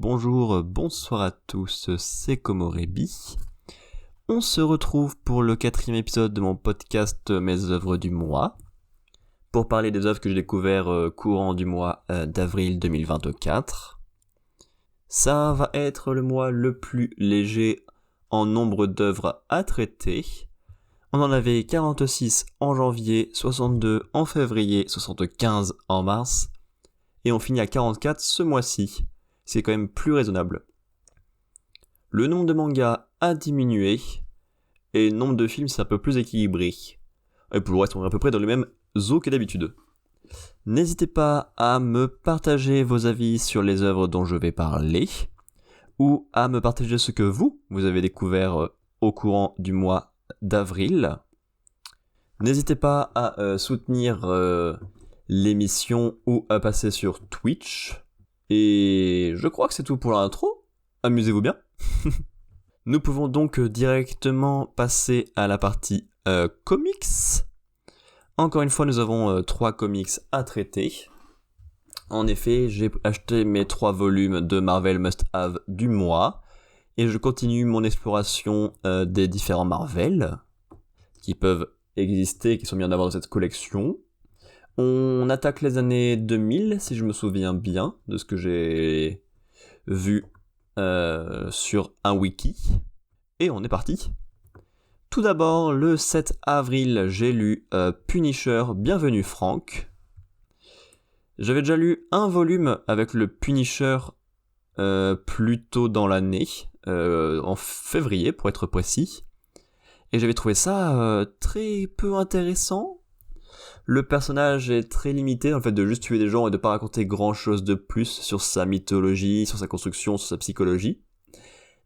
Bonjour, bonsoir à tous, c'est Komorebi. On se retrouve pour le 4e épisode de mon podcast Mes œuvres du mois, pour parler des œuvres que j'ai découvertes courant du mois d'avril 2024. Ça va être le mois le plus léger en nombre d'œuvres à traiter. On en avait 46 en janvier, 62 en février, 75 en mars, et on finit à 44 ce mois-ci. C'est quand même plus raisonnable. Le nombre de mangas a diminué, et le nombre de films c'est un peu plus équilibré. Et pour le reste, on est à peu près dans les mêmes eaux que d'habitude. N'hésitez pas à me partager vos avis sur les œuvres dont je vais parler, ou à me partager ce que vous avez découvert au courant du mois d'avril. N'hésitez pas à soutenir l'émission ou à passer sur Twitch. Et je crois que c'est tout pour l'intro. Amusez-vous bien. Nous pouvons donc directement passer à la partie comics. Encore une fois, nous avons 3 comics à traiter. En effet, j'ai acheté mes 3 volumes de Marvel Must Have du mois. Et je continue mon exploration des différents Marvel qui peuvent exister et qui sont mis en avant dans cette collection. On attaque les années 2000, si je me souviens bien, de ce que j'ai vu sur un wiki. Et on est parti. Tout d'abord, le 7 avril, j'ai lu Punisher, Bienvenue Frank. J'avais déjà lu un volume avec le Punisher plus tôt dans l'année, en février pour être précis. Et j'avais trouvé ça très peu intéressant. Le personnage est très limité dans le fait de juste tuer des gens et de pas raconter grand chose de plus sur sa mythologie, sur sa construction, sur sa psychologie.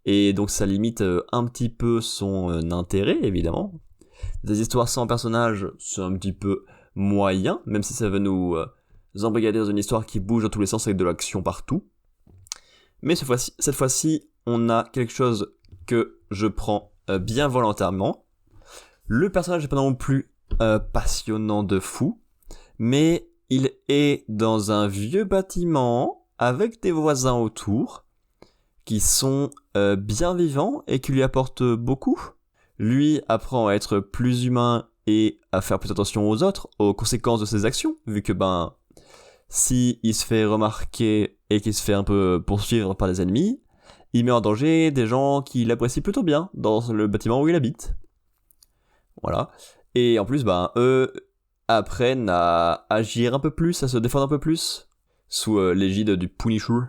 Et donc ça limite un petit peu son intérêt, évidemment. Des histoires sans personnage, c'est un petit peu moyen, même si ça veut nous embrigader dans une histoire qui bouge dans tous les sens avec de l'action partout. Mais cette fois-ci, on a quelque chose que je prends bien volontairement. Le personnage n'est pas non plus passionnant de fou, mais il est dans un vieux bâtiment avec des voisins autour qui sont bien vivants et qui lui apportent beaucoup. Lui apprend à être plus humain et à faire plus attention aux autres, aux conséquences de ses actions, vu que si il se fait remarquer et qu'il se fait un peu poursuivre par les ennemis, il met en danger des gens qui l'apprécient plutôt bien dans le bâtiment où il habite. Voilà. Et en plus, eux apprennent à agir un peu plus, à se défendre un peu plus, sous l'égide du Punisher.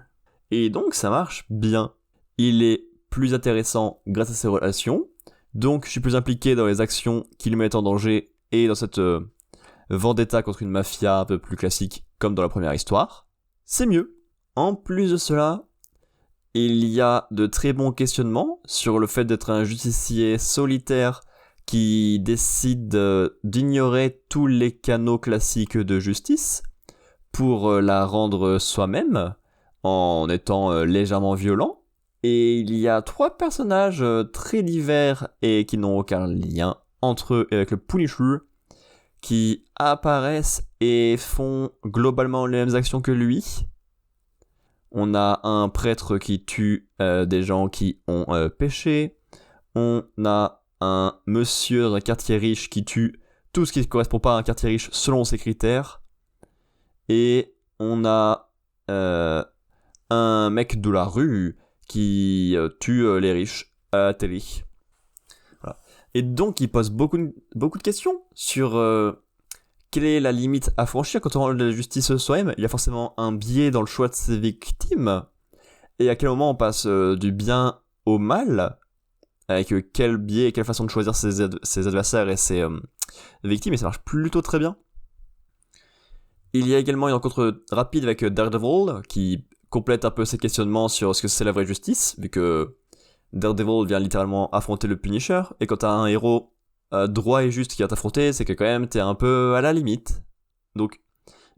Et donc, ça marche bien. Il est plus intéressant grâce à ses relations, donc je suis plus impliqué dans les actions qui le mettent en danger et dans cette vendetta contre une mafia un peu plus classique, comme dans la première histoire. C'est mieux. En plus de cela, il y a de très bons questionnements sur le fait d'être un justicier solitaire qui décide d'ignorer tous les canaux classiques de justice pour la rendre soi-même en étant légèrement violent. Et il y a 3 personnages très divers et qui n'ont aucun lien entre eux et avec le Punisher qui apparaissent et font globalement les mêmes actions que lui. On a un prêtre qui tue des gens qui ont péché. On a un monsieur d'un quartier riche qui tue tout ce qui ne correspond pas à un quartier riche selon ses critères. Et on a un mec de la rue qui tue les riches à la télé. Voilà. Et donc il pose beaucoup de questions sur quelle est la limite à franchir quand on rend la justice soi-même. Il y a forcément un biais dans le choix de ses victimes. Et à quel moment on passe du bien au mal, avec quel biais et quelle façon de choisir ses adversaires et ses victimes, et ça marche plutôt très bien. Il y a également une rencontre rapide avec Daredevil, qui complète un peu ses questionnements sur ce que c'est la vraie justice, vu que Daredevil vient littéralement affronter le Punisher, et quand t'as un héros droit et juste qui vient t'affronter, c'est que quand même t'es un peu à la limite. Donc,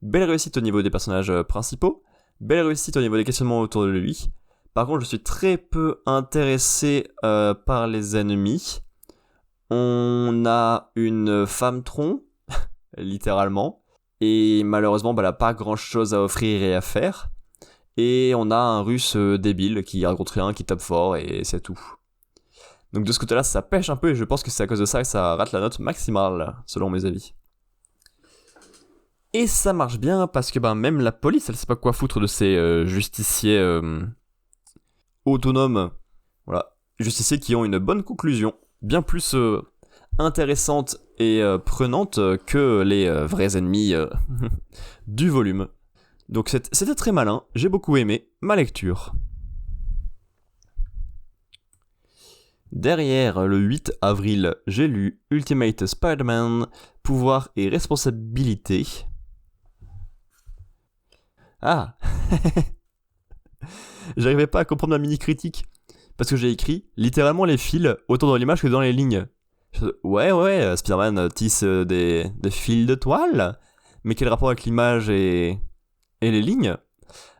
belle réussite au niveau des personnages principaux, belle réussite au niveau des questionnements autour de lui. Par contre, je suis très peu intéressé par les ennemis. On a une femme tronc, littéralement, et malheureusement, elle n'a pas grand-chose à offrir et à faire. et on a un russe débile qui raconte rien, qui tape fort, et c'est tout. Donc de ce côté-là, ça pêche un peu, et je pense que c'est à cause de ça que ça rate la note maximale, selon mes avis. Et ça marche bien, parce que même la police, elle sait pas quoi foutre de ces justiciers autonomes. Voilà, justiciers qui ont une bonne conclusion, bien plus intéressante et prenante que les vrais ennemis du volume. Donc c'était très malin, j'ai beaucoup aimé ma lecture. Derrière, le 8 avril, j'ai lu Ultimate Spider-Man, pouvoir et responsabilité. Ah J'arrivais pas à comprendre ma mini-critique, parce que j'ai écrit littéralement les fils autant dans l'image que dans les lignes. Ouais, Spider-Man tisse des fils de toile, mais quel rapport avec l'image et les lignes?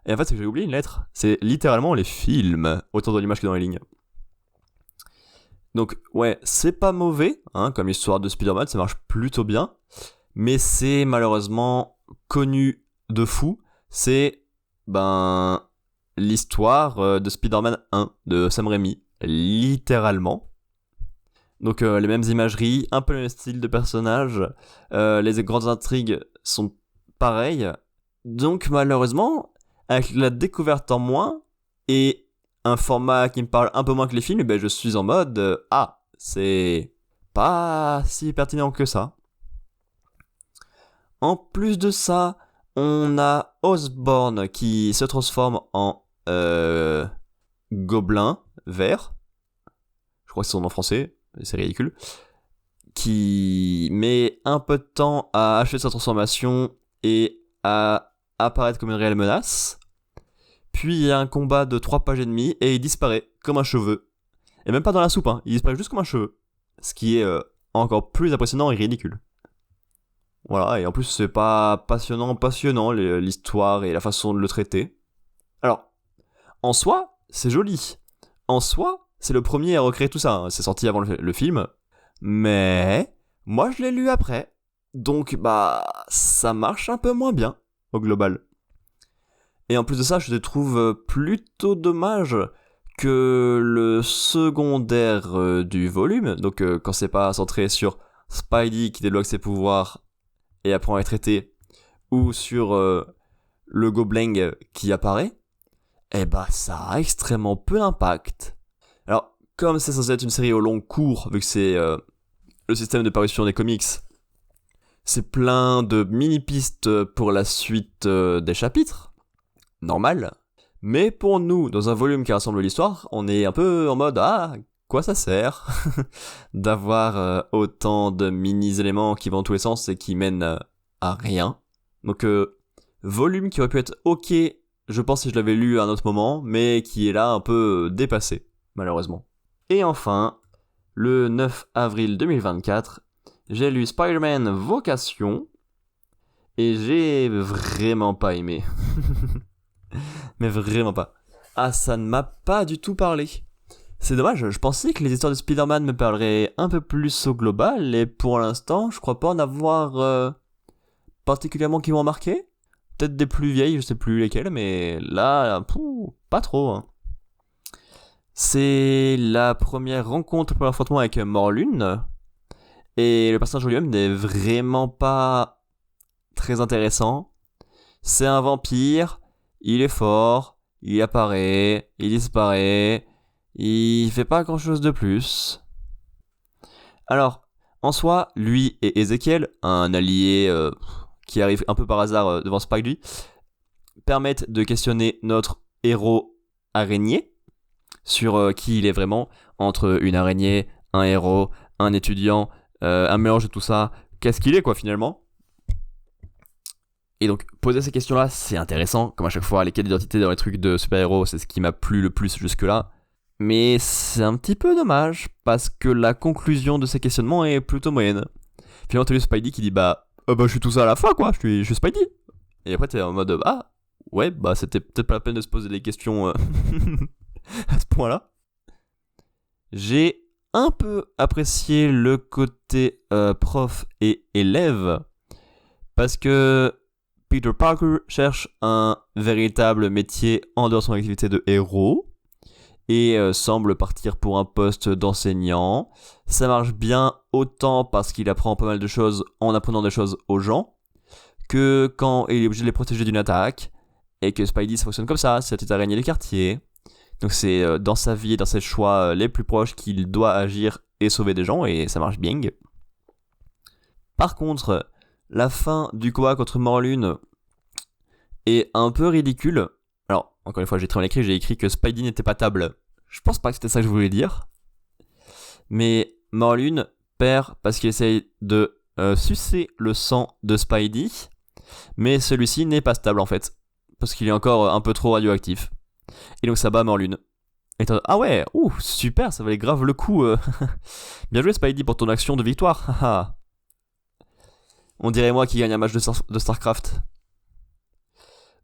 Et en fait, c'est que j'ai oublié une lettre. C'est littéralement les films, autant dans l'image que dans les lignes. Donc, ouais, c'est pas mauvais, comme histoire de Spider-Man, ça marche plutôt bien, mais c'est malheureusement connu de fou. C'est, l'histoire de Spider-Man 1 de Sam Raimi, littéralement. Donc les mêmes imageries, un peu le même style de personnage, les grandes intrigues sont pareilles. Donc malheureusement, avec la découverte en moins et un format qui me parle un peu moins que les films, je suis en mode c'est pas si pertinent que ça. En plus de ça, on a Osborn qui se transforme en gobelin vert. Je crois que c'est son nom français. C'est ridicule, qui met un peu de temps à achever sa transformation et à apparaître comme une réelle menace. Puis il y a un combat de 3 pages et demie et il disparaît comme un cheveu. Et même pas dans la soupe, il disparaît juste comme un cheveu. Ce qui est encore plus impressionnant et ridicule. Voilà, et en plus c'est pas passionnant l'histoire et la façon de le traiter. Alors, en soi, c'est joli. En soi, c'est le premier à recréer tout ça, c'est sorti avant le film, mais moi je l'ai lu après, donc ça marche un peu moins bien au global. Et en plus de ça, je te trouve plutôt dommage que le secondaire du volume, donc quand c'est pas centré sur Spidey qui débloque ses pouvoirs et apprend à les traiter, ou sur le gobelin qui apparaît, ça a extrêmement peu d'impact. Alors, comme c'est censé être une série au long cours, vu que c'est le système de parution des comics, c'est plein de mini-pistes pour la suite des chapitres, normal. Mais pour nous, dans un volume qui rassemble l'histoire, on est un peu en mode quoi ça sert d'avoir autant de mini-éléments qui vont dans tous les sens et qui mènent à rien. Donc, volume qui aurait pu être ok, je pense si je l'avais lu à un autre moment, mais qui est là un peu dépassé, malheureusement. Et enfin, le 9 avril 2024, j'ai lu Spider-Man Vocation, et j'ai vraiment pas aimé. Mais vraiment pas. Ça ne m'a pas du tout parlé. C'est dommage, je pensais que les histoires de Spider-Man me parleraient un peu plus au global, et pour l'instant, je crois pas en avoir particulièrement qui m'ont marqué. Peut-être des plus vieilles, je sais plus lesquelles, mais là, pas trop. C'est la première rencontre pour l'affrontement avec Morlun, et le personnage lui-même n'est vraiment pas très intéressant. C'est un vampire, il est fort, il apparaît, il disparaît, il fait pas grand chose de plus. Alors, en soi, lui et Ezekiel, un allié qui arrive un peu par hasard devant Spidey, permettent de questionner notre héros araignée sur qui il est vraiment, entre une araignée, un héros, un étudiant, un mélange de tout ça. Qu'est-ce qu'il est quoi finalement? Et donc poser ces questions-là, c'est intéressant, comme à chaque fois les quêtes d'identité dans les trucs de super-héros, c'est ce qui m'a plu le plus jusque-là. Mais c'est un petit peu dommage, parce que la conclusion de ces questionnements est plutôt moyenne. Finalement t'as lu Spidey qui dit je suis tout ça à la fois quoi, je suis Spidey. Et après t'es en mode ouais c'était peut-être pas la peine de se poser des questions à ce point-là. J'ai un peu apprécié le côté prof et élève, parce que Peter Parker cherche un véritable métier en dehors de son activité de héros et semble partir pour un poste d'enseignant. Ça marche bien autant parce qu'il apprend pas mal de choses en apprenant des choses aux gens que quand il est obligé de les protéger d'une attaque et que Spidey ça fonctionne comme ça, c'est la petite araignée du quartier. Donc c'est dans sa vie et dans ses choix les plus proches qu'il doit agir et sauver des gens et ça marche bien. Par contre, la fin du combat contre Morlun est un peu ridicule. Alors, encore une fois, j'ai très mal écrit, j'ai écrit que Spidey n'était pas table. Je pense pas que c'était ça que je voulais dire. Mais Morlun perd parce qu'il essaye de sucer le sang de Spidey. Mais celui-ci n'est pas stable en fait. Parce qu'il est encore un peu trop radioactif. Et donc ça bat Morlun. Et ah ouais, super, ça valait grave le coup. Bien joué Spidey pour ton action de victoire. On dirait moi qui gagne un match de Starcraft.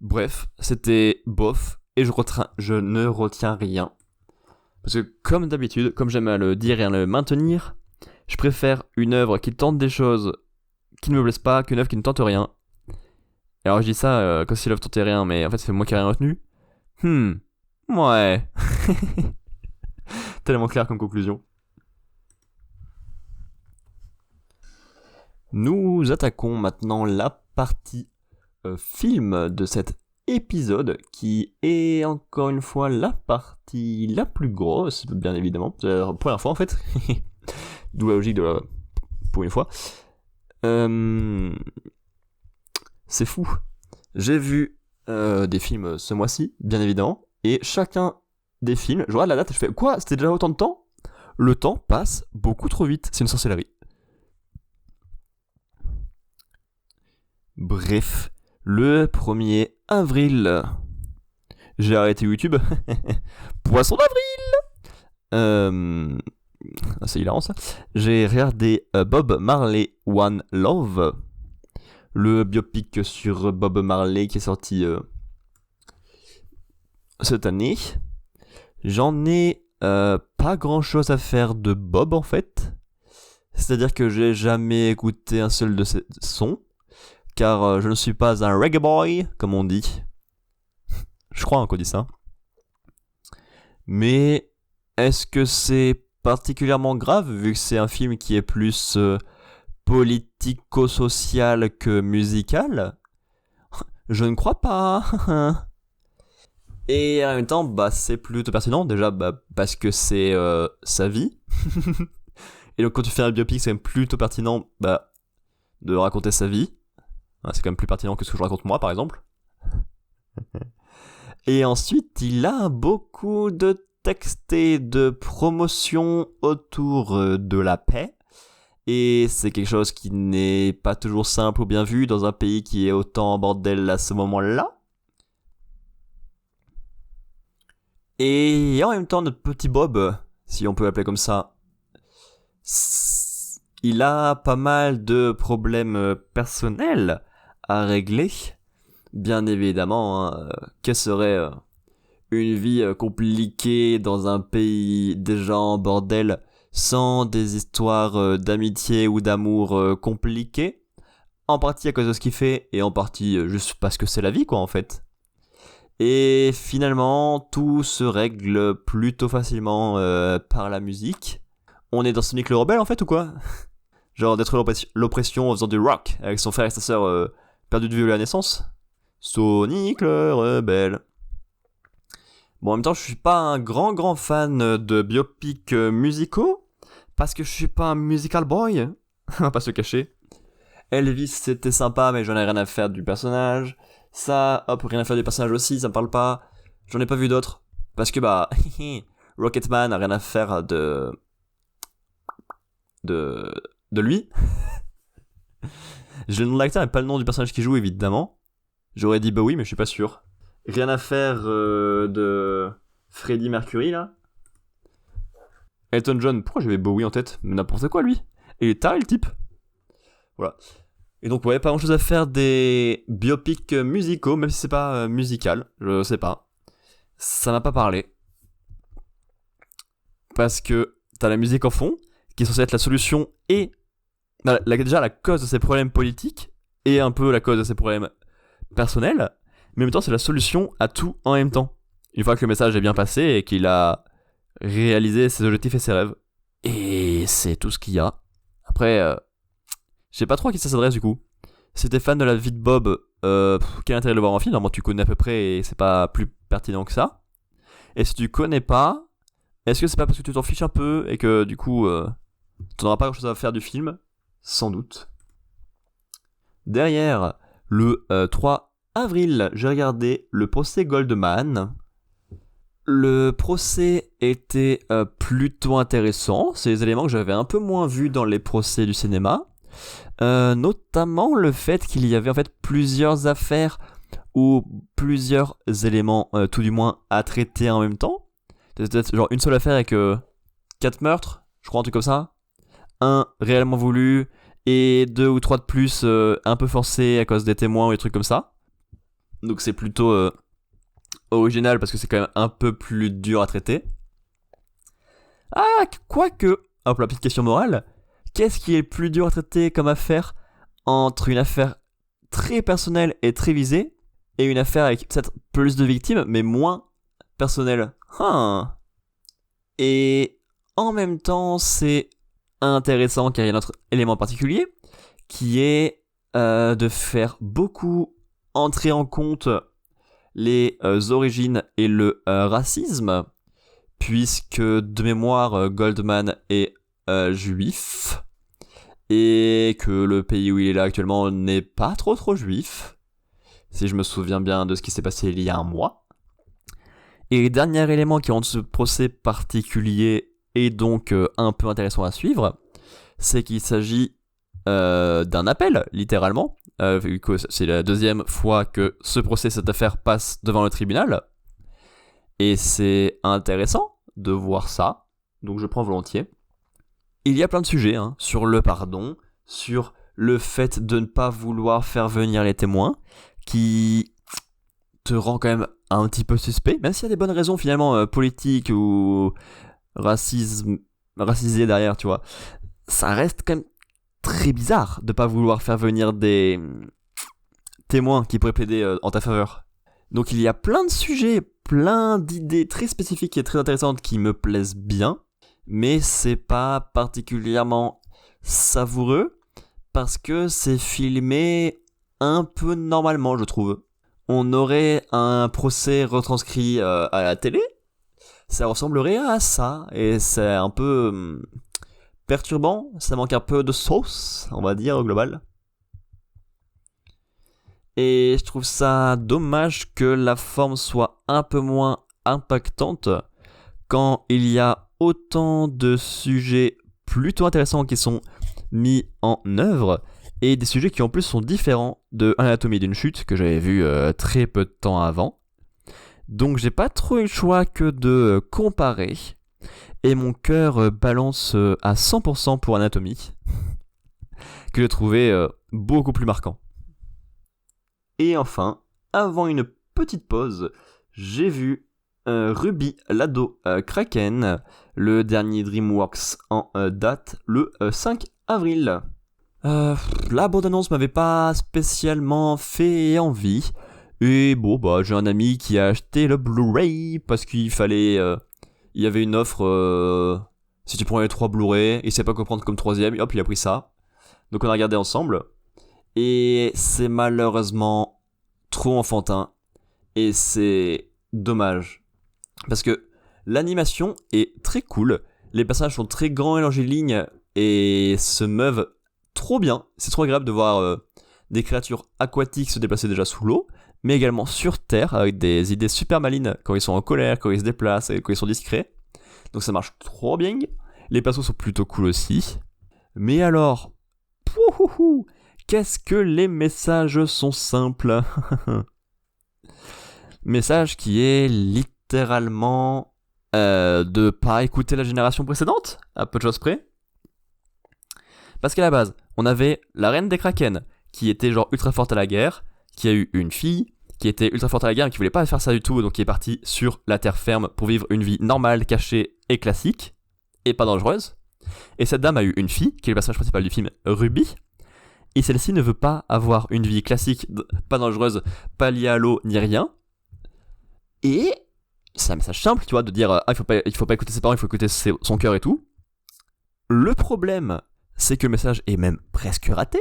Bref, c'était bof. Et je ne retiens rien. Parce que comme d'habitude, comme j'aime à le dire et à le maintenir, je préfère une œuvre qui tente des choses qui ne me plaisent pas qu'une œuvre qui ne tente rien. Alors je dis ça comme si l'œuvre tentait rien, mais en fait c'est moi qui ai rien retenu. Ouais. Tellement clair comme conclusion. Nous attaquons maintenant la partie film de cet épisode qui est encore une fois la partie la plus grosse, bien évidemment. C'est la première fois en fait. D'où la logique de pour une fois. C'est fou. J'ai vu des films ce mois-ci, bien évidemment, et chacun des films, je regarde la date et je fais quoi ? C'était déjà autant de temps ? Le temps passe beaucoup trop vite, c'est une sorcellerie. Bref, le 1er avril, j'ai arrêté YouTube. Poisson d'avril. C'est hilarant ça. J'ai regardé Bob Marley One Love, le biopic sur Bob Marley qui est sorti cette année. J'en ai pas grand chose à faire de Bob en fait. C'est-à-dire que j'ai jamais écouté un seul de ses sons. Car je ne suis pas un reggae boy, comme on dit. Je crois qu'on dit ça. Mais est-ce que c'est particulièrement grave, vu que c'est un film qui est plus politico-social que musical ? Je ne crois pas. Et en même temps, c'est plutôt pertinent, déjà parce que c'est sa vie. Et donc quand tu fais un biopic, c'est quand même plutôt pertinent de raconter sa vie. C'est quand même plus pertinent que ce que je raconte moi, par exemple. Et ensuite, il a beaucoup de textes et de promotions autour de la paix. Et c'est quelque chose qui n'est pas toujours simple ou bien vu dans un pays qui est autant en bordel à ce moment-là. Et en même temps, notre petit Bob, si on peut l'appeler comme ça, il a pas mal de problèmes personnels à régler. Bien évidemment, que serait une vie compliquée dans un pays déjà en bordel sans des histoires d'amitié ou d'amour compliquées, en partie à cause de ce qu'il fait et en partie juste parce que c'est la vie quoi en fait. Et finalement tout se règle plutôt facilement par la musique. On est dans Sonic le Rebelle en fait ou quoi? Genre détruire l'oppression en faisant du rock avec son frère et sa sœur perdus de vue à la naissance. Sonic le Rebelle. Bon, en même temps, je suis pas un grand fan de biopics musicaux, parce que je suis pas un musical boy. On va pas se cacher. Elvis, c'était sympa, mais j'en ai rien à faire du personnage. Ça, rien à faire du personnage aussi, ça me parle pas. J'en ai pas vu d'autres. Parce que Rocketman a rien à faire de lui. J'ai le nom de l'acteur et pas le nom du personnage qui joue, évidemment. J'aurais dit Bowie, mais je suis pas sûr. Rien à faire de Freddie Mercury, là. Elton John, pourquoi j'avais Bowie en tête? Mais n'importe quoi, lui. Il est tard, le type. Voilà. Et donc, pas grand chose à faire des biopics musicaux, même si c'est pas musical. Je sais pas. Ça m'a pas parlé. Parce que t'as la musique en fond, qui est censée être la solution et déjà la cause de ses problèmes politiques, et un peu la cause de ses problèmes personnel, mais en même temps c'est la solution à tout en même temps. Une fois que le message est bien passé et qu'il a réalisé ses objectifs et ses rêves. Et c'est tout ce qu'il y a. Après, je sais pas trop à qui ça s'adresse du coup. Si t'es fan de la vie de Bob, quel intérêt de le voir en film? Normalement tu connais à peu près et c'est pas plus pertinent que ça. Et si tu connais pas, est-ce que c'est pas parce que tu t'en fiches un peu et que du coup t'en auras pas grand chose à faire du film? Sans doute. Derrière, le 3 avril, j'ai regardé le procès Goldman. Le procès était plutôt intéressant. C'est des éléments que j'avais un peu moins vus dans les procès du cinéma. Notamment le fait qu'il y avait en fait plusieurs affaires ou plusieurs éléments, tout du moins, à traiter en même temps. Peut-être genre une seule affaire avec 4 meurtres, je crois, un truc comme ça. Un réellement voulu et 2 ou 3 de plus un peu forcés à cause des témoins ou des trucs comme ça. Donc c'est plutôt original parce que c'est quand même un peu plus dur à traiter. Ah, quoique, hop, la petite question morale. Qu'est-ce qui est plus dur à traiter comme affaire entre une affaire très personnelle et très visée et une affaire avec peut-être plus de victimes mais moins personnelle? Et en même temps, c'est intéressant car il y a un autre élément particulier qui est de faire beaucoup entrer en compte les origines et le racisme, puisque de mémoire Goldman est juif et que le pays où il est là actuellement n'est pas trop juif, si je me souviens bien de ce qui s'est passé il y a un mois. Et dernier élément qui rend ce procès particulier et donc un peu intéressant à suivre, c'est qu'il s'agit d'un appel, littéralement, vu que c'est la deuxième fois que ce procès, cette affaire passe devant le tribunal. Et c'est intéressant de voir ça, donc je prends volontiers. Il y a plein de sujets, sur le pardon, sur le fait de ne pas vouloir faire venir les témoins, qui te rend quand même un petit peu suspect, même s'il y a des bonnes raisons finalement politiques ou racisées derrière, tu vois. Ça reste quand même très bizarre de pas vouloir faire venir des témoins qui pourraient plaider en ta faveur. Donc il y a plein de sujets, plein d'idées très spécifiques et très intéressantes qui me plaisent bien, mais c'est pas particulièrement savoureux parce que c'est filmé un peu normalement, je trouve. On aurait un procès retranscrit à la télé, ça ressemblerait à ça, et c'est un peu perturbant, ça manque un peu de sauce, on va dire, au global. Et je trouve ça dommage que la forme soit un peu moins impactante quand il y a autant de sujets plutôt intéressants qui sont mis en œuvre et des sujets qui en plus sont différents de Anatomie d'une chute que j'avais vu très peu de temps avant. Donc j'ai pas trop eu le choix que de comparer. Et mon cœur balance à 100% pour Anatomie, que j'ai trouvé beaucoup plus marquant. Et enfin, avant une petite pause, j'ai vu Ruby l'ado Kraken, le dernier DreamWorks en date, le 5 avril. La bande-annonce m'avait pas spécialement fait envie. Et bon, j'ai un ami qui a acheté le Blu-ray parce qu'il fallait... il y avait une offre, si tu prends les 3 Blu-ray, il sait pas quoi prendre comme troisième, et hop, il a pris ça. Donc on a regardé ensemble. Et c'est malheureusement trop enfantin. Et c'est dommage. Parce que l'animation est très cool. Les personnages sont très grands et longilignes et se meuvent trop bien. C'est trop agréable de voir des créatures aquatiques se déplacer déjà sous l'eau, mais également sur Terre, avec des idées super malines quand ils sont en colère, quand ils se déplacent et quand ils sont discrets. Donc ça marche trop bien. Les persos sont plutôt cool aussi. Mais alors, qu'est-ce que les messages sont simples. Message qui est littéralement de pas écouter la génération précédente, à peu de choses près. Parce qu'à la base, on avait la reine des Kraken, qui était genre ultra forte à la guerre, qui a eu une fille, qui était ultra forte à la guerre, mais qui voulait pas faire ça du tout, donc qui est partie sur la terre ferme pour vivre une vie normale, cachée et classique, et pas dangereuse. Et cette dame a eu une fille, qui est le personnage principal du film, Ruby, et celle-ci ne veut pas avoir une vie classique, pas dangereuse, pas liée à l'eau ni rien. Et c'est un message simple, tu vois, de dire il faut pas écouter ses parents, il faut écouter son cœur et tout. Le problème, c'est que le message est même presque raté,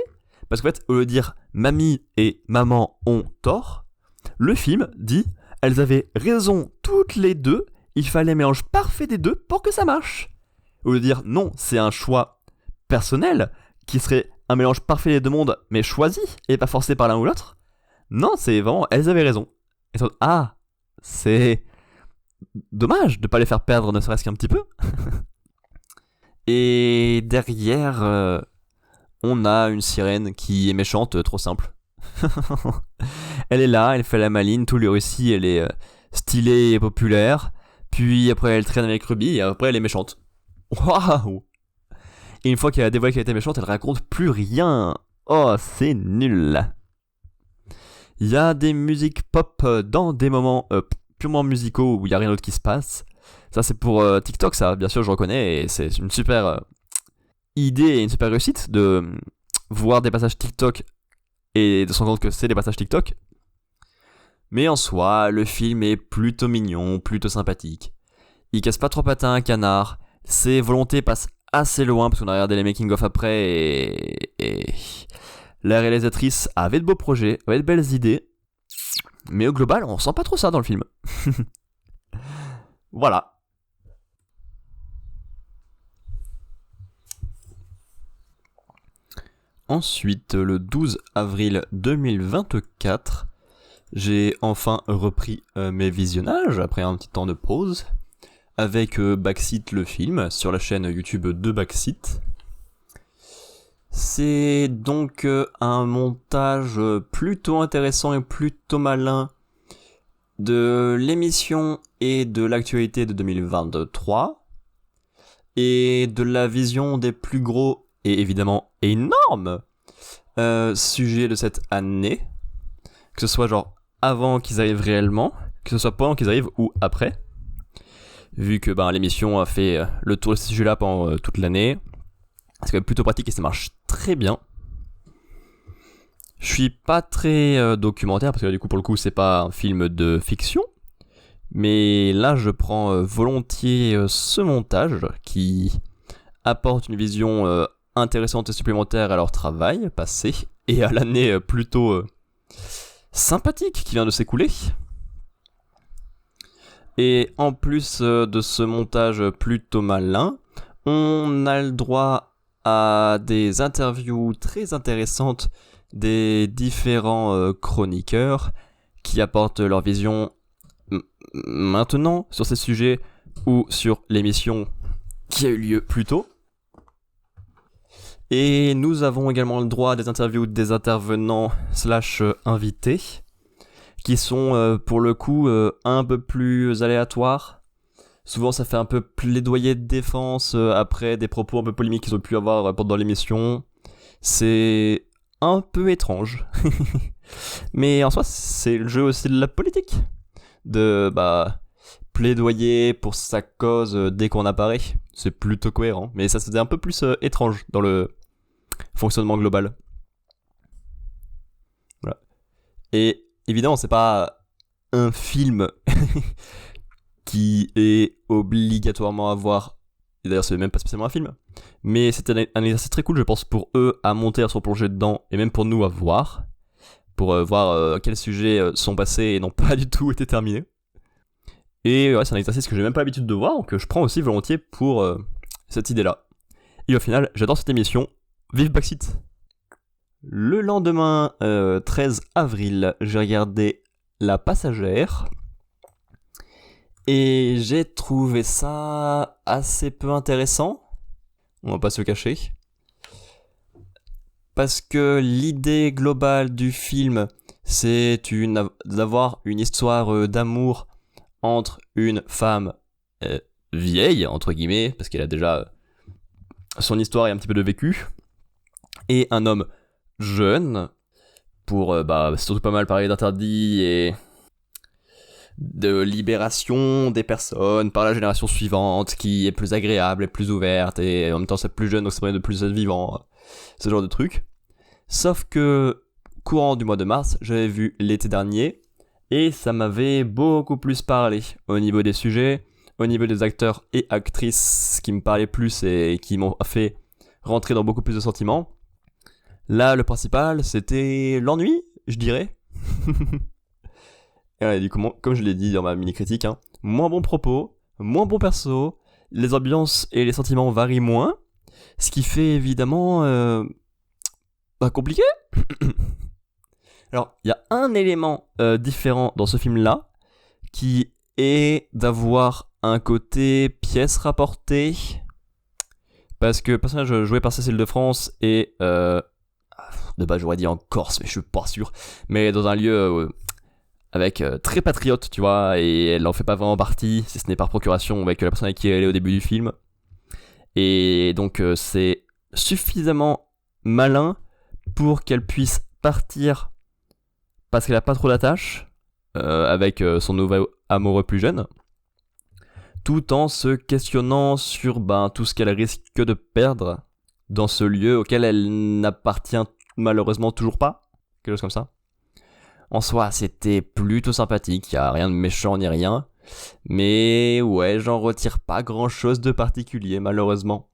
parce qu'en fait, au lieu de dire mamie et maman ont tort, le film dit elles avaient raison toutes les deux, il fallait un mélange parfait des deux pour que ça marche. Au lieu de dire non, c'est un choix personnel qui serait un mélange parfait des deux mondes, mais choisi et pas forcé par l'un ou l'autre. Non, c'est vraiment elles avaient raison. Et ça, c'est dommage de pas les faire perdre ne serait-ce qu'un petit peu. Et derrière, on a une sirène qui est méchante, trop simple. Elle est là, elle fait la maline, tout lui réussit, elle est stylée et populaire. Puis après elle traîne avec Ruby et après elle est méchante. Waouh! Et une fois qu'elle a dévoilé qu'elle était méchante, elle raconte plus rien. Oh, c'est nul. Il y a des musiques pop dans des moments purement musicaux où il n'y a rien d'autre qui se passe. Ça c'est pour TikTok, ça bien sûr je reconnais, et c'est une super idée et une super réussite de voir des passages TikTok et de se rendre compte que c'est des passages TikTok. Mais en soi, le film est plutôt mignon, plutôt sympathique. Il casse pas trop patin à un canard, ses volontés passent assez loin parce qu'on a regardé les making-of après et la réalisatrice avait de beaux projets, avait de belles idées, mais au global on sent pas trop ça dans le film. Voilà. Ensuite, le 12 avril 2024, j'ai enfin repris mes visionnages après un petit temps de pause avec Backseat le film sur la chaîne YouTube de Backseat. C'est donc un montage plutôt intéressant et plutôt malin de l'émission et de l'actualité de 2023 et de la vision des plus gros et évidemment énormes sujets de cette année, que ce soit genre avant qu'ils arrivent réellement, que ce soit pendant qu'ils arrivent ou après, vu que l'émission a fait le tour de ces sujets là pendant toute l'année. C'est quand même plutôt pratique et ça marche très bien. Je suis pas très documentaire parce que là, du coup pour le coup c'est pas un film de fiction, mais là je prends volontiers ce montage qui apporte une vision intéressante et supplémentaire à leur travail passé et à l'année plutôt sympathique qui vient de s'écouler. Et en plus de ce montage plutôt malin, on a le droit à des interviews très intéressantes des différents chroniqueurs qui apportent leur vision maintenant sur ces sujets ou sur l'émission qui a eu lieu plus tôt. Et nous avons également le droit à des interviews des intervenants / invités qui sont pour le coup un peu plus aléatoires. Souvent ça fait un peu plaidoyer de défense après des propos un peu polémiques qu'ils ont pu avoir pendant l'émission. C'est un peu étrange. Mais en soi c'est le jeu aussi de la politique. De plaidoyer pour sa cause dès qu'on apparaît. C'est plutôt cohérent. Mais ça c'était un peu plus étrange dans le fonctionnement global. Voilà. Et évidemment c'est pas un film qui est obligatoirement à voir. Et d'ailleurs c'est même pas spécialement un film. Mais c'était un exercice très cool je pense pour eux à monter, à se replonger dedans. Et même pour nous à voir. Pour voir quels sujets sont passés et n'ont pas du tout été terminés. Et ouais, c'est un exercice que j'ai même pas l'habitude de voir, donc je prends aussi volontiers pour cette idée-là. Et au final, j'adore cette émission. Vive Backseat! Le lendemain, 13 avril, j'ai regardé La Passagère. Et j'ai trouvé ça assez peu intéressant. On va pas se cacher. Parce que l'idée globale du film, c'est d'avoir une histoire d'amour entre une femme vieille, entre guillemets, parce qu'elle a déjà son histoire et un petit peu de vécu, et un homme jeune, pour surtout pas mal parler d'interdit et de libération des personnes par la génération suivante, qui est plus agréable et plus ouverte, et en même temps c'est plus jeune, donc ça permet de plus être vivant, ce genre de truc. Sauf que, courant du mois de mars, j'avais vu l'été dernier, et ça m'avait beaucoup plus parlé au niveau des sujets, au niveau des acteurs et actrices qui me parlaient plus et qui m'ont fait rentrer dans beaucoup plus de sentiments. Là, le principal, c'était l'ennui, je dirais. Et ouais, du coup, comme je l'ai dit dans ma mini-critique, moins bon propos, moins bon perso, les ambiances et les sentiments varient moins, ce qui fait évidemment compliqué. Alors, il y a un élément différent dans ce film-là, qui est d'avoir un côté pièce rapportée, parce que le personnage joué par Cécile de France est... de base, j'aurais dit en Corse, mais je suis pas sûr, mais dans un lieu... avec très patriote, tu vois, et elle en fait pas vraiment partie, si ce n'est par procuration avec la personne avec qui elle est au début du film. Et donc c'est suffisamment malin pour qu'elle puisse partir parce qu'elle a pas trop d'attache avec son nouvel amoureux plus jeune, tout en se questionnant sur tout ce qu'elle risque de perdre dans ce lieu auquel elle n'appartient malheureusement toujours pas, quelque chose comme ça. En soi, c'était plutôt sympathique, y a rien de méchant ni rien. Mais ouais, j'en retire pas grand chose de particulier, malheureusement.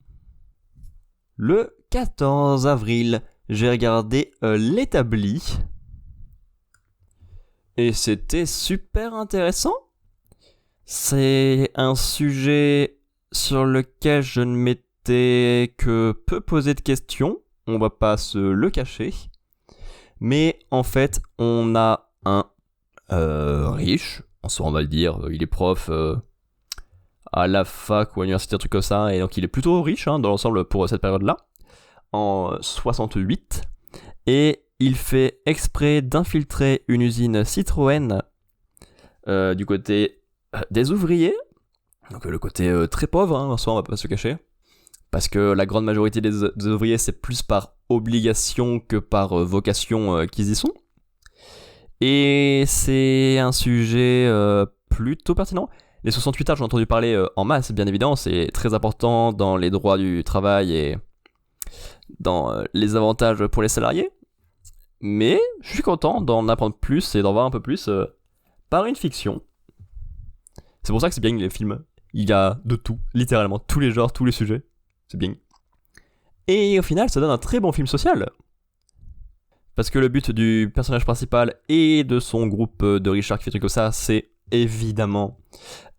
Le 14 avril, j'ai regardé L'Établi. Et c'était super intéressant. C'est un sujet sur lequel je ne m'étais que peu posé de questions. On va pas se le cacher. Mais en fait, on a un riche, en soi on va le dire, il est prof à la fac ou à l'université, un truc comme ça, et donc il est plutôt riche dans l'ensemble pour cette période-là, en 68, et il fait exprès d'infiltrer une usine Citroën du côté des ouvriers, donc le côté très pauvre, en soi on va pas se cacher, parce que la grande majorité des ouvriers c'est plus par obligation que par vocation qu'ils y sont. Et c'est un sujet plutôt pertinent. Les 68 heures, j'en ai entendu parler en masse, bien évidemment, c'est très important dans les droits du travail et dans les avantages pour les salariés. Mais je suis content d'en apprendre plus et d'en voir un peu plus par une fiction. C'est pour ça que c'est bien les films. Il y a de tout, littéralement, tous les genres, tous les sujets. C'est bien. Et au final, ça donne un très bon film social. Parce que le but du personnage principal et de son groupe de Richard qui fait des trucs comme ça, c'est évidemment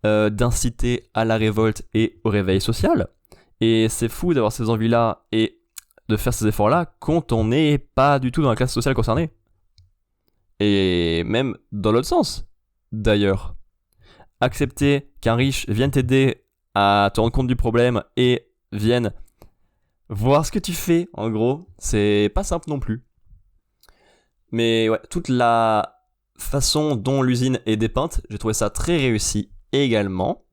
d'inciter à la révolte et au réveil social. Et c'est fou d'avoir ces envies-là et de faire ces efforts-là quand on n'est pas du tout dans la classe sociale concernée. Et même dans l'autre sens, d'ailleurs. Accepter qu'un riche vienne t'aider à te rendre compte du problème et vienne voir ce que tu fais, en gros, c'est pas simple non plus. Mais ouais, toute la façon dont l'usine est dépeinte, j'ai trouvé ça très réussi également.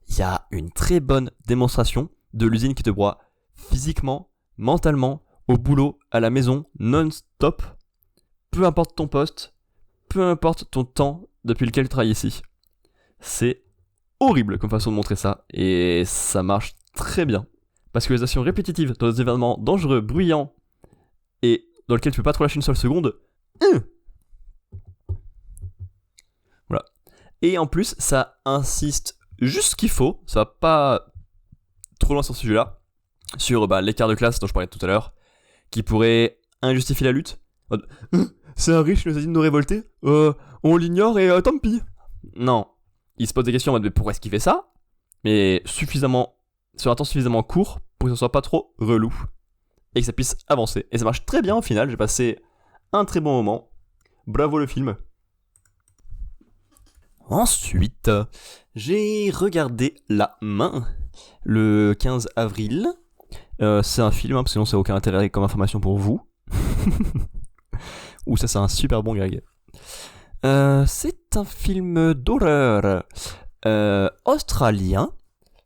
Il y a une très bonne démonstration de l'usine qui te broie physiquement, mentalement, au boulot, à la maison, non-stop. Peu importe ton poste, peu importe ton temps depuis lequel tu travailles ici. C'est horrible comme façon de montrer ça, et ça marche très bien. Parce que les actions répétitives dans des événements dangereux, bruyants, et dans lesquels tu peux pas trop lâcher une seule seconde, voilà. Et en plus, ça insiste juste ce qu'il faut, ça va pas trop loin sur ce sujet-là, sur l'écart de classe dont je parlais tout à l'heure, qui pourrait injustifier la lutte. C'est un riche qui nous a dit de nous révolter, on l'ignore et tant pis. Non. Il se pose des questions en mode mais pourquoi est-ce qu'il fait ça, mais suffisamment, sur un temps suffisamment court pour que ce soit pas trop relou et que ça puisse avancer. Et ça marche très bien au final, j'ai passé un très bon moment. Bravo le film. Ensuite, j'ai regardé La Main le 15 avril. C'est un film, parce que sinon ça n'a aucun intérêt comme information pour vous. Ouh, ça c'est un super bon Greg. C'est un film d'horreur australien,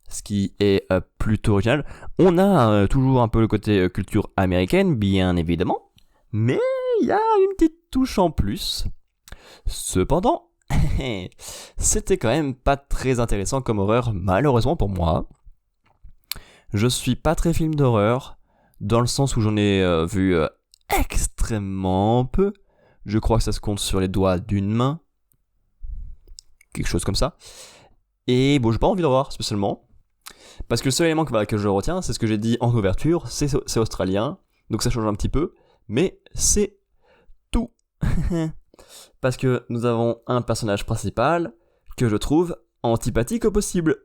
ce qui est plutôt original. On a toujours un peu le côté culture américaine, bien évidemment, mais il y a une petite touche en plus. Cependant, c'était quand même pas très intéressant comme horreur, malheureusement pour moi. Je suis pas très film d'horreur, dans le sens où j'en ai vu extrêmement peu. Je crois que ça se compte sur les doigts d'une main. Quelque chose comme ça. Et bon, j'ai pas envie de le voir spécialement. Parce que le seul élément que je retiens, c'est ce que j'ai dit en ouverture, c'est australien. Donc ça change un petit peu. Mais c'est tout. Parce que nous avons un personnage principal que je trouve antipathique au possible.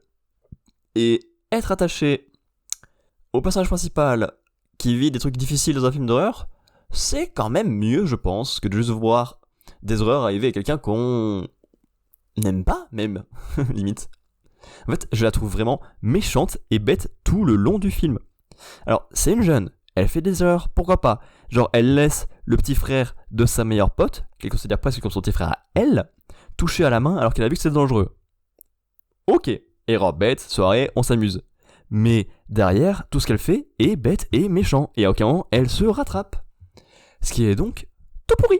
Et être attaché au personnage principal qui vit des trucs difficiles dans un film d'horreur, c'est quand même mieux, je pense, que de juste voir des horreurs arriver à quelqu'un qu'on n'aime pas, même, limite. En fait, je la trouve vraiment méchante et bête tout le long du film. Alors, c'est une jeune, elle fait des erreurs, pourquoi pas. Genre, elle laisse le petit frère de sa meilleure pote, qu'elle considère presque comme son petit frère à elle, toucher à la main alors qu'elle a vu que c'était dangereux. Ok, erreur bête, soirée, on s'amuse. Mais derrière, tout ce qu'elle fait est bête et méchant, et à aucun moment elle se rattrape. Ce qui est donc tout pourri.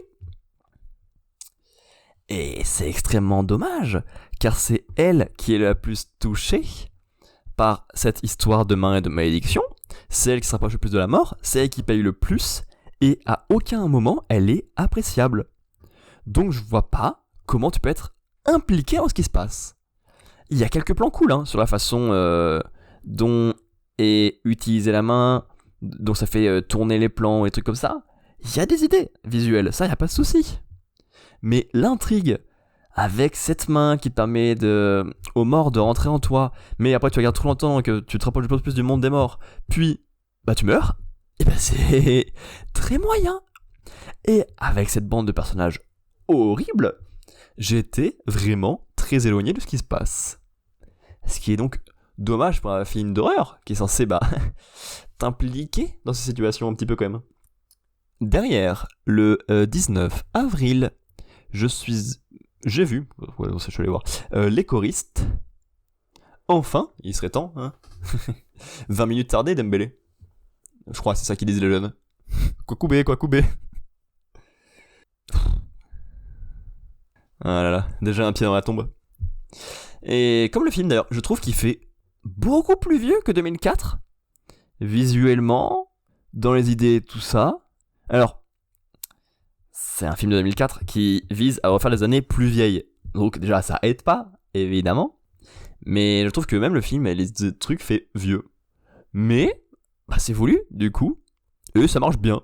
Et c'est extrêmement dommage, car c'est elle qui est la plus touchée par cette histoire de main et de malédiction, c'est elle qui se rapproche le plus de la mort, c'est elle qui paye le plus, et à aucun moment elle est appréciable. Donc je vois pas comment tu peux être impliqué en ce qui se passe. Il y a quelques plans cool sur la façon dont est utilisée la main, dont ça fait tourner les plans et trucs comme ça. Il y a des idées visuelles, ça y a pas de souci. Mais l'intrigue avec cette main qui te permet aux morts de rentrer en toi, mais après tu regardes trop longtemps que tu te rapproches de plus en plus du monde des morts, puis tu meurs, et c'est très moyen. Et avec cette bande de personnages horribles, j'étais vraiment très éloigné de ce qui se passe. Ce qui est donc dommage pour un film d'horreur qui est censé t'impliquer dans ces situations un petit peu quand même. Derrière, le 19 avril, j'ai vu, je vais aller voir, Les Choristes. Enfin, il serait temps, 20 minutes tardé, Dembélé. Je crois que c'est ça qu'ils disent les jeunes. Quoi coubé. Ah là là, déjà un pied dans la tombe. Et comme le film d'ailleurs, je trouve qu'il fait beaucoup plus vieux que 2004. Visuellement, dans les idées, tout ça. Alors, c'est un film de 2004 qui vise à refaire les années plus vieilles. Donc déjà, ça aide pas, évidemment. Mais je trouve que même le film, les trucs fait vieux. Mais, c'est voulu, du coup. Et ça marche bien.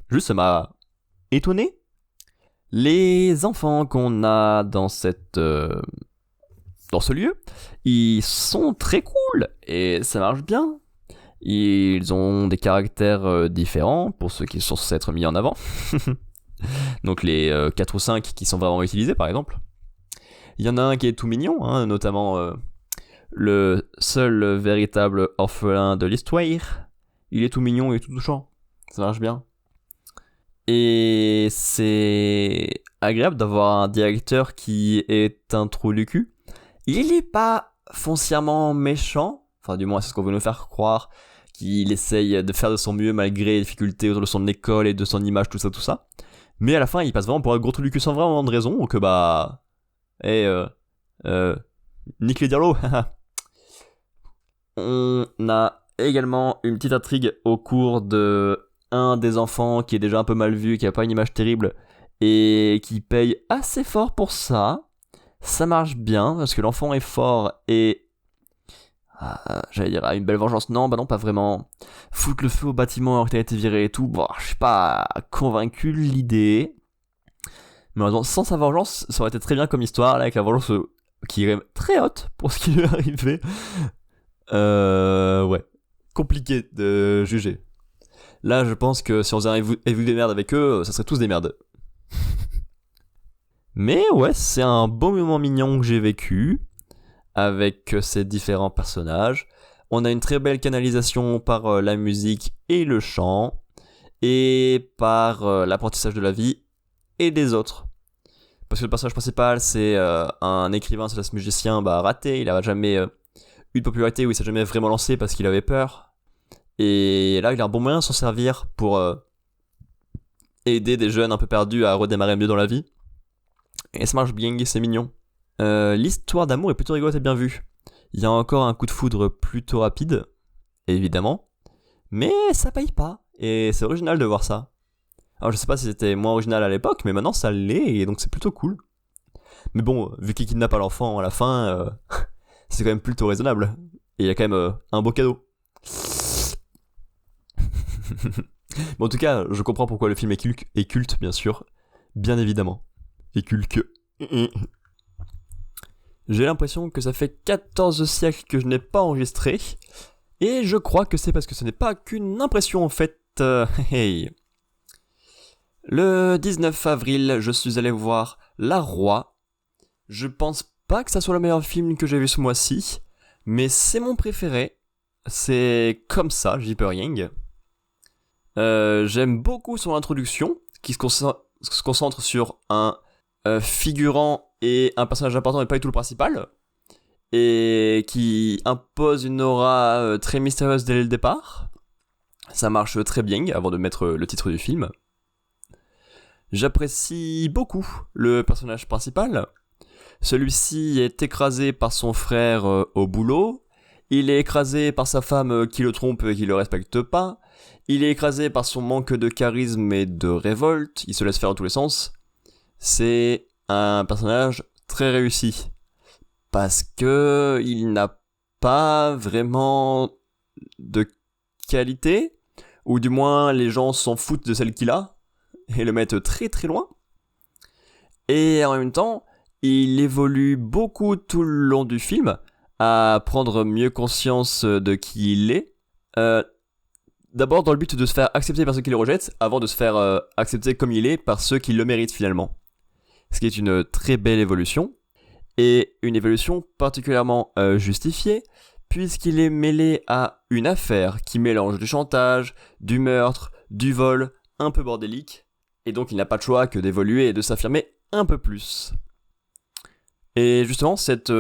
Juste, ça m'a étonné. Les enfants qu'on a dans ce lieu, ils sont très cool. Et ça marche bien. Ils ont des caractères différents, pour ceux qui sont censés être mis en avant. Donc les 4 ou 5 qui sont vraiment utilisés, par exemple. Il y en a un qui est tout mignon, notamment le seul véritable orphelin de l'histoire. Il est tout mignon et tout touchant. Ça marche bien. Et c'est agréable d'avoir un directeur qui est un trou du cul. Il n'est pas foncièrement méchant, enfin du moins c'est ce qu'on veut nous faire croire, qu'il essaye de faire de son mieux malgré les difficultés autour de son école et de son image, tout ça. Mais à la fin, il passe vraiment pour un gros trou du cul sans vraiment de raison, donc nique les dialogues. On a également une petite intrigue au cours de un des enfants qui est déjà un peu mal vu, qui a pas une image terrible, et qui paye assez fort pour ça. Ça marche bien, parce que l'enfant est fort et... j'allais dire, une belle vengeance. Non, non, pas vraiment. Foutre le feu au bâtiment alors que t'as été viré et tout, je suis pas convaincu de l'idée. Mais sans sa vengeance, ça aurait été très bien comme histoire, là, avec la vengeance qui est très haute pour ce qui lui est arrivé. Ouais. Compliqué de juger. Là, je pense que si on faisait vu des merdes avec eux, ça serait tous des merdes. Mais ouais, c'est un beau moment mignon que j'ai vécu avec ces différents personnages. On a une très belle canalisation par la musique et le chant, et par l'apprentissage de la vie et des autres. Parce que le personnage principal, c'est un écrivain slash musicien raté, il n'a jamais eu de popularité, ou il s'est jamais vraiment lancé parce qu'il avait peur. Et là, il a un bon moyen de s'en servir pour aider des jeunes un peu perdus à redémarrer mieux dans la vie. Et ça marche bien, c'est mignon. L'histoire d'amour est plutôt rigolote et bien vue. Il y a encore un coup de foudre plutôt rapide, évidemment, mais ça paye pas, et c'est original de voir ça. Alors je sais pas si c'était moins original à l'époque, mais maintenant ça l'est, et donc c'est plutôt cool. Mais bon, vu qu'il kidnappe à l'enfant à la fin, c'est quand même plutôt raisonnable. Et il y a quand même un beau cadeau. Bon, en tout cas, je comprends pourquoi le film est culte, bien sûr. Bien évidemment. Et culte. J'ai l'impression que ça fait 14 siècles que je n'ai pas enregistré. Et je crois que c'est parce que ce n'est pas qu'une impression en fait. Hey. Le 19 avril, je suis allé voir La Roi. Je pense pas que ça soit le meilleur film que j'ai vu ce mois-ci, mais c'est mon préféré. C'est comme ça, j'y peux rien. J'aime beaucoup son introduction, qui se concentre sur un figurant et un personnage important mais pas du tout le principal, et qui impose une aura très mystérieuse dès le départ. Ça marche très bien avant de mettre le titre du film. J'apprécie beaucoup le personnage principal. Celui-ci est écrasé par son frère au boulot. Il est écrasé par sa femme qui le trompe et qui le respecte pas. Il est écrasé par son manque de charisme et de révolte. Il se laisse faire dans tous les sens. C'est un personnage très réussi. Parce que il n'a pas vraiment de qualité. Ou du moins, les gens s'en foutent de celle qu'il a. Et le mettent très très loin. Et en même temps, il évolue beaucoup tout le long du film à prendre mieux conscience de qui il est. D'abord dans le but de se faire accepter par ceux qui le rejettent, avant de se faire accepter comme il est par ceux qui le méritent finalement. Ce qui est une très belle évolution, et une évolution particulièrement justifiée, puisqu'il est mêlé à une affaire qui mélange du chantage, du meurtre, du vol, un peu bordélique, et donc il n'a pas de choix que d'évoluer et de s'affirmer un peu plus. Et justement, cette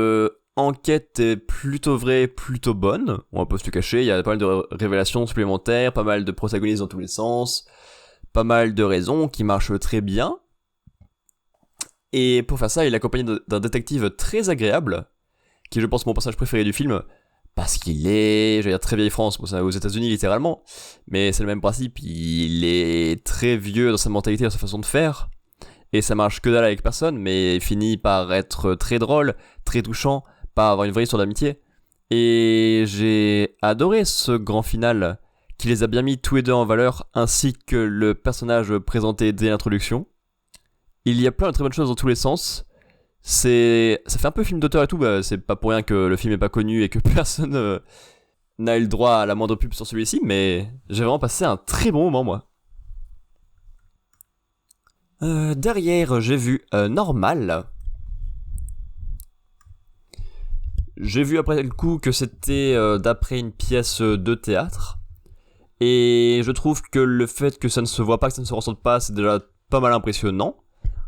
enquête est plutôt vraie, plutôt bonne. On va pas se le cacher, il y a pas mal de révélations supplémentaires, pas mal de protagonistes dans tous les sens, pas mal de raisons qui marchent très bien. Et pour faire ça, il est accompagné d'un détective très agréable, qui est, je pense, mon personnage préféré du film, parce qu'il est, je veux dire, très vieille France, aux États-Unis littéralement, mais c'est le même principe, il est très vieux dans sa mentalité, dans sa façon de faire, et ça marche que dalle avec personne, mais finit par être très drôle, très touchant, par avoir une vraie histoire d'amitié. Et j'ai adoré ce grand final, qui les a bien mis tous les deux en valeur, ainsi que le personnage présenté dès l'introduction. Il y a plein de très bonnes choses dans tous les sens. Ça fait un peu film d'auteur et tout, c'est pas pour rien que le film est pas connu et que personne n'a eu le droit à la moindre pub sur celui-ci, mais j'ai vraiment passé un très bon moment, moi. Derrière, j'ai vu Normal. J'ai vu après le coup que c'était d'après une pièce de théâtre. Et je trouve que le fait que ça ne se voit pas, que ça ne se ressente pas, c'est déjà pas mal impressionnant.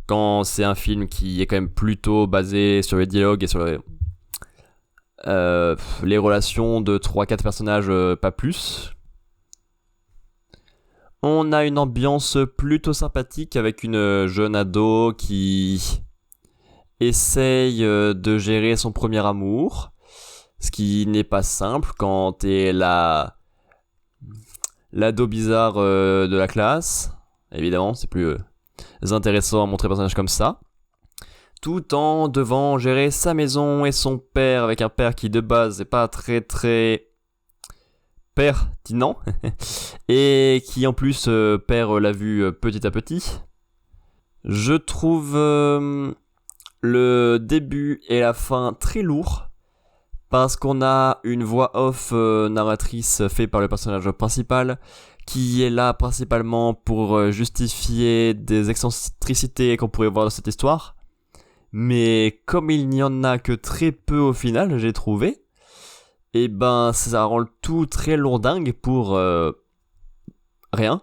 Quand c'est un film qui est quand même plutôt basé sur les dialogues et sur les relations de 3-4 personnages, pas plus. On a une ambiance plutôt sympathique avec une jeune ado qui essaye de gérer son premier amour, ce qui n'est pas simple quand t'es l'ado bizarre de la classe. Évidemment, c'est plus intéressant à montrer un personnage comme ça, tout en devant gérer sa maison et son père, avec un père qui de base n'est pas très très pertinent et qui en plus perd la vue petit à petit. Je trouve le début et la fin très lourds parce qu'on a une voix off narratrice faite par le personnage principal qui est là principalement pour justifier des excentricités qu'on pourrait voir dans cette histoire. Mais comme il n'y en a que très peu au final, j'ai trouvé, et ben ça rend le tout très lourdingue pour rien.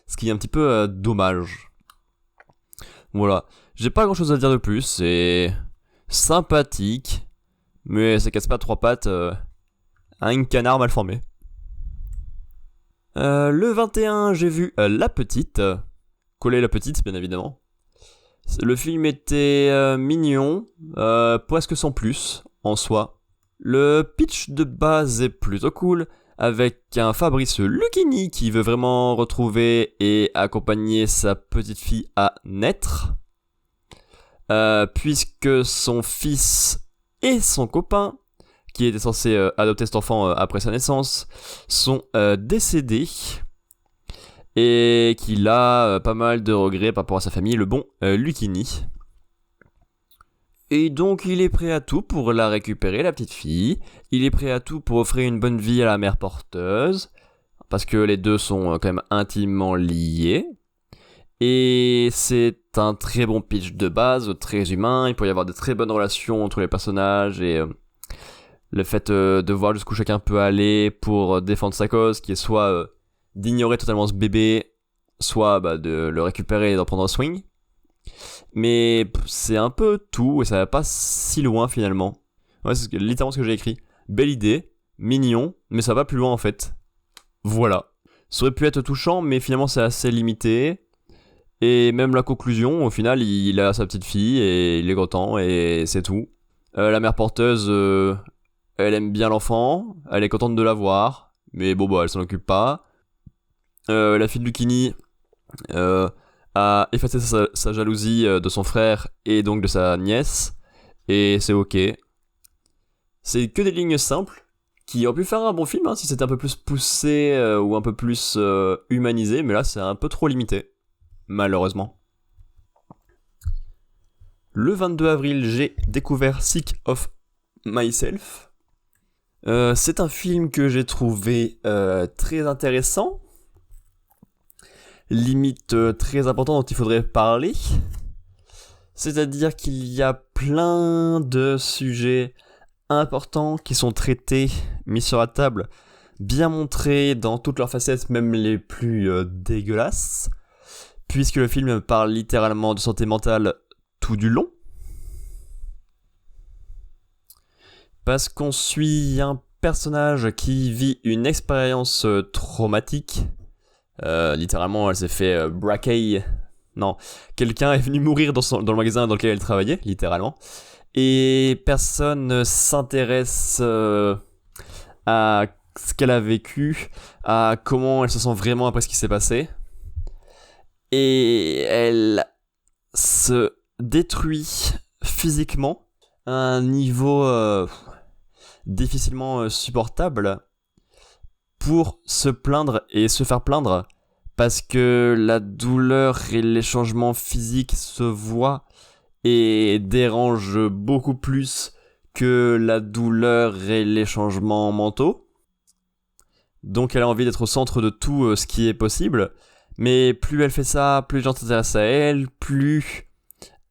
Ce qui est un petit peu dommage. Voilà, j'ai pas grand chose à dire de plus, c'est sympathique, mais ça casse pas 3 pattes à un canard mal formé. Le 21, j'ai vu La Petite. Coller la Petite, bien évidemment. Le film était mignon, presque sans plus, en soi. Le pitch de base est plutôt cool, avec un Fabrice Lucchini qui veut vraiment retrouver et accompagner sa petite fille à naître, puisque son fils et son copain, qui était censé adopter cet enfant après sa naissance, sont décédés, et qu'il a pas mal de regrets par rapport à sa famille, le bon Lucchini. Et donc il est prêt à tout pour la récupérer, la petite fille. Il est prêt à tout pour offrir une bonne vie à la mère porteuse, parce que les deux sont quand même intimement liés. Et c'est un très bon pitch de base, très humain. Il peut y avoir de très bonnes relations entre les personnages, et le fait de voir jusqu'où chacun peut aller pour défendre sa cause, qui est soit d'ignorer totalement ce bébé, soit de le récupérer et d'en prendre un swing. Mais c'est un peu tout, et ça va pas si loin finalement. Ouais, c'est littéralement ce que j'ai écrit. Belle idée, mignon, mais ça va plus loin en fait. Voilà. Ça aurait pu être touchant, mais finalement c'est assez limité. Et même la conclusion, au final, il a sa petite fille, et il est content, et c'est tout. La mère porteuse, elle aime bien l'enfant, elle est contente de l'avoir, mais bon, elle s'en occupe pas. La fille de Lucchini a effacé sa jalousie de son frère et donc de sa nièce, et c'est ok. C'est que des lignes simples qui auraient pu faire un bon film si c'était un peu plus poussé ou un peu plus humanisé, mais là c'est un peu trop limité, malheureusement. Le 22 avril, j'ai découvert Sick of Myself. C'est un film que j'ai trouvé très intéressant, limite très important dont il faudrait parler. C'est-à-dire qu'il y a plein de sujets importants qui sont traités, mis sur la table, bien montrés dans toutes leurs facettes, même les plus dégueulasses, puisque le film parle littéralement de santé mentale tout du long. Parce qu'on suit un personnage qui vit une expérience traumatique. Littéralement, elle s'est fait braquer. Non, quelqu'un est venu mourir dans le magasin dans lequel elle travaillait, littéralement. Et personne ne s'intéresse à ce qu'elle a vécu, à comment elle se sent vraiment après ce qui s'est passé. Et elle se détruit physiquement à un niveau difficilement supportable, pour se plaindre et se faire plaindre, parce que la douleur et les changements physiques se voient et dérangent beaucoup plus que la douleur et les changements mentaux. Donc elle a envie d'être au centre de tout ce qui est possible, mais plus elle fait ça, plus les gens s'intéressent à elle, plus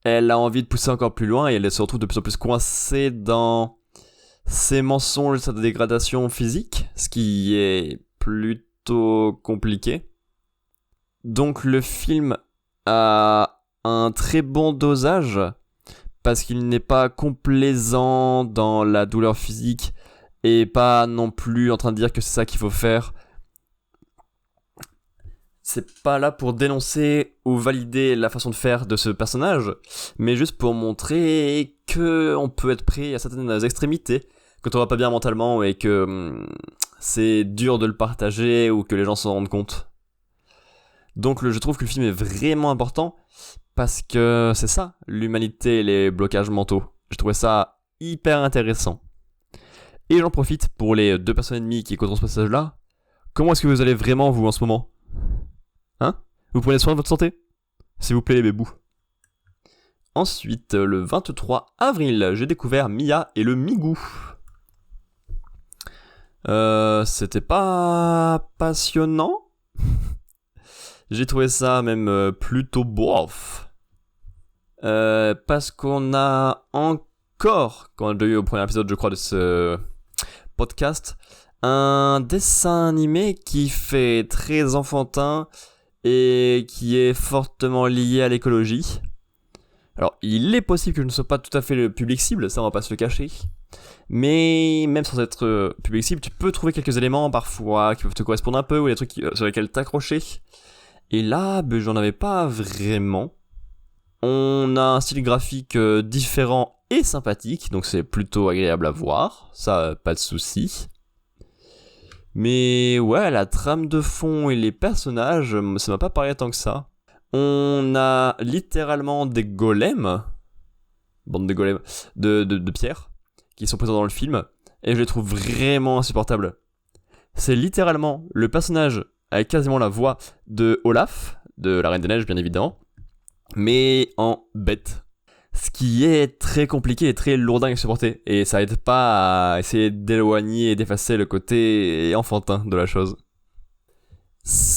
elle a envie de pousser encore plus loin, et elle se retrouve de plus en plus coincée dans ses mensonges, sa dégradation physique, ce qui est plutôt compliqué. Donc le film a un très bon dosage, parce qu'il n'est pas complaisant dans la douleur physique, et pas non plus en train de dire que c'est ça qu'il faut faire. C'est pas là pour dénoncer ou valider la façon de faire de ce personnage, mais juste pour montrer que on peut être pris à certaines extrémités quand on va pas bien mentalement, et que c'est dur de le partager ou que les gens s'en rendent compte. Donc je trouve que le film est vraiment important, parce que c'est ça, l'humanité et les blocages mentaux. Je trouvais ça hyper intéressant. Et j'en profite pour les 2 personnes et demie qui écouteront ce passage-là. Comment est-ce que vous allez vraiment, vous, en ce moment ? Hein ? Vous prenez soin de votre santé ? S'il vous plaît, les bébous. Ensuite, le 23 avril, j'ai découvert Mia et le Migou. C'était pas passionnant. J'ai trouvé ça même plutôt bof. Parce qu'on a encore, quand on a eu au premier épisode, je crois, de ce podcast, un dessin animé qui fait très enfantin et qui est fortement lié à l'écologie. Alors, il est possible que je ne sois pas tout à fait le public cible, ça on va pas se le cacher. Mais même sans être public cible, tu peux trouver quelques éléments parfois qui peuvent te correspondre un peu, ou des trucs sur lesquels t'accrocher. Et là, j'en avais pas vraiment. On a un style graphique différent et sympathique, donc c'est plutôt agréable à voir, ça pas de souci. Mais ouais, la trame de fond et les personnages, ça m'a pas parlé tant que ça. On a littéralement des golems, bande de golems, de pierre, qui sont présents dans le film, et je les trouve vraiment insupportables. C'est littéralement le personnage avec quasiment la voix de Olaf, de la Reine des Neiges bien évidemment, mais en bête. Ce qui est très compliqué et très lourdingue à supporter, et ça aide pas à essayer d'éloigner et d'effacer le côté enfantin de la chose.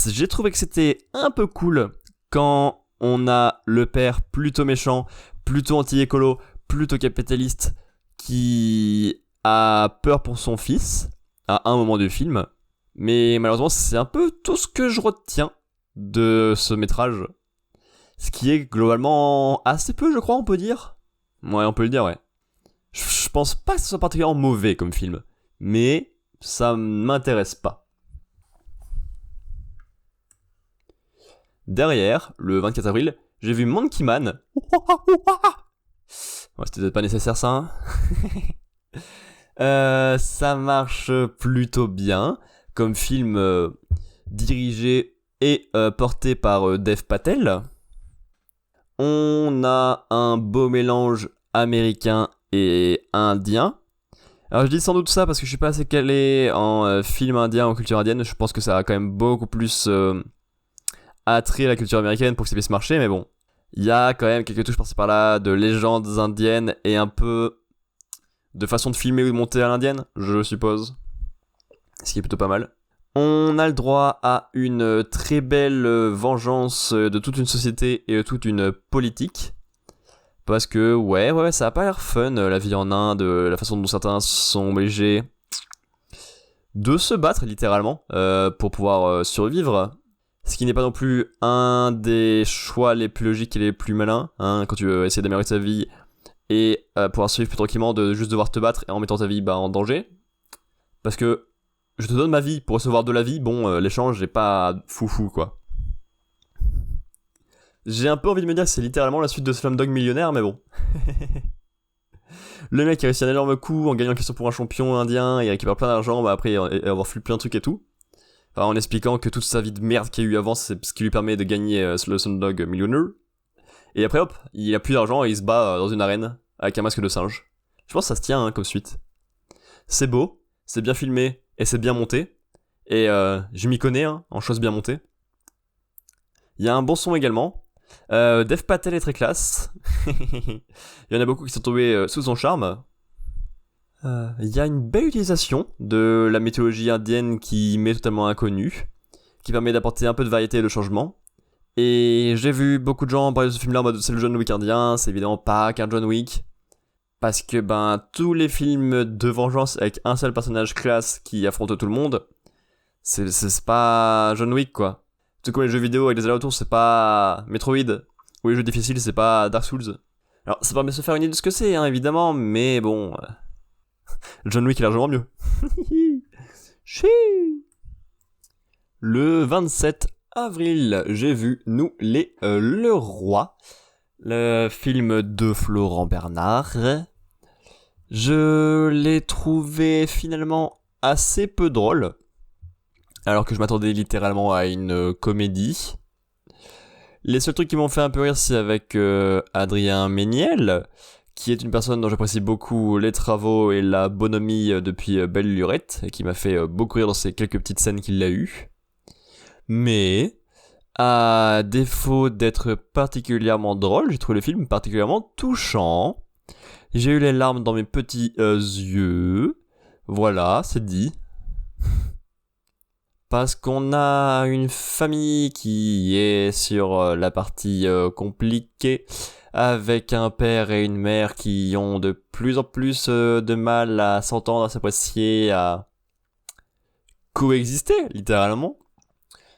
J'ai trouvé que c'était un peu cool quand on a le père plutôt méchant, plutôt anti-écolo, plutôt capitaliste, qui a peur pour son fils à un moment du film. Mais malheureusement, c'est un peu tout ce que je retiens de ce métrage. Ce qui est globalement assez peu, je crois, on peut dire. Ouais, on peut le dire, ouais. Je pense pas que ce soit particulièrement mauvais comme film. Mais ça m'intéresse pas. Derrière, le 24 avril, j'ai vu Monkey Man. Ouais, c'était peut-être pas nécessaire ça, hein. Ça marche plutôt bien comme film dirigé et porté par Dev Patel. On a un beau mélange américain et indien. Alors je dis sans doute ça parce que je suis pas assez calé en film indien, en culture indienne. Je pense que ça a quand même beaucoup plus attrait la culture américaine pour que ça puisse marcher, mais bon. Il y a quand même quelques touches par-ci par-là de légendes indiennes et un peu de façon de filmer ou de monter à l'indienne, je suppose. Ce qui est plutôt pas mal. On a le droit à une très belle vengeance de toute une société et de toute une politique. Parce que, ouais, ça a pas l'air fun, la vie en Inde, la façon dont certains sont obligés de se battre, littéralement, pour pouvoir survivre. Ce qui n'est pas non plus un des choix les plus logiques et les plus malins, hein, quand tu veux essayer d'améliorer ta vie et pouvoir survivre plus tranquillement, de juste devoir te battre et en mettant ta vie en danger. Parce que je te donne ma vie pour recevoir de la vie, bon, l'échange est pas foufou, quoi. J'ai un peu envie de me dire que c'est littéralement la suite de Slumdog Millionnaire, mais bon. Le mec qui a réussi un énorme coup en gagnant une question pour un champion indien, il récupère plein d'argent, après avoir fait plein de trucs et tout. Enfin, en expliquant que toute sa vie de merde qu'il y a eu avant, c'est ce qui lui permet de gagner le Slumdog Millionaire. Et après, hop, il a plus d'argent et il se bat dans une arène avec un masque de singe. Je pense que ça se tient, hein, comme suite. C'est beau, c'est bien filmé et c'est bien monté. Et je m'y connais, hein, en choses bien montées. Il y a un bon son également. Dev Patel est très classe. Il y en a beaucoup qui sont tombés sous son charme. Il y a une belle utilisation de la mythologie indienne qui m'est totalement inconnue, qui permet d'apporter un peu de variété et de changement. Et j'ai vu beaucoup de gens parler de ce film-là en mode c'est le John Wick indien, c'est évidemment pas qu'un John Wick. Parce que tous les films de vengeance avec un seul personnage classe qui affronte tout le monde, c'est pas John Wick, quoi. Tout comme les jeux vidéo avec des allers-retours, c'est pas Metroid. Ou les jeux difficiles, c'est pas Dark Souls. Alors, ça permet de se faire une idée de ce que c'est, hein, évidemment, mais bon... John Wick est largement mieux. Le 27 avril, j'ai vu Nous les Le Roi, le film de Florent Bernard. Je l'ai trouvé finalement assez peu drôle, alors que je m'attendais littéralement à une comédie. Les seuls trucs qui m'ont fait un peu rire, c'est avec Adrien Méniel, qui est une personne dont j'apprécie beaucoup les travaux et la bonhomie depuis Belle Lurette, et qui m'a fait beaucoup rire dans ces quelques petites scènes qu'il a eues. Mais, à défaut d'être particulièrement drôle, j'ai trouvé le film particulièrement touchant. J'ai eu les larmes dans mes petits yeux. Voilà, c'est dit. Parce qu'on a une famille qui est sur la partie compliquée, avec un père et une mère qui ont de plus en plus de mal à s'entendre, à s'apprécier, à coexister, littéralement.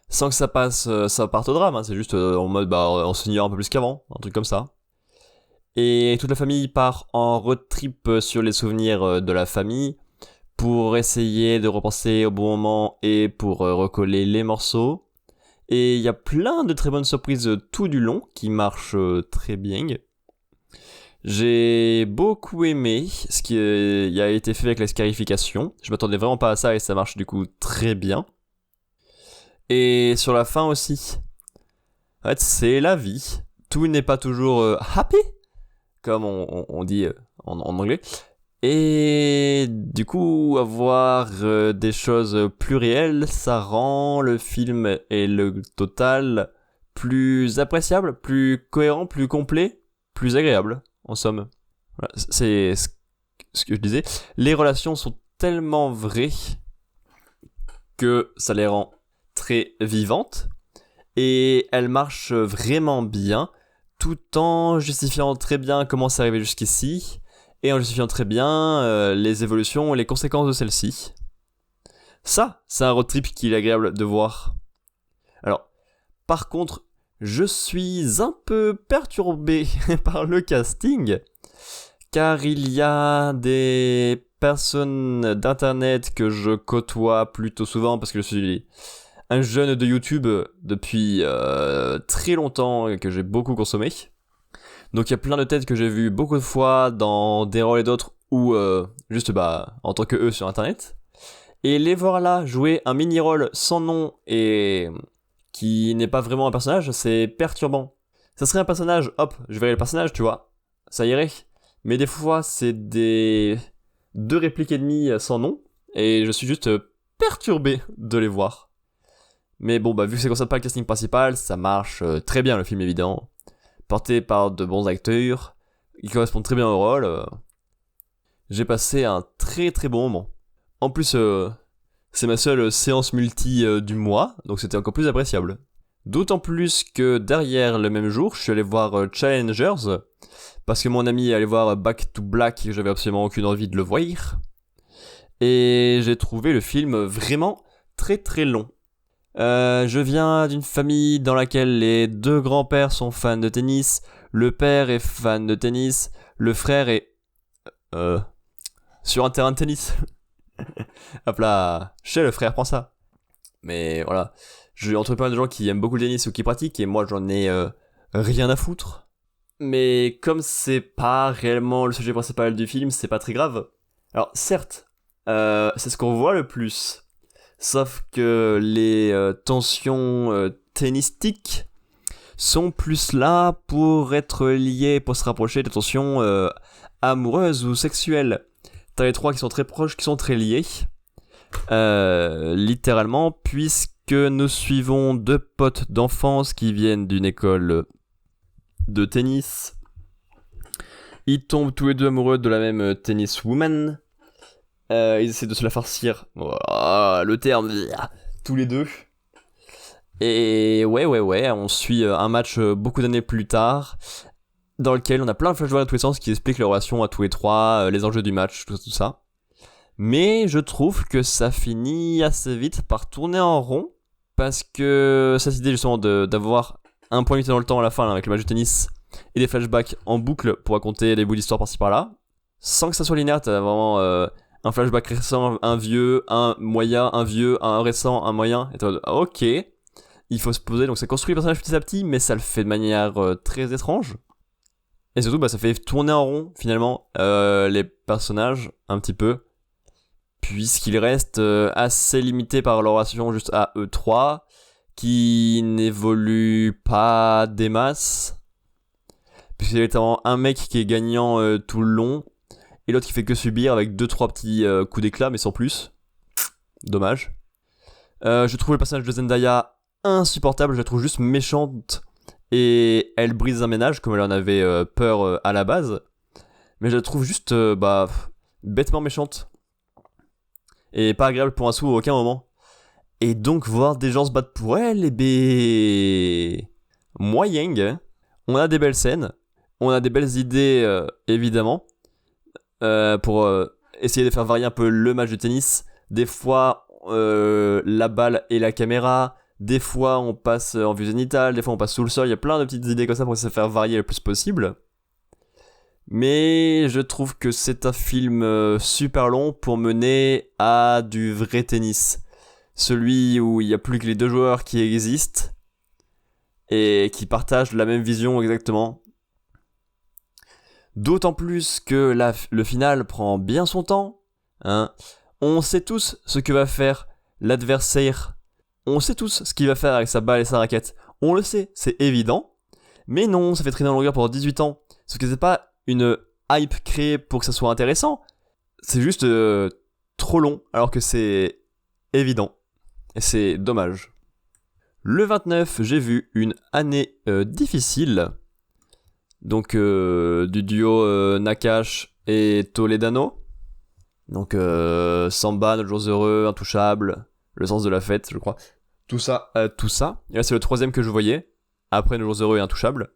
Sans que ça parte au drame, hein. C'est juste en mode on s'ignore un peu plus qu'avant, un truc comme ça. Et toute la famille part en road trip sur les souvenirs de la famille, pour essayer de repenser au bon moment et pour recoller les morceaux. Et il y a plein de très bonnes surprises tout du long qui marchent très bien. J'ai beaucoup aimé ce qui a été fait avec la scarification. Je m'attendais vraiment pas à ça et ça marche du coup très bien. Et sur la fin aussi. En fait, c'est la vie. Tout n'est pas toujours happy, comme on dit en anglais. Et du coup, avoir des choses plus réelles, ça rend le film et le total plus appréciable, plus cohérent, plus complet, plus agréable, en somme. Voilà, c'est ce que je disais. Les relations sont tellement vraies que ça les rend très vivantes et elles marchent vraiment bien tout en justifiant très bien comment c'est arrivé jusqu'ici et en justifiant très bien les évolutions et les conséquences de celles-ci. Ça, c'est un road trip qui est agréable de voir. Alors, par contre, je suis un peu perturbé par le casting, car il y a des personnes d'internet que je côtoie plutôt souvent parce que je suis un jeune de YouTube depuis très longtemps et que j'ai beaucoup consommé. Donc il y a plein de têtes que j'ai vues beaucoup de fois dans des rôles et d'autres ou juste en tant que eux sur internet. Et les voir là jouer un mini-rôle sans nom et qui n'est pas vraiment un personnage, c'est perturbant. Ça serait un personnage, hop, je verrais le personnage, tu vois, ça irait. Mais des fois, c'est des 2 répliques et demie sans nom, et je suis juste perturbé de les voir. Mais bon, vu que c'est comme ça pas le casting principal, ça marche très bien le film évidemment. Porté par de bons acteurs, ils correspondent très bien au rôle. J'ai passé un très très bon moment. En plus, c'est ma seule séance multi du mois, donc c'était encore plus appréciable. D'autant plus que derrière le même jour, je suis allé voir Challengers, parce que mon ami est allé voir Back to Black et j'avais absolument aucune envie de le voir. Et j'ai trouvé le film vraiment très très long. Je viens d'une famille dans laquelle les 2 grands-pères sont fans de tennis, le père est fan de tennis, le frère est... sur un terrain de tennis. Hop là, chez le frère, prends ça. Mais voilà, j'ai entendu pas mal de gens qui aiment beaucoup le tennis ou qui pratiquent, et moi j'en ai rien à foutre. Mais comme c'est pas réellement le sujet principal du film, c'est pas très grave. Alors certes, c'est ce qu'on voit le plus. Sauf que les tensions tennistiques sont plus là pour être liées, pour se rapprocher des tensions amoureuses ou sexuelles. T'as les 3 qui sont très proches, qui sont très liés. Littéralement, puisque nous suivons 2 potes d'enfance qui viennent d'une école de tennis. Ils tombent tous les 2 amoureux de la même tenniswoman. Ils essaient de se la farcir. Voilà, le terme. Tous les 2. Et ouais, on suit un match beaucoup d'années plus tard, dans lequel on a plein de flashbacks à tous les sens qui expliquent les relations à tous les 3, les enjeux du match, tout ça. Mais je trouve que ça finit assez vite par tourner en rond, parce que cette idée justement d'avoir un point limité dans le temps à la fin là, avec le match de tennis et des flashbacks en boucle pour raconter des bouts d'histoire par-ci par-là, sans que ça soit linéaire, t'as vraiment un flashback récent, un vieux, un moyen, un vieux, un récent, un moyen, et t'es en mode, ok, il faut se poser, donc ça construit le personnage petit à petit, mais ça le fait de manière très étrange. Et surtout, ça fait tourner en rond, finalement, les personnages, un petit peu, puisqu'ils restent assez limités par leur relation juste à eux 3, qui n'évoluent pas des masses, puisqu'il y a notamment un mec qui est gagnant tout le long, et l'autre qui fait que subir avec 2-3 petits coups d'éclat, mais sans plus. Dommage. Je trouve le personnage de Zendaya insupportable, je la trouve juste méchante, et elle brise un ménage, comme elle en avait peur à la base, mais je la trouve juste bêtement méchante, et pas agréable pour un sou à aucun moment. Et donc voir des gens se battre pour elle, moyen. On a des belles scènes, on a des belles idées évidemment, pour essayer de faire varier un peu le match de tennis. Des fois la balle et la caméra, des fois on passe en vue zénitale, des fois on passe sous le sol, il y a plein de petites idées comme ça pour essayer de faire varier le plus possible. Mais je trouve que c'est un film super long pour mener à du vrai tennis. Celui où il n'y a plus que les 2 joueurs qui existent et qui partagent la même vision exactement. D'autant plus que le final prend bien son temps. Hein. On sait tous ce que va faire l'adversaire. On sait tous ce qu'il va faire avec sa balle et sa raquette. On le sait, c'est évident. Mais non, ça fait traîner en longueur pendant 18 ans. Sauf que c'est pas une hype créée pour que ça soit intéressant. C'est juste trop long, alors que c'est évident. Et c'est dommage. Le 29, j'ai vu une année difficile. Donc du duo Nakash et Toledano. Donc Samba, Nos Jours Heureux, Intouchable, Le Sens de la Fête, je crois. Tout ça. Et là, c'est le 3e que je voyais. Après Nos Jours Heureux et Intouchable.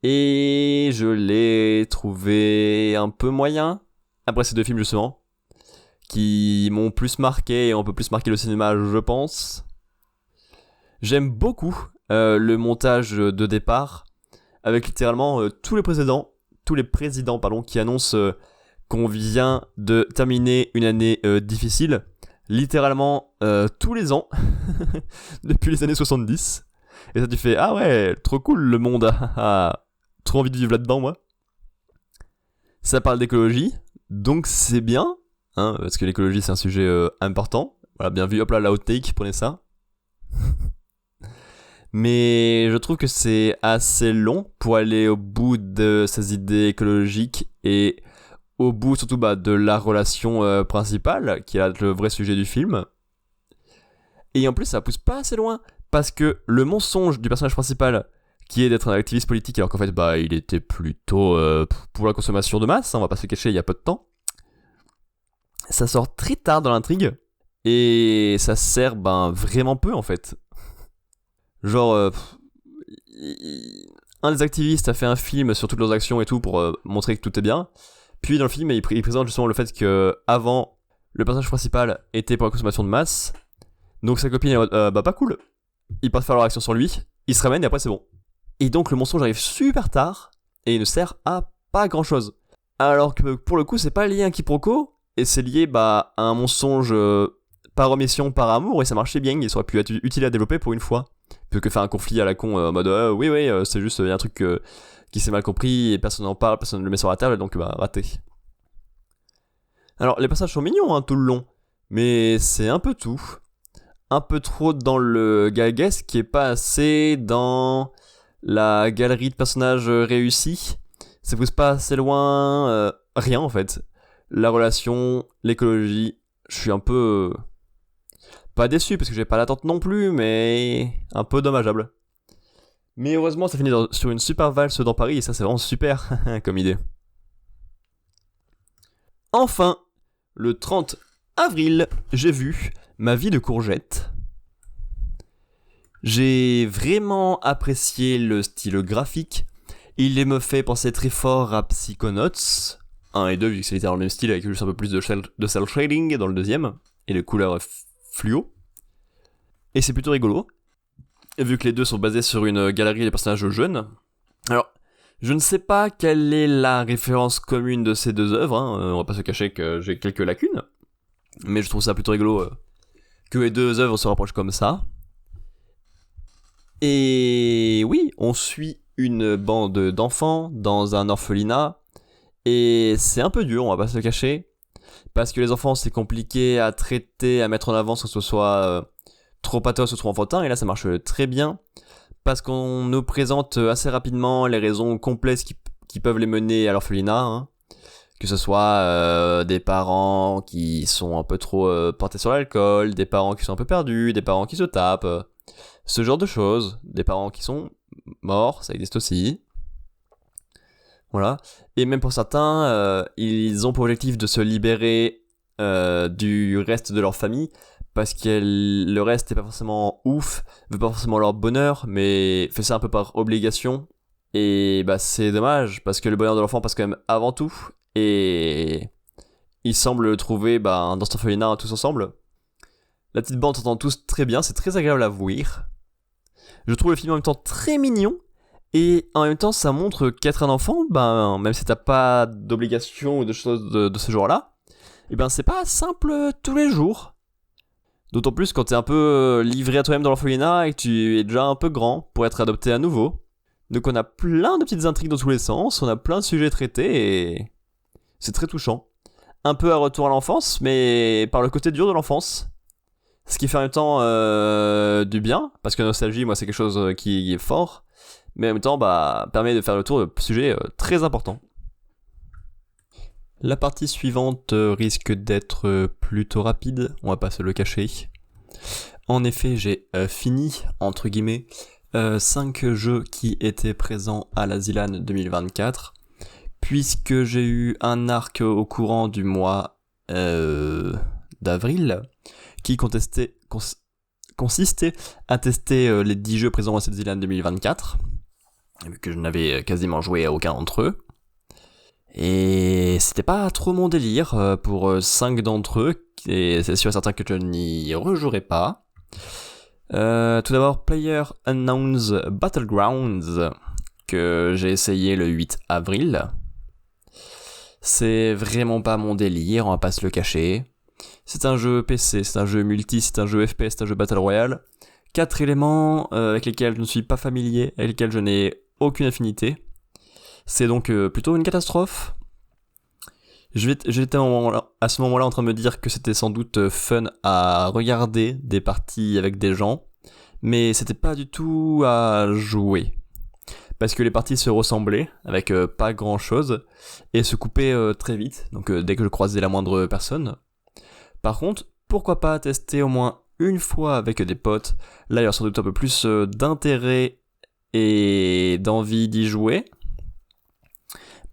Et je l'ai trouvé un peu moyen. Après ces 2 films, justement. Qui m'ont plus marqué et ont un peu plus marqué le cinéma, je pense. J'aime beaucoup le montage de départ. Avec littéralement tous les présidents qui annoncent qu'on vient de terminer une année difficile. Littéralement tous les ans. Depuis les années 70. Et ça tu fais, ah ouais, trop cool le monde. Trop envie de vivre là-dedans, moi. Ça parle d'écologie. Donc c'est bien. Hein, parce que l'écologie c'est un sujet important. Voilà, bien vu, hop là, la hot take, prenez ça. Mais je trouve que c'est assez long pour aller au bout de ces idées écologiques et au bout surtout de la relation principale, qui est le vrai sujet du film. Et en plus, ça pousse pas assez loin, parce que le mensonge du personnage principal, qui est d'être un activiste politique, alors qu'en fait, il était plutôt pour la consommation de masse, hein, on va pas se le cacher, il y a peu de temps. Ça sort très tard dans l'intrigue, et ça sert vraiment peu en fait. Genre, un des activistes a fait un film sur toutes leurs actions et tout pour montrer que tout est bien. Puis dans le film, il présente justement le fait que avant, le personnage principal était pour la consommation de masse. Donc sa copine est pas cool. Ils partent faire leur action sur lui, ils se ramènent et après c'est bon. Et donc le mensonge arrive super tard et il ne sert à pas grand chose. Alors que pour le coup, c'est pas lié à un quiproquo et c'est lié à un mensonge par omission, par amour, et ça marchait bien. Il aurait pu être utile à développer pour une fois. Plutôt que faire un conflit à la con en mode oui, c'est juste y a un truc qui s'est mal compris et personne n'en parle, personne ne le met sur la table, donc raté. Alors les passages sont mignons hein, tout le long, mais c'est un peu tout. Un peu trop dans le gaguesque qui est pas assez dans la galerie de personnages réussis. Ça pousse pas assez loin, rien en fait. La relation, l'écologie, je suis un peu pas déçu parce que j'ai pas l'attente non plus, mais un peu dommageable. Mais heureusement, ça finit sur une super valse dans Paris et ça c'est vraiment super comme idée. Enfin, le 30 avril, j'ai vu Ma vie de courgette. J'ai vraiment apprécié le style graphique. Il me fait penser très fort à Psychonauts 1 et 2, vu que c'est littéralement le même style, avec juste un peu plus de cel shading dans le deuxième, et de couleurs fluo. Et c'est plutôt rigolo, vu que les deux sont basés sur une galerie de personnages jeunes. Alors, je ne sais pas quelle est la référence commune de ces deux œuvres, hein. On va pas se cacher que j'ai quelques lacunes, mais je trouve ça plutôt rigolo que les deux œuvres se rapprochent comme ça. Et oui, on suit une bande d'enfants dans un orphelinat, et c'est un peu dur, on va pas se le cacher, parce que les enfants c'est compliqué à traiter, à mettre en avant sans que ce soit trop pathos ou trop enfantin, et là ça marche très bien, parce qu'on nous présente assez rapidement les raisons complexes qui peuvent les mener à l'orphelinat, hein. Que ce soit des parents qui sont un peu trop portés sur l'alcool, des parents qui sont un peu perdus, des parents qui se tapent, ce genre de choses, des parents qui sont morts, ça existe aussi. Voilà. Et même pour certains, ils ont pour objectif de se libérer du reste de leur famille, parce que le reste n'est pas forcément ouf, veut pas forcément leur bonheur, mais fait ça un peu par obligation. Et c'est dommage, parce que le bonheur de l'enfant passe quand même avant tout, et ils semblent le trouver dans cet orphelinat tous ensemble. La petite bande s'entend tous très bien, c'est très agréable à voir. Je trouve le film en même temps très mignon, et en même temps ça montre qu'être un enfant, même si t'as pas d'obligation ou de choses de ce genre-là, c'est pas simple tous les jours. D'autant plus quand t'es un peu livré à toi-même dans l'orphelinat et que tu es déjà un peu grand pour être adopté à nouveau. Donc on a plein de petites intrigues dans tous les sens, on a plein de sujets traités et c'est très touchant. Un peu un retour à l'enfance, mais par le côté dur de l'enfance. Ce qui fait en même temps du bien, parce que la nostalgie, moi, c'est quelque chose qui est fort, mais en même temps, permet de faire le tour de sujets très importants. La partie suivante risque d'être plutôt rapide, on va pas se le cacher. En effet, j'ai fini, entre guillemets, 5 jeux qui étaient présents à la ZILAN 2024, puisque j'ai eu un arc au courant du mois d'avril, qui consistait à tester les 10 jeux présents à cette ZILAN 2024, que je n'avais quasiment joué à aucun d'entre eux. Et c'était pas trop mon délire pour 5 d'entre eux, et c'est sûr et certain que je n'y rejouerai pas. Tout d'abord, PlayerUnknown's Battlegrounds, que j'ai essayé le 8 avril. C'est vraiment pas mon délire, on va pas se le cacher. C'est un jeu PC, c'est un jeu multi, c'est un jeu FPS, c'est un jeu Battle Royale. 4 éléments avec lesquels je ne suis pas familier, avec lesquels je n'ai aucune affinité. C'est donc plutôt une catastrophe. J'étais à ce moment-là en train de me dire que c'était sans doute fun à regarder des parties avec des gens, mais c'était pas du tout à jouer. Parce que les parties se ressemblaient, avec pas grand-chose, et se coupaient très vite, donc dès que je croisais la moindre personne. Par contre, pourquoi pas tester au moins une fois avec des potes. Là, il y aura sans doute un peu plus d'intérêt et d'envie d'y jouer.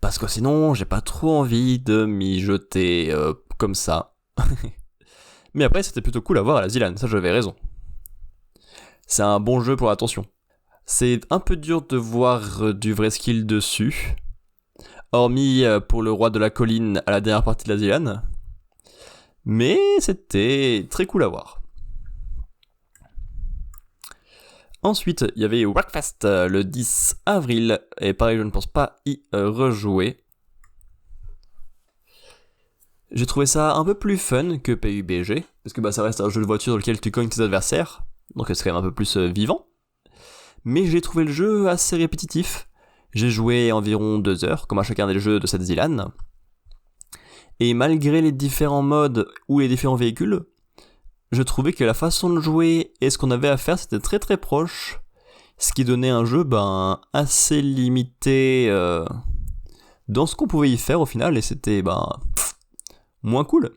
Parce que sinon, j'ai pas trop envie de m'y jeter comme ça. Mais après, c'était plutôt cool à voir à la ZILAN, ça j'avais raison. C'est un bon jeu pour l'attention. C'est un peu dur de voir du vrai skill dessus. Hormis pour le roi de la colline à la dernière partie de la ZILAN. Mais c'était très cool à voir. Ensuite, il y avait Wreckfest le 10 avril, et pareil, je ne pense pas y rejouer. J'ai trouvé ça un peu plus fun que PUBG, parce que ça reste un jeu de voiture dans lequel tu cognes tes adversaires, donc c'est quand même un peu plus vivant. Mais j'ai trouvé le jeu assez répétitif. J'ai joué environ 2 heures, comme à chacun des jeux de cette ZILAN. Et malgré les différents modes ou les différents véhicules, je trouvais que la façon de jouer et ce qu'on avait à faire, c'était très très proche. Ce qui donnait un jeu assez limité dans ce qu'on pouvait y faire au final, et c'était moins cool.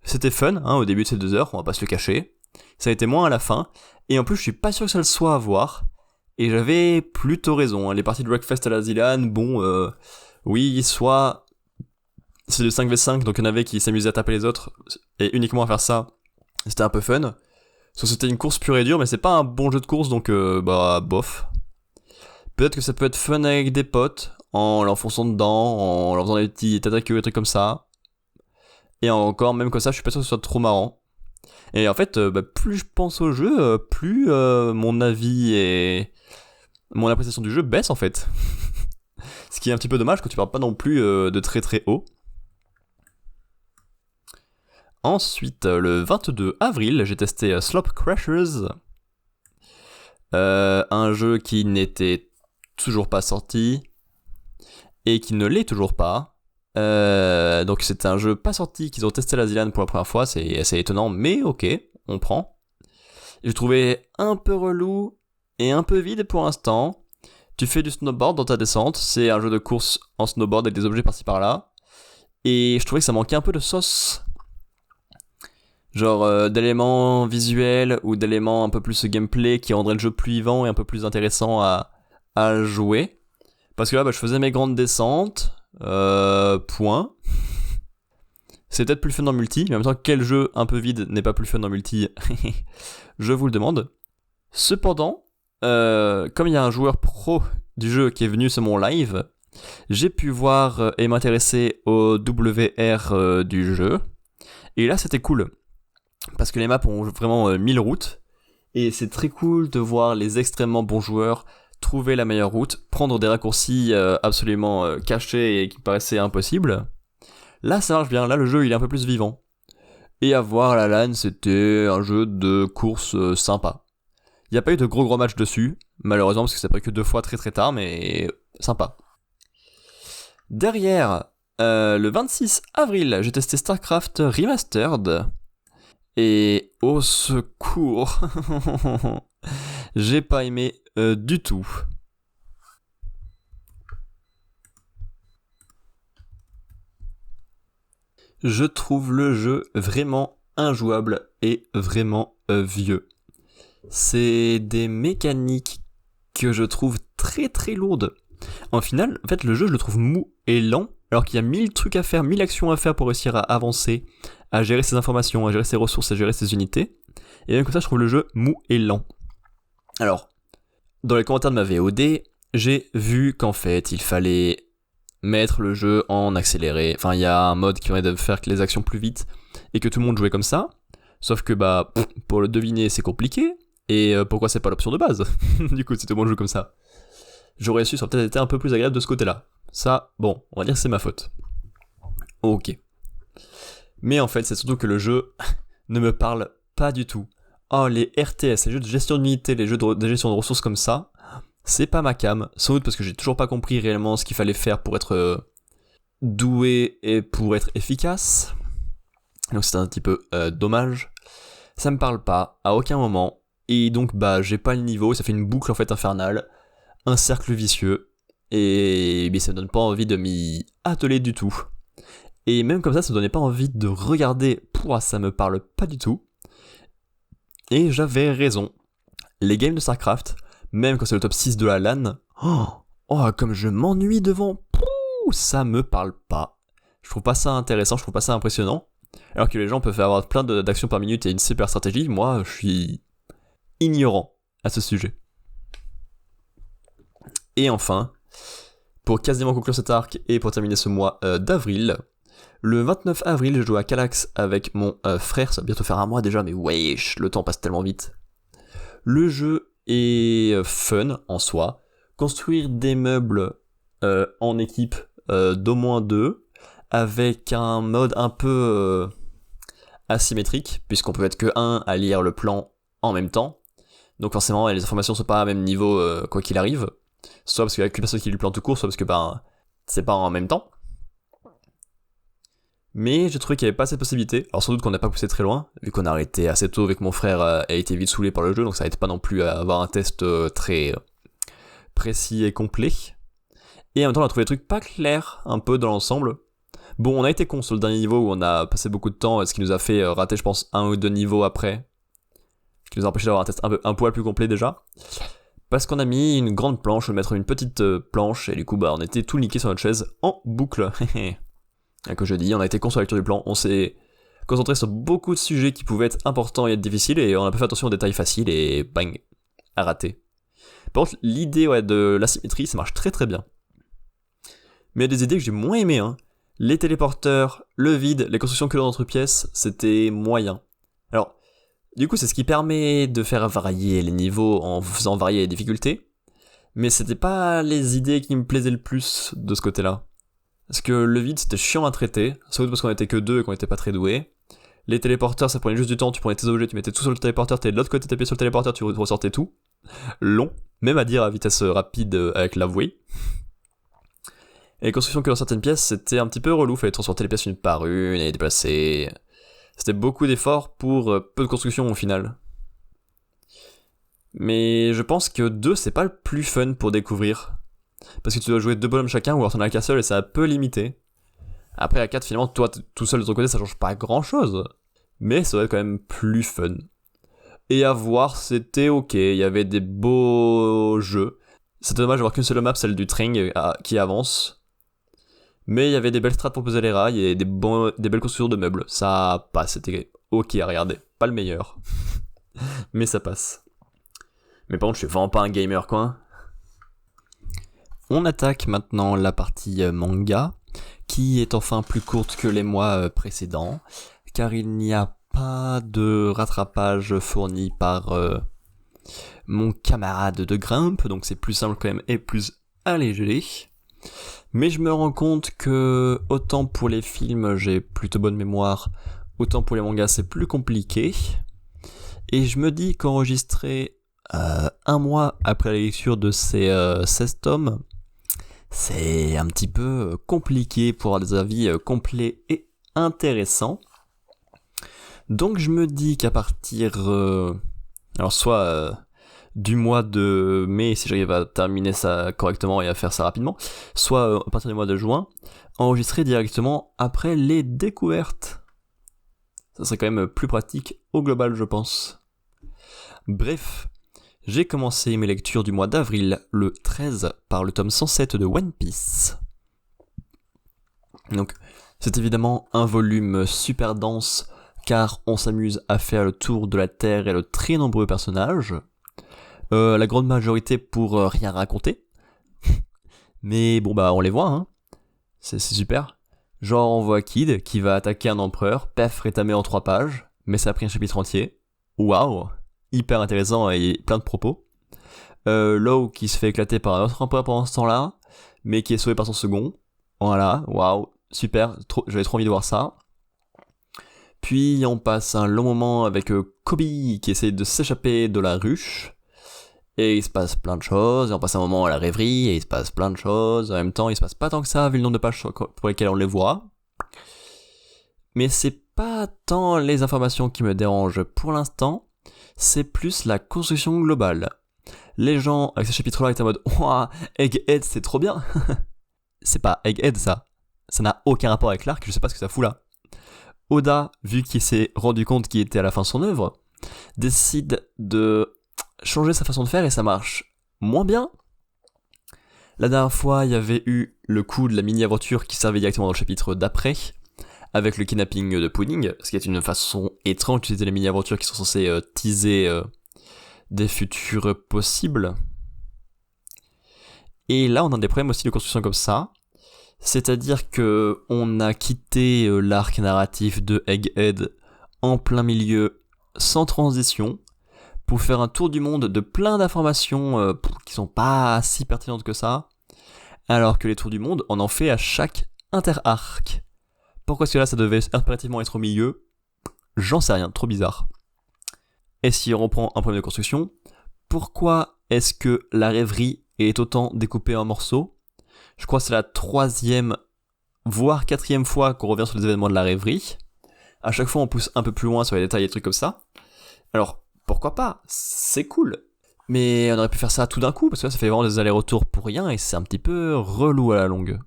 C'était fun au début de ces 2 heures, on va pas se le cacher. Ça a été moins à la fin, et en plus je suis pas sûr que ça le soit à voir. Et j'avais plutôt raison, les parties de Wreckfest à la ZILAN, oui, soit c'est du 5v5, donc il y en avait qui s'amusaient à taper les autres, et uniquement à faire ça, c'était un peu fun. Soit c'était une course pure et dure, mais c'est pas un bon jeu de course, donc bof. Peut-être que ça peut être fun avec des potes, en l'enfonçant dedans, en leur faisant des petits attaques ou des trucs comme ça. Et encore, même comme ça, je suis pas sûr que ce soit trop marrant. Et en fait, plus je pense au jeu, plus mon avis et mon appréciation du jeu baisse en fait. Ce qui est un petit peu dommage quand tu parles pas non plus de très très haut. Ensuite, le 22 avril, j'ai testé Slope Crashers. Un jeu qui n'était toujours pas sorti et qui ne l'est toujours pas. Donc c'est un jeu pas sorti qu'ils ont testé à la ZILAN pour la première fois, c'est assez étonnant, mais ok, on prend. Je trouvais un peu relou et un peu vide pour l'instant. Tu fais du snowboard dans ta descente, c'est un jeu de course en snowboard avec des objets par-ci par-là. Et je trouvais que ça manquait un peu de sauce. Genre d'éléments visuels ou d'éléments un peu plus gameplay qui rendraient le jeu plus vivant et un peu plus intéressant à jouer. Parce que là, je faisais mes grandes descentes, point. C'est peut-être plus fun en multi, mais en même temps, quel jeu un peu vide n'est pas plus fun en multi? Je vous le demande. Cependant, comme il y a un joueur pro du jeu qui est venu sur mon live, j'ai pu voir et m'intéresser au WR du jeu. Et là, c'était cool. Parce que les maps ont vraiment 1000 routes. Et c'est très cool de voir les extrêmement bons joueurs trouver la meilleure route, prendre des raccourcis absolument cachés et qui paraissaient impossibles. Là, ça marche bien. Là, le jeu, il est un peu plus vivant. Et à voir la LAN, c'était un jeu de course sympa. Il n'y a pas eu de gros matchs dessus, malheureusement, parce que ça n'a pas eu que 2 fois très très tard, mais sympa. Derrière, le 26 avril, j'ai testé StarCraft Remastered. Et au secours, j'ai pas aimé du tout. Je trouve le jeu vraiment injouable et vraiment vieux. C'est des mécaniques que je trouve très très lourdes. En final, en fait, le jeu, je le trouve mou et lent, alors qu'il y a 1000 trucs à faire, 1000 actions à faire pour réussir à avancer, à gérer ses informations, à gérer ses ressources, à gérer ses unités. Et même comme ça, je trouve le jeu mou et lent. Alors, dans les commentaires de ma VOD, j'ai vu qu'en fait, il fallait mettre le jeu en accéléré. Enfin, il y a un mode qui permet de faire les actions plus vite et que tout le monde jouait comme ça. Sauf que, pour le deviner, c'est compliqué. Et pourquoi c'est pas l'option de base? Du coup, si tout le monde joue comme ça. J'aurais su, ça aurait peut-être été un peu plus agréable de ce côté-là. Ça, bon, on va dire que c'est ma faute. Ok. Mais en fait, c'est surtout que le jeu ne me parle pas du tout. Oh, les RTS, les jeux de gestion d'unité, les jeux de gestion de ressources comme ça, c'est pas ma cam. Sans doute parce que j'ai toujours pas compris réellement ce qu'il fallait faire pour être doué et pour être efficace. Donc c'est un petit peu dommage. Ça me parle pas à aucun moment. Et donc j'ai pas le niveau, ça fait une boucle en fait infernale, un cercle vicieux, et ça me donne pas envie de m'y atteler du tout. Et même comme ça me donnait pas envie de regarder, ça me parle pas du tout. Et j'avais raison. Les games de StarCraft, même quand c'est le top 6 de la LAN, comme je m'ennuie devant, ça me parle pas. Je trouve pas ça intéressant, je trouve pas ça impressionnant. Alors que les gens peuvent avoir plein d'actions par minute et une super stratégie, moi je suis ignorant à ce sujet. Et enfin, pour quasiment conclure cet arc et pour terminer ce mois d'avril, le 29 avril, je joue à Calax avec mon frère, ça va bientôt faire un mois déjà, mais wesh, le temps passe tellement vite. Le jeu est fun en soi, construire des meubles en équipe d'au moins 2, avec un mode un peu asymétrique, puisqu'on peut être que 1 à lire le plan en même temps. Donc forcément, les informations sont pas à même niveau quoi qu'il arrive. Soit parce qu'il y a qu'une personne qui lit le plan tout court, soit parce que c'est pas en même temps. Mais j'ai trouvé qu'il y avait pas cette possibilité. Alors sans doute qu'on n'a pas poussé très loin, vu qu'on a arrêté assez tôt avec mon frère a été vite saoulé par le jeu, donc ça n'aide pas non plus à avoir un test très précis et complet. Et en même temps on a trouvé des trucs pas clairs un peu dans l'ensemble. Bon, on a été con sur le dernier niveau où on a passé beaucoup de temps, ce qui nous a fait rater je pense 1 ou 2 niveaux après. Ce qui nous a empêché d'avoir un test un poil plus complet déjà. Parce qu'on a mis une grande planche, on va mettre une petite planche, et du coup on était tout niqué sur notre chaise en boucle. Comme je dis, on a été con sur la lecture du plan, on s'est concentré sur beaucoup de sujets qui pouvaient être importants et être difficiles, et on a pas fait attention aux détails faciles, et bang, à rater. Par contre, l'idée de l'asymétrie, ça marche très très bien. Mais il y a des idées que j'ai moins aimées, Les téléporteurs, le vide, les constructions que dans notre pièce, c'était moyen. Alors, du coup, c'est ce qui permet de faire varier les niveaux en faisant varier les difficultés. Mais c'était pas les idées qui me plaisaient le plus de ce côté-là. Parce que le vide, c'était chiant à traiter, sauf parce qu'on était que 2 et qu'on était pas très doués. Les téléporteurs, ça prenait juste du temps, tu prenais tes objets, tu mettais tout sur le téléporteur, t'es de l'autre côté, t'appuyais sur le téléporteur, tu ressortais tout. Long, même à dire à vitesse rapide avec l'avoué. Et les constructions que dans certaines pièces, c'était un petit peu relou, fallait transporter les pièces une par une et les déplacer. C'était beaucoup d'efforts pour peu de construction au final. Mais je pense que 2 c'est pas le plus fun pour découvrir. Parce que tu dois jouer 2 bonhommes chacun ou alors t'en as qu'un seul et c'est un peu limité. Après à 4 finalement toi tout seul de ton côté ça change pas grand chose. Mais ça doit être quand même plus fun. Et à voir c'était ok, il y avait des beaux jeux. C'était dommage d'avoir qu'une seule map, celle du train qui avance. Mais il y avait des belles strats pour poser les rails et des belles constructions de meubles. Ça passe, c'était ok à regarder. Pas le meilleur. Mais ça passe. Mais par contre, je suis vraiment pas un gamer, quoi. On attaque maintenant la partie manga, qui est enfin plus courte que les mois précédents, car il n'y a pas de rattrapage fourni par mon camarade de grimpe, donc c'est plus simple quand même et plus allégé. Mais je me rends compte que autant pour les films j'ai plutôt bonne mémoire, autant pour les mangas c'est plus compliqué. Et je me dis qu'enregistrer un mois après la lecture de ces 16 tomes, c'est un petit peu compliqué pour avoir des avis complets et intéressants. Donc je me dis qu'à partir soit du mois de mai, si j'arrive à terminer ça correctement et à faire ça rapidement, soit à partir du mois de juin, enregistrer directement après les découvertes. Ça serait quand même plus pratique au global, je pense. Bref, j'ai commencé mes lectures du mois d'avril, le 13, par le tome 107 de One Piece. Donc, c'est évidemment un volume super dense, car on s'amuse à faire le tour de la Terre et de très nombreux personnages. La grande majorité pour rien raconter. Mais bon bah on les voit, hein. C'est super. Genre on voit Kid qui va attaquer un empereur, pef, rétamé en 3 pages, mais ça a pris un chapitre entier. Waouh, hyper intéressant et plein de propos. Law qui se fait éclater par un autre empereur pendant ce temps-là, mais qui est sauvé par son second. Voilà, waouh, super, j'avais trop envie de voir ça. Puis on passe un long moment avec Kobe qui essaie de s'échapper de la ruche. Et il se passe plein de choses, et on passe un moment à la rêverie, et il se passe plein de choses. En même temps, il se passe pas tant que ça, vu le nombre de pages pour lesquelles on les voit. Mais c'est pas tant les informations qui me dérangent pour l'instant, c'est plus la construction globale. Les gens, avec ce chapitre-là, étaient en mode « Ouah, Egghead, c'est trop bien !» C'est pas Egghead, ça. Ça n'a aucun rapport avec l'arc, je sais pas ce que ça fout là. Oda, vu qu'il s'est rendu compte qu'il était à la fin de son œuvre, décide de changer sa façon de faire et ça marche moins bien. La dernière fois, il y avait eu le coup de la mini-aventure qui servait directement dans le chapitre d'après, avec le kidnapping de Pudding, ce qui est une façon étrange d'utiliser les mini-aventures qui sont censées teaser des futurs possibles. Et là, on a des problèmes aussi de construction comme ça. C'est-à-dire que on a quitté l'arc narratif de Egghead en plein milieu, sans transition, pour faire un tour du monde de plein d'informations qui sont pas si pertinentes que ça, alors que les tours du monde, on en fait à chaque inter-arc. Pourquoi est-ce que là ça devait impérativement être au milieu ? J'en sais rien, trop bizarre. Et si on reprend un problème de construction, pourquoi est-ce que la rêverie est autant découpée en morceaux ? Je crois que c'est la 3e, voire 4e fois qu'on revient sur les événements de la rêverie. À chaque fois on pousse un peu plus loin sur les détails et des trucs comme ça. Alors, pourquoi pas ? C'est cool. Mais on aurait pu faire ça tout d'un coup, parce que là, ça fait vraiment des allers-retours pour rien, et c'est un petit peu relou à la longue.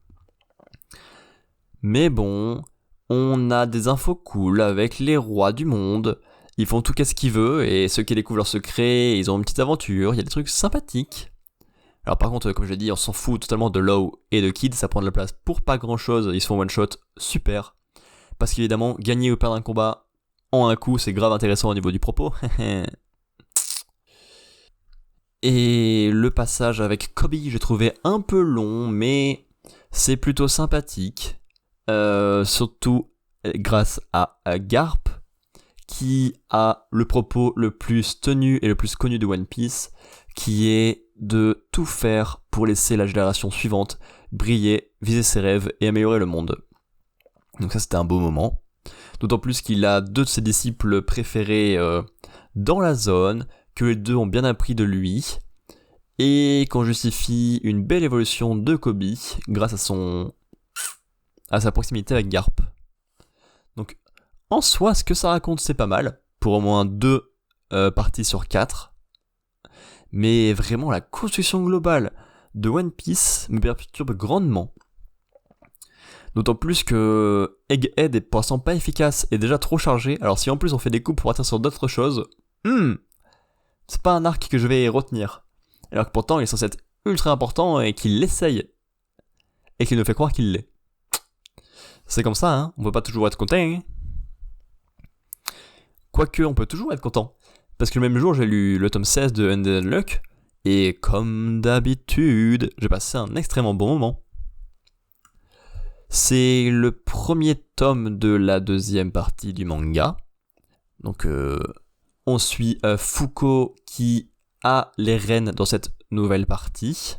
Mais bon, on a des infos cool avec les rois du monde. Ils font tout qu'est-ce qu'ils veulent, et ceux qui découvrent leurs secrets, ils ont une petite aventure, il y a des trucs sympathiques. Alors par contre, comme je l'ai dit, on s'en fout totalement de Law et de Kid, ça prend de la place pour pas grand-chose, ils se font one-shot, super. Parce qu'évidemment, gagner ou perdre un combat en un coup, c'est grave intéressant au niveau du propos. Et le passage avec Kobe, j'ai trouvé un peu long, mais c'est plutôt sympathique. Surtout grâce à Garp, qui a le propos le plus tenu et le plus connu de One Piece, qui est de tout faire pour laisser la génération suivante briller, viser ses rêves et améliorer le monde. Donc ça, c'était un beau moment. D'autant plus qu'il a 2 de ses disciples préférés dans la zone, que les 2 ont bien appris de lui, et qu'on justifie une belle évolution de Kobe grâce à sa proximité avec Garp. Donc, en soi, ce que ça raconte, c'est pas mal, pour au moins 2 parties sur 4, mais vraiment la construction globale de One Piece me perturbe grandement. D'autant plus que Egghead est pour l'instant pas efficace et déjà trop chargé, alors si en plus on fait des coups pour partir sur d'autres choses, c'est pas un arc que je vais retenir. Alors que pourtant il est censé être ultra important et qu'il l'essaye. Et qu'il nous fait croire qu'il l'est. C'est comme ça, hein, on peut pas toujours être content. Hein. Quoique, on peut toujours être content. Parce que le même jour, j'ai lu le tome 16 de End and Luck, et comme d'habitude, j'ai passé un extrêmement bon moment. C'est le premier tome de la 2e partie du manga. Donc, on suit Fuko qui a les rênes dans cette nouvelle partie.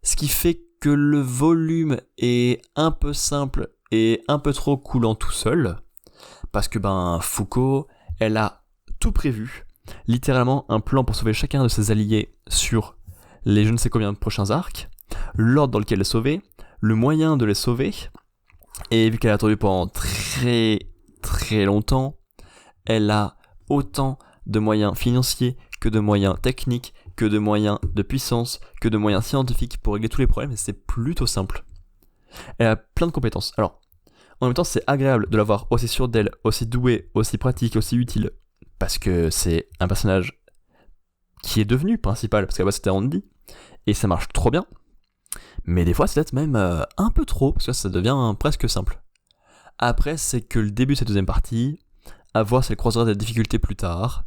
Ce qui fait que le volume est un peu simple et un peu trop coulant tout seul. Parce que Fuko, elle a tout prévu. littéralement un plan pour sauver chacun de ses alliés sur les je ne sais combien de prochains arcs, l'ordre dans lequel les sauver, le moyen de les sauver, et vu qu'elle a attendu pendant très très longtemps, elle a autant de moyens financiers que de moyens techniques, que de moyens de puissance, que de moyens scientifiques pour régler tous les problèmes, et c'est plutôt simple. Elle a plein de compétences. Alors, en même temps, c'est agréable de l'avoir aussi sûre d'elle, aussi douée, aussi pratique, aussi utile, parce que c'est un personnage qui est devenu principal, parce qu'à la base c'était Andy, et ça marche trop bien. Mais des fois, c'est peut-être même un peu trop, parce que ça devient presque simple. Après, c'est que le début de cette deuxième partie, à voir si elle croisera des difficultés plus tard,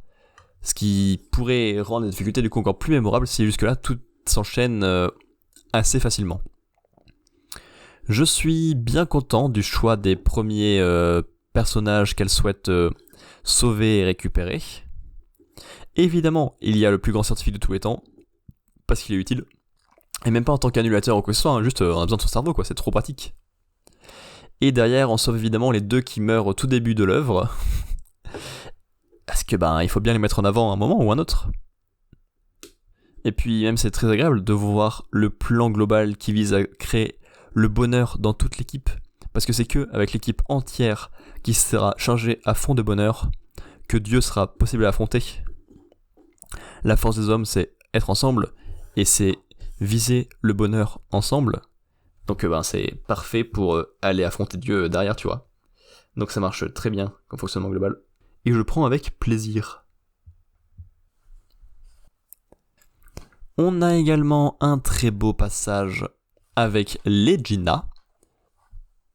ce qui pourrait rendre les difficultés du coup encore plus mémorables si jusque-là tout s'enchaîne assez facilement. Je suis bien content du choix des premiers personnages qu'elle souhaite sauver et récupérer. Évidemment, il y a le plus grand scientifique de tous les temps, parce qu'il est utile. Et même pas en tant qu'annulateur ou quoi que ce soit, hein, juste on a besoin de son cerveau, quoi, c'est trop pratique. Et derrière, on sauve évidemment les deux qui meurent au tout début de l'œuvre. Parce que il faut bien les mettre en avant à un moment ou un autre. Et puis même c'est très agréable de voir le plan global qui vise à créer le bonheur dans toute l'équipe. Parce que c'est que avec l'équipe entière qui sera chargée à fond de bonheur que Dieu sera possible à affronter. La force des hommes, c'est être ensemble, et c'est viser le bonheur ensemble. Donc c'est parfait pour aller affronter Dieu derrière, tu vois. Donc ça marche très bien comme fonctionnement global. Et je le prends avec plaisir. On a également un très beau passage avec les Gina.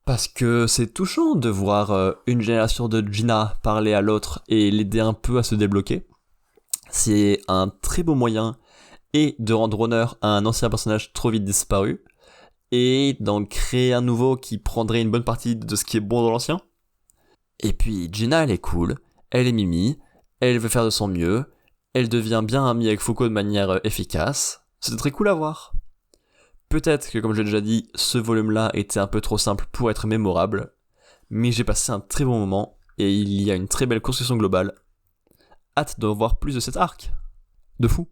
Parce que c'est touchant de voir une génération de Gina parler à l'autre et l'aider un peu à se débloquer. C'est un très beau moyen et de rendre honneur à un ancien personnage trop vite disparu et d'en créer un nouveau qui prendrait une bonne partie de ce qui est bon dans l'ancien. Et puis Gina, elle est cool, elle est mimi, elle veut faire de son mieux, elle devient bien amie avec Foucault de manière efficace. C'est très cool à voir. Peut-être que, comme je l'ai déjà dit, ce volume-là était un peu trop simple pour être mémorable, mais j'ai passé un très bon moment et il y a une très belle construction globale. Hâte d'en voir plus de cet arc. De fou.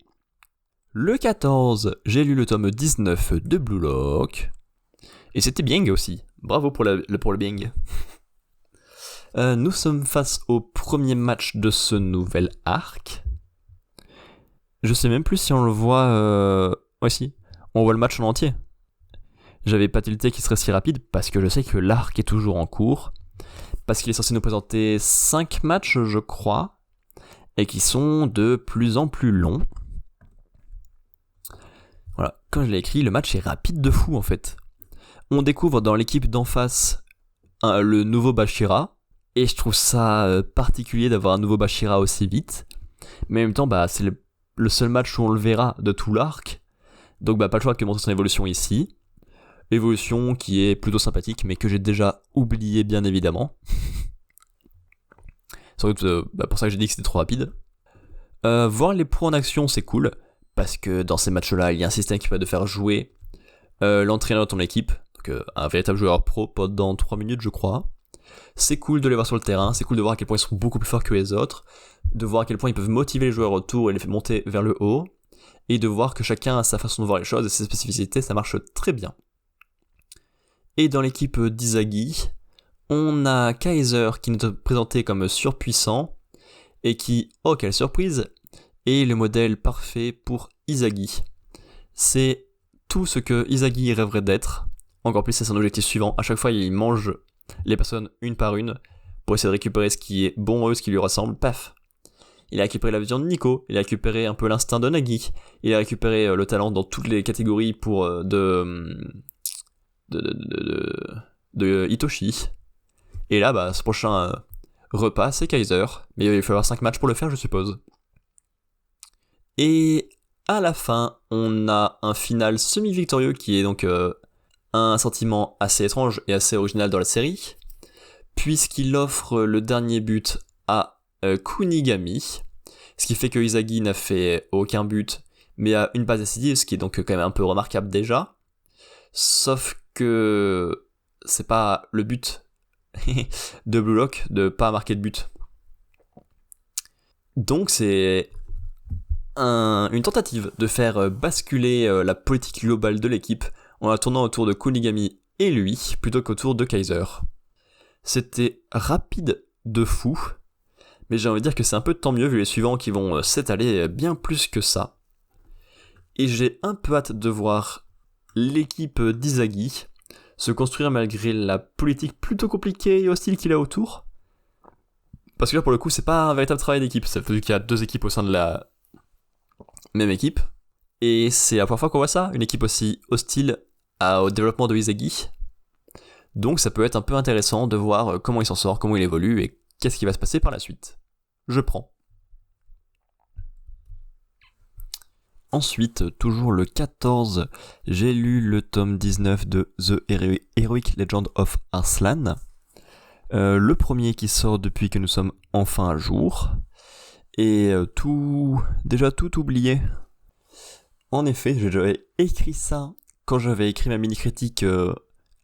Le 14, j'ai lu le tome 19 de Blue Lock. Et c'était bien aussi. Bravo pour le Bing. Nous sommes face au premier match de ce nouvel arc. Je sais même plus si on le voit... Ouais, si. On voit le match en entier. J'avais pas tilté qu'il serait si rapide parce que je sais que l'arc est toujours en cours. Parce qu'il est censé nous présenter 5 matchs, je crois. Et qui sont de plus en plus longs. Voilà, comme je l'ai écrit, le match est rapide de fou en fait. On découvre dans l'équipe d'en face le nouveau Bashira. Et je trouve ça particulier d'avoir un nouveau Bashira aussi vite. Mais en même temps, c'est le seul match où on le verra de tout l'arc. Donc pas le choix que montrer son évolution ici. Évolution qui est plutôt sympathique, mais que j'ai déjà oublié bien évidemment. Sans doute pour ça que j'ai dit que c'était trop rapide. Voir les pros en action, c'est cool. Parce que dans ces matchs-là, il y a un système qui permet de faire jouer l'entraîneur de ton équipe. Donc un véritable joueur pro pendant 3 minutes, je crois. C'est cool de les voir sur le terrain, c'est cool de voir à quel point ils sont beaucoup plus forts que les autres, de voir à quel point ils peuvent motiver les joueurs autour et les faire monter vers le haut, et de voir que chacun a sa façon de voir les choses et ses spécificités, ça marche très bien. Et dans l'équipe d'Izagi, on a Kaiser qui nous est présenté comme surpuissant, et qui, oh quelle surprise, est le modèle parfait pour Izagi. C'est tout ce que Izagi rêverait d'être, encore plus c'est son objectif suivant, à chaque fois il mange les personnes une par une pour essayer de récupérer ce qui est bon à eux, ce qui lui ressemble, paf. Il a récupéré la vision de Nico, il a récupéré un peu l'instinct de Nagi, il a récupéré le talent dans toutes les catégories pour de Hitoshi. Et là, ce prochain repas, c'est Kaiser, mais il va falloir 5 matchs pour le faire, je suppose. Et à la fin, on a un final semi-victorieux qui est donc un sentiment assez étrange et assez original dans la série, puisqu'il offre le dernier but à Kunigami, ce qui fait que Izagi n'a fait aucun but, mais a une passe décisive, ce qui est donc quand même un peu remarquable déjà, sauf que c'est pas le but de Blue Lock de pas marquer de but. Donc c'est une tentative de faire basculer la politique globale de l'équipe en la tournant autour de Kunigami et lui, plutôt qu'autour de Kaiser. C'était rapide de fou, mais j'ai envie de dire que c'est un peu tant mieux vu les suivants qui vont s'étaler bien plus que ça. Et j'ai un peu hâte de voir l'équipe d'Izagi se construire malgré la politique plutôt compliquée et hostile qu'il a autour. Parce que là, pour le coup, c'est pas un véritable travail d'équipe. Ça veut dire qu'il y a 2 équipes au sein de la même équipe. Et c'est la première fois qu'on voit ça, une équipe aussi hostile au développement de Izagi. Donc ça peut être un peu intéressant de voir comment il s'en sort, comment il évolue et qu'est-ce qui va se passer par la suite. Je prends. Ensuite, toujours le 14, j'ai lu le tome 19 de The Heroic Legend of Arslan. Le premier qui sort depuis que nous sommes enfin à jour. Et déjà tout oublié. En effet, j'avais écrit ça quand j'avais écrit ma mini-critique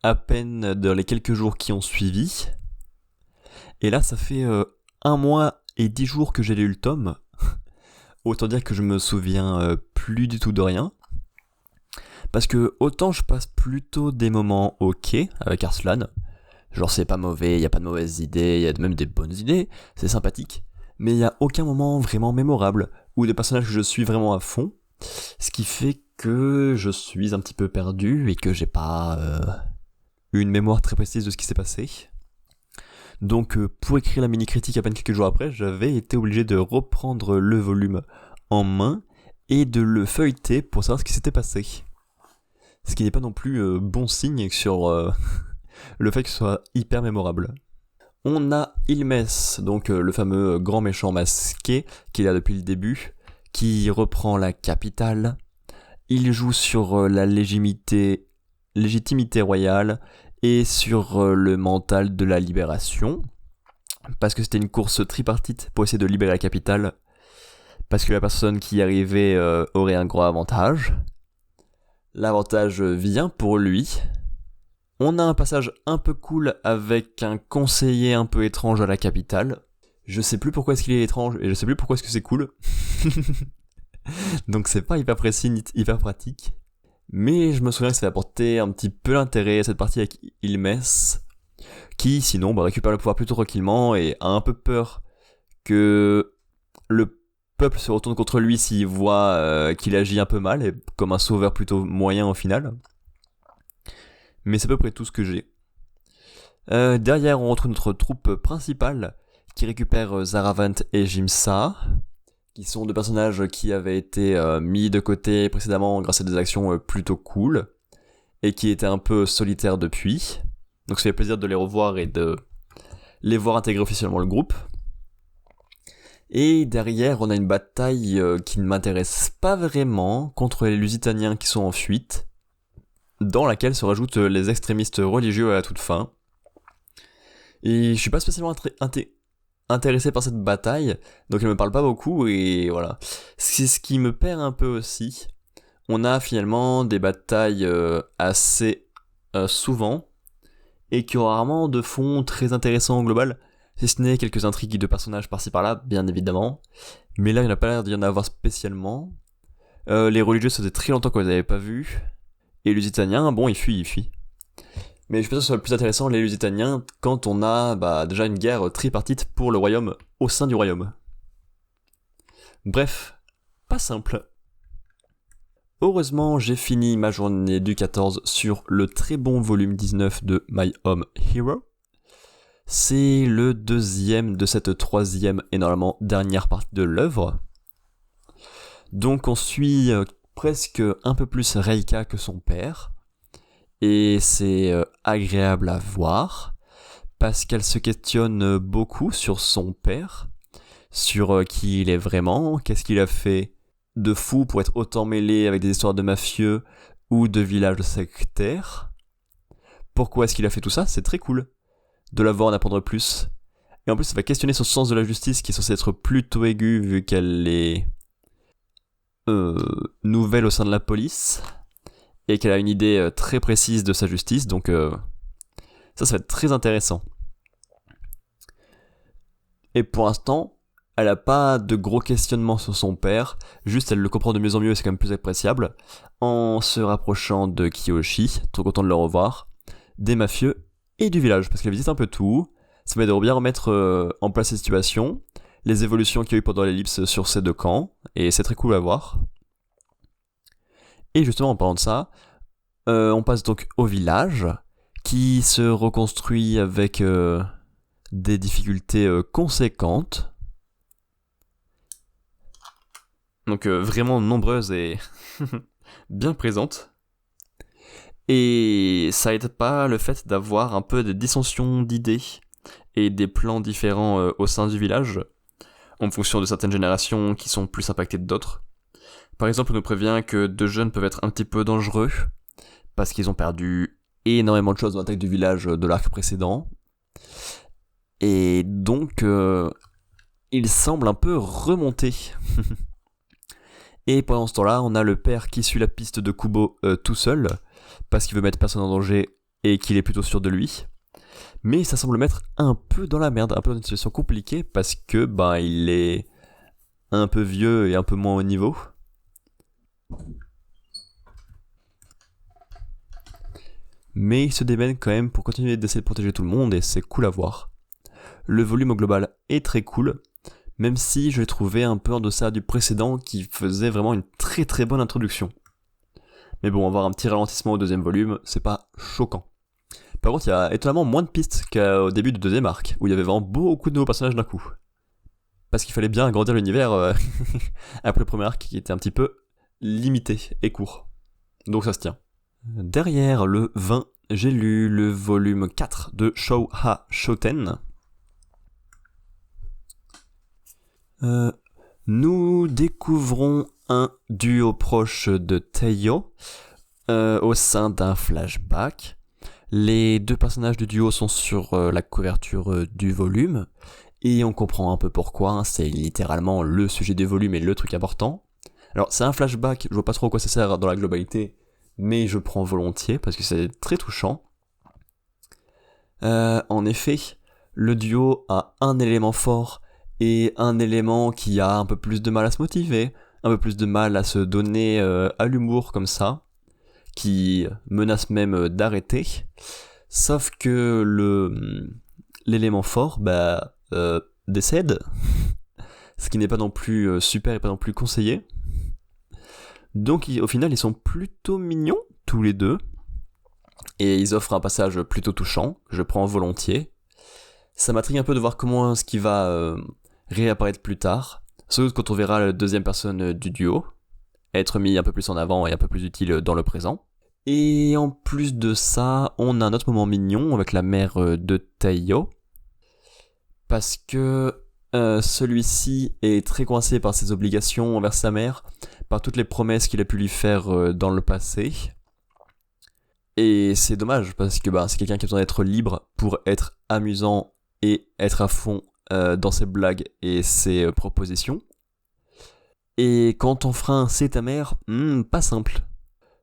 à peine dans les quelques jours qui ont suivi. Et là, ça fait 1 mois et 10 jours que j'ai lu le tome. Autant dire que je me souviens plus du tout de rien. Parce que autant je passe plutôt des moments ok avec Arslan. Genre c'est pas mauvais, y a pas de mauvaises idées, y a même des bonnes idées, c'est sympathique. Mais y a aucun moment vraiment mémorable, ou des personnages que je suis vraiment à fond. Ce qui fait que je suis un petit peu perdu et que j'ai pas une mémoire très précise de ce qui s'est passé. Donc pour écrire la mini-critique à peine quelques jours après, j'avais été obligé de reprendre le volume en main et de le feuilleter pour savoir ce qui s'était passé. Ce qui n'est pas non plus bon signe sur le fait que ce soit hyper mémorable. On a Ilmes, donc le fameux grand méchant masqué qui est là depuis le début, qui reprend la capitale. Il joue sur la légitimité royale et sur le mental de la libération, parce que c'était une course tripartite pour essayer de libérer la capitale, parce que la personne qui y arrivait aurait un gros avantage. L'avantage vient pour lui. On a un passage un peu cool avec un conseiller un peu étrange à la capitale. Je sais plus pourquoi est-ce qu'il est étrange et je sais plus pourquoi est-ce que c'est cool. Donc c'est pas hyper précis ni hyper pratique. Mais je me souviens que ça va apporter un petit peu l'intérêt à cette partie avec Ilmes, qui sinon récupère le pouvoir plutôt tranquillement et a un peu peur que le peuple se retourne contre lui s'il voit qu'il agit un peu mal, et comme un sauveur plutôt moyen au final. Mais c'est à peu près tout ce que j'ai. Derrière, on retrouve notre troupe principale qui récupère Zaravant et Jimsa, qui sont 2 personnages qui avaient été mis de côté précédemment grâce à des actions plutôt cool, et qui étaient un peu solitaires depuis. Donc ça fait plaisir de les revoir et de les voir intégrer officiellement le groupe. Et derrière, on a une bataille qui ne m'intéresse pas vraiment contre les Lusitaniens qui sont en fuite, dans laquelle se rajoutent les extrémistes religieux à la toute fin. Et je suis pas spécialement intéressé par cette bataille, donc elle me parle pas beaucoup, et voilà. C'est ce qui me perd un peu aussi. On a finalement des batailles assez souvent, et qui ont rarement de fond très intéressant au global, si ce n'est quelques intrigues de personnages par-ci par-là, bien évidemment. Mais là, il n'y en a pas l'air d'y en avoir spécialement. Les religieux, ça faisait très longtemps qu'on les avait pas vus. Et les Lusitaniens, bon, ils fuient. Mais je pense que ce soit le plus intéressant, les Lusitaniens, quand on a déjà une guerre tripartite pour le royaume au sein du royaume. Bref, pas simple. Heureusement, j'ai fini ma journée du 14 sur le très bon volume 19 de My Home Hero. C'est le 2e de cette 3e et normalement dernière partie de l'œuvre. Donc on suit presque un peu plus Reika que son père. Et c'est agréable à voir, parce qu'elle se questionne beaucoup sur son père, sur qui il est vraiment, qu'est-ce qu'il a fait de fou pour être autant mêlé avec des histoires de mafieux ou de villages sectaires. Pourquoi est-ce qu'il a fait tout ça ? C'est très cool de la voir en apprendre plus. Et en plus, ça va questionner son sens de la justice, qui est censé être plutôt aigu vu qu'elle est nouvelle au sein de la police, et qu'elle a une idée très précise de sa justice, donc ça va être très intéressant. Et pour l'instant, Elle a pas de gros questionnements sur son père, juste elle le comprend de mieux en mieux et c'est quand même plus appréciable, en se rapprochant de Kiyoshi, trop content de le revoir, des mafieux et du village, parce qu'elle visite un peu tout, ça m'aide de bien remettre en place les situations, les évolutions qu'il y a eu pendant l'ellipse sur ces deux camps, et c'est très cool à voir. Et justement en parlant de ça, on passe donc au village, qui se reconstruit avec des difficultés conséquentes, donc vraiment nombreuses et bien présentes. Et ça aide pas le fait d'avoir un peu de dissensions d'idées et des plans différents au sein du village, en fonction de certaines générations qui sont plus impactées que d'autres. Par exemple, on nous prévient que deux jeunes peuvent être un petit peu dangereux, parce qu'ils ont perdu énormément de choses dans l'attaque du village de l'arc précédent. Et donc, ils semblent un peu remonter. Et pendant ce temps-là, on a le père qui suit la piste de Kubo tout seul, parce qu'il veut mettre personne en danger et qu'il est plutôt sûr de lui. Mais ça semble mettre un peu dans la merde, un peu dans une situation compliquée, parce que il est un peu vieux et un peu moins haut niveau. Mais il se démène quand même pour continuer d'essayer de protéger tout le monde et c'est cool à voir. Le volume au global est très cool, même si je l'ai trouvé un peu en deçà du précédent qui faisait vraiment une très très bonne introduction. Mais bon, avoir un petit ralentissement au deuxième volume, c'est pas choquant. Par contre, il y a étonnamment moins de pistes qu'au début du deuxième arc, où il y avait vraiment beaucoup de nouveaux personnages d'un coup. Parce qu'il fallait bien agrandir l'univers après le premier arc qui était un petit peu limité et court. Donc ça se tient. Derrière le 20, j'ai lu le volume 4 de Shouha Shoten. Nous découvrons un duo proche de Teiyo au sein d'un flashback. Les deux personnages du duo sont sur la couverture du volume et on comprend un peu pourquoi, c'est littéralement le sujet du volume et le truc important. Alors c'est un flashback, je vois pas trop à quoi ça sert dans la globalité, mais je prends volontiers parce que c'est très touchant. En effet, le duo a un élément fort et un élément qui a un peu plus de mal à se motiver, un peu plus de mal à se donner à l'humour comme ça, qui menace même d'arrêter. Sauf que l'élément fort décède, ce qui n'est pas non plus super et pas non plus conseillé. Donc au final ils sont plutôt mignons tous les deux et ils offrent un passage plutôt touchant, je prends volontiers. Ça m'intrigue un peu de voir comment ce qui va réapparaître plus tard, surtout quand on verra la deuxième personne du duo être mis un peu plus en avant et un peu plus utile dans le présent. Et en plus de ça, on a un autre moment mignon avec la mère de Teiyo, parce que celui-ci est très coincé par ses obligations envers sa mère, par toutes les promesses qu'il a pu lui faire dans le passé. Et c'est dommage, parce que c'est quelqu'un qui a besoin d'être libre pour être amusant et être à fond dans ses blagues et ses propositions. Et quand ton frein c'est ta mère, pas simple.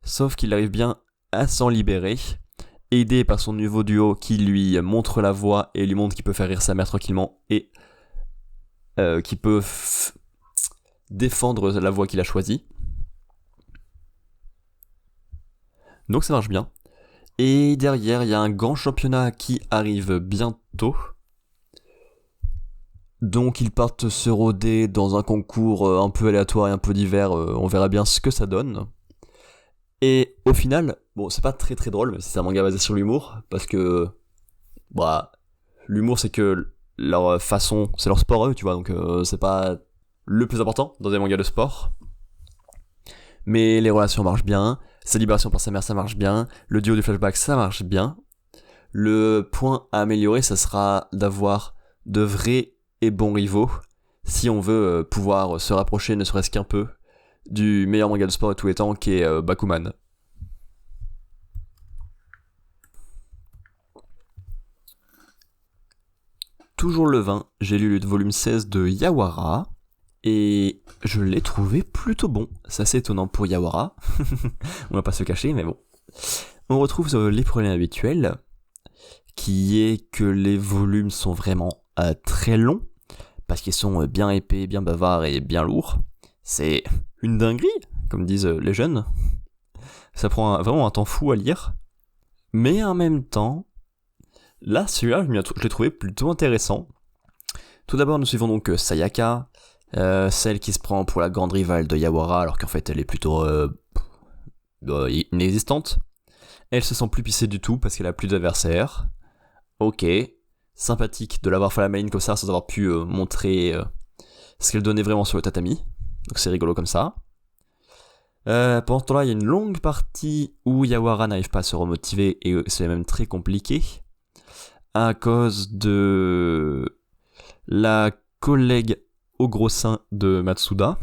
Sauf qu'il arrive bien à s'en libérer, aidé par son nouveau duo qui lui montre la voie et lui montre qu'il peut faire rire sa mère tranquillement et qui peut défendre la voie qu'il a choisie. Donc ça marche bien. Et derrière, il y a un grand championnat qui arrive bientôt. Donc ils partent se rôder dans un concours un peu aléatoire et un peu divers, on verra bien ce que ça donne. Et au final, bon c'est pas très très drôle, mais c'est un manga basé sur l'humour, parce que l'humour c'est que leur façon, c'est leur sport eux, tu vois, donc c'est pas le plus important dans des mangas de sport. Mais les relations marchent bien, sa libération par sa mère ça marche bien, le duo du flashback ça marche bien. Le point à améliorer ça sera d'avoir de vrais et bons rivaux, si on veut pouvoir se rapprocher ne serait-ce qu'un peu du meilleur manga de sport de tous les temps qui est Bakuman. Toujours le 20, j'ai lu le volume 16 de Yawara, et je l'ai trouvé plutôt bon. C'est assez étonnant pour Yawara, on va pas se cacher, mais bon. On retrouve les problèmes habituels, qui est que les volumes sont vraiment très longs, parce qu'ils sont bien épais, bien bavards et bien lourds. C'est une dinguerie, comme disent les jeunes. Ça prend vraiment un temps fou à lire. Mais en même temps, là, celui-là, je l'ai trouvé plutôt intéressant. Tout d'abord, nous suivons donc Sayaka, celle qui se prend pour la grande rivale de Yawara, alors qu'en fait, elle est plutôt inexistante. Elle se sent plus pissée du tout parce qu'elle a plus d'adversaires. Ok, sympathique de l'avoir fait la maline comme ça sans avoir pu montrer ce qu'elle donnait vraiment sur le tatami. Donc c'est rigolo comme ça. Pendant ce temps-là, il y a une longue partie où Yawara n'arrive pas à se remotiver et c'est même très compliqué à cause de la collègue au gros sein de Matsuda.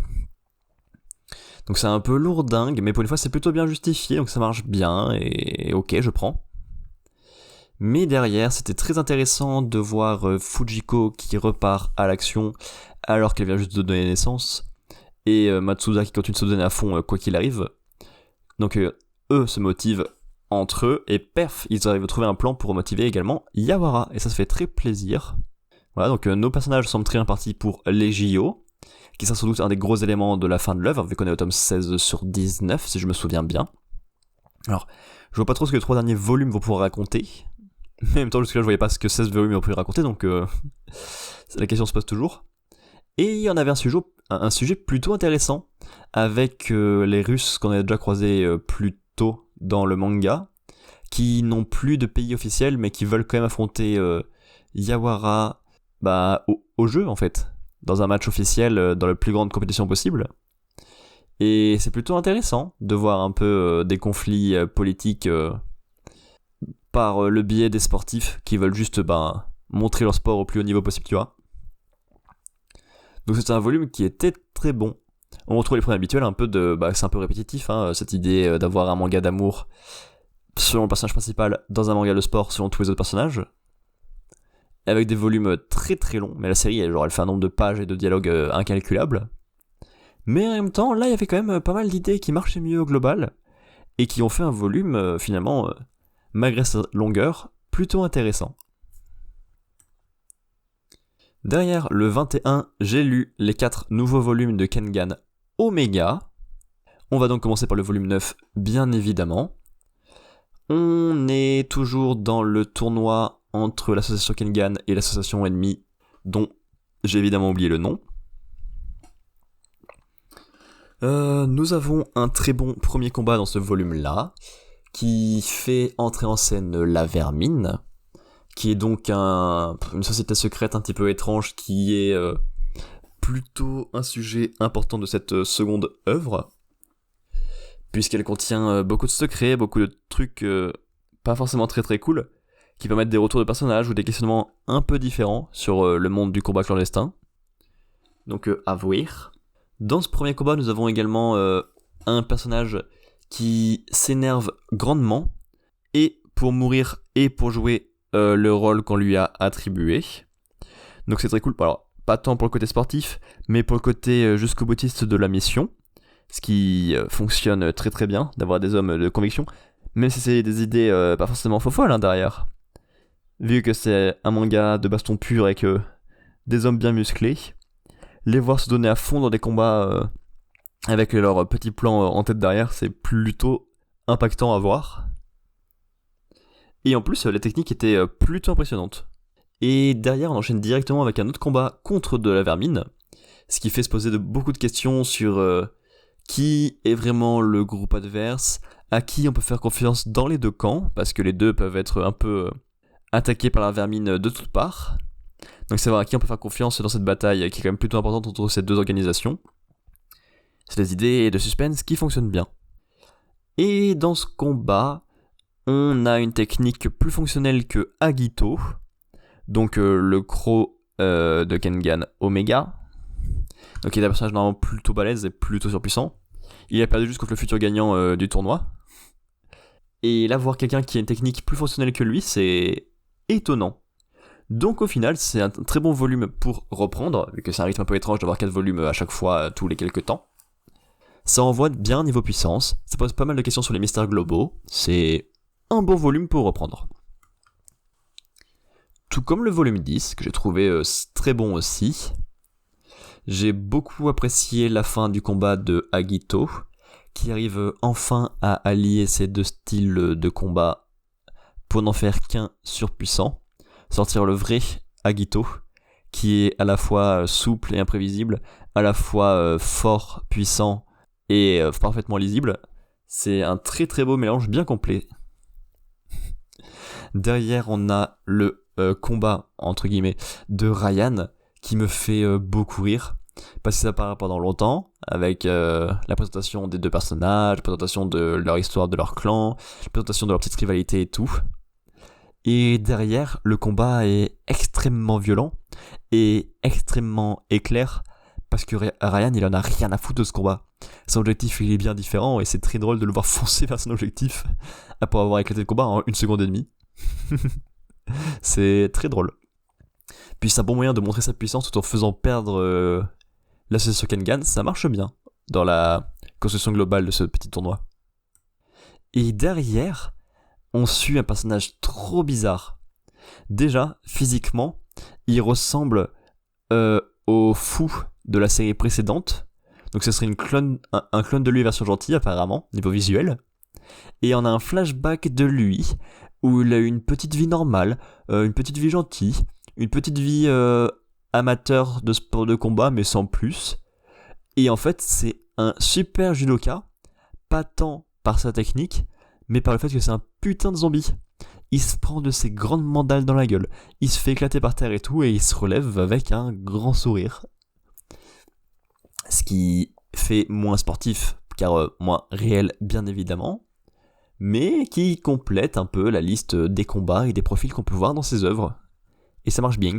Donc c'est un peu lourdingue, mais pour une fois c'est plutôt bien justifié, donc ça marche bien, et ok, je prends. Mais derrière, c'était très intéressant de voir Fujiko qui repart à l'action alors qu'elle vient juste de donner naissance, et Matsuda qui continue de se donner à fond quoi qu'il arrive. Donc eux se motivent entre eux, et perf, ils arrivent à trouver un plan pour motiver également Yawara, et ça se fait très plaisir. Voilà, donc nos personnages semblent très bien partis pour les JO, qui sera sans doute un des gros éléments de la fin de l'œuvre, vu qu'on est au tome 16 sur 19, si je me souviens bien. Alors, je vois pas trop ce que les 3 derniers volumes vont pouvoir raconter, mais en même temps, jusque-là, je voyais pas ce que 16 volumes vont pouvoir raconter, donc la question se pose toujours. Et il y en avait un sujet plutôt intéressant, avec les Russes qu'on a déjà croisés plus tôt dans le manga, qui n'ont plus de pays officiel, mais qui veulent quand même affronter Yawara au jeu, en fait, dans un match officiel, dans la plus grande compétition possible. Et c'est plutôt intéressant de voir un peu des conflits politiques par le biais des sportifs qui veulent juste montrer leur sport au plus haut niveau possible, tu vois. Donc c'est un volume qui était très bon. On retrouve les problèmes habituels, un peu c'est un peu répétitif, hein, cette idée d'avoir un manga d'amour selon le personnage principal dans un manga de sport selon tous les autres personnages. Avec des volumes très très longs, mais la série elle fait un nombre de pages et de dialogues incalculables. Mais en même temps, là il y avait quand même pas mal d'idées qui marchaient mieux au global, et qui ont fait un volume finalement, malgré sa longueur, plutôt intéressant. Derrière le 21, j'ai lu les 4 nouveaux volumes de Kengan Omega. On va donc commencer par le volume 9, bien évidemment. On est toujours dans le tournoi entre l'association Kengan et l'association ennemie, dont j'ai évidemment oublié le nom. Nous avons un très bon premier combat dans ce volume-là, qui fait entrer en scène la Vermine, qui est donc une société secrète un petit peu étrange, qui est plutôt un sujet important de cette seconde œuvre, puisqu'elle contient beaucoup de secrets, beaucoup de trucs pas forcément très très cool, qui permettent des retours de personnages ou des questionnements un peu différents sur le monde du combat clandestin. Donc à voir. Dans ce premier combat, nous avons également un personnage qui s'énerve grandement, et pour mourir et pour jouer le rôle qu'on lui a attribué. Donc c'est très cool. Alors, pas tant pour le côté sportif, mais pour le côté jusqu'au boutiste de la mission, ce qui fonctionne très très bien, d'avoir des hommes de conviction, même si c'est des idées pas forcément folles derrière. Vu que c'est un manga de baston pur avec des hommes bien musclés, les voir se donner à fond dans des combats avec leurs petits plans en tête derrière, c'est plutôt impactant à voir. Et en plus, la technique était plutôt impressionnante. Et derrière, on enchaîne directement avec un autre combat contre de la Vermine, ce qui fait se poser beaucoup de questions sur qui est vraiment le groupe adverse, à qui on peut faire confiance dans les deux camps, parce que les deux peuvent être un peu attaqués par la Vermine de toutes parts. Donc c'est voir à qui on peut faire confiance dans cette bataille qui est quand même plutôt importante entre ces deux organisations. C'est des idées de suspense qui fonctionnent bien. Et dans ce combat, on a une technique plus fonctionnelle que Agito, donc le croc de Kengan Omega, donc il est un personnage normalement plutôt balèze et plutôt surpuissant. Il a perdu juste contre le futur gagnant du tournoi. Et là, voir quelqu'un qui a une technique plus fonctionnelle que lui, c'est étonnant. Donc au final, c'est un très bon volume pour reprendre, vu que c'est un rythme un peu étrange d'avoir 4 volumes à chaque fois, tous les quelques temps. Ça envoie bien niveau puissance, ça pose pas mal de questions sur les mystères globaux, c'est un bon volume pour reprendre. Tout comme le volume 10, que j'ai trouvé très bon aussi. J'ai beaucoup apprécié la fin du combat de Agito, qui arrive enfin à allier ces deux styles de combat pour n'en faire qu'un surpuissant, sortir le vrai Agito, qui est à la fois souple et imprévisible, à la fois fort, puissant et parfaitement lisible. C'est un très très beau mélange bien complet. Derrière, on a le combat, entre guillemets, de Ryan, qui me fait beaucoup rire, parce que ça part pendant longtemps, avec la présentation des deux personnages, la présentation de leur histoire, de leur clan, la présentation de leur petite rivalité et tout. Et derrière, le combat est extrêmement violent et extrêmement éclair, parce que Ryan, il en a rien à foutre de ce combat. Son objectif, il est bien différent, et c'est très drôle de le voir foncer vers son objectif, après avoir éclaté le combat en 1 seconde et demie. C'est très drôle. Puis c'est un bon moyen de montrer sa puissance tout en faisant perdre l'association Kengan. Ça marche bien dans la construction globale de ce petit tournoi. Et derrière, on suit un personnage trop bizarre. Déjà, physiquement, il ressemble au fou de la série précédente. Donc ce serait un clone de lui version gentille apparemment, niveau visuel. Et on a un flashback de lui où il a eu une petite vie normale, une petite vie gentille, une petite vie amateur de sport de combat mais sans plus. Et en fait c'est un super judoka, pas tant par sa technique, mais par le fait que c'est un putain de zombie. Il se prend de ses grandes mandales dans la gueule, il se fait éclater par terre et tout, et il se relève avec un grand sourire. Ce qui fait moins sportif, car moins réel bien évidemment, mais qui complète un peu la liste des combats et des profils qu'on peut voir dans ses œuvres. Et ça marche bien.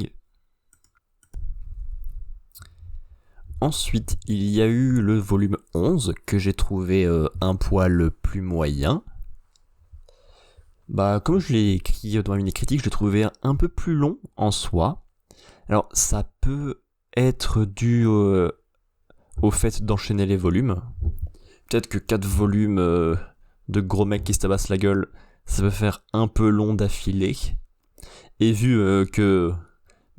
Ensuite, il y a eu le volume 11, que j'ai trouvé un poil plus moyen. Comme je l'ai écrit dans une critique, je l'ai trouvé un peu plus long en soi. Alors, ça peut être dû au fait d'enchaîner les volumes. Peut-être que 4 volumes de gros mecs qui se tabassent la gueule, ça peut faire un peu long d'affilée. Et vu que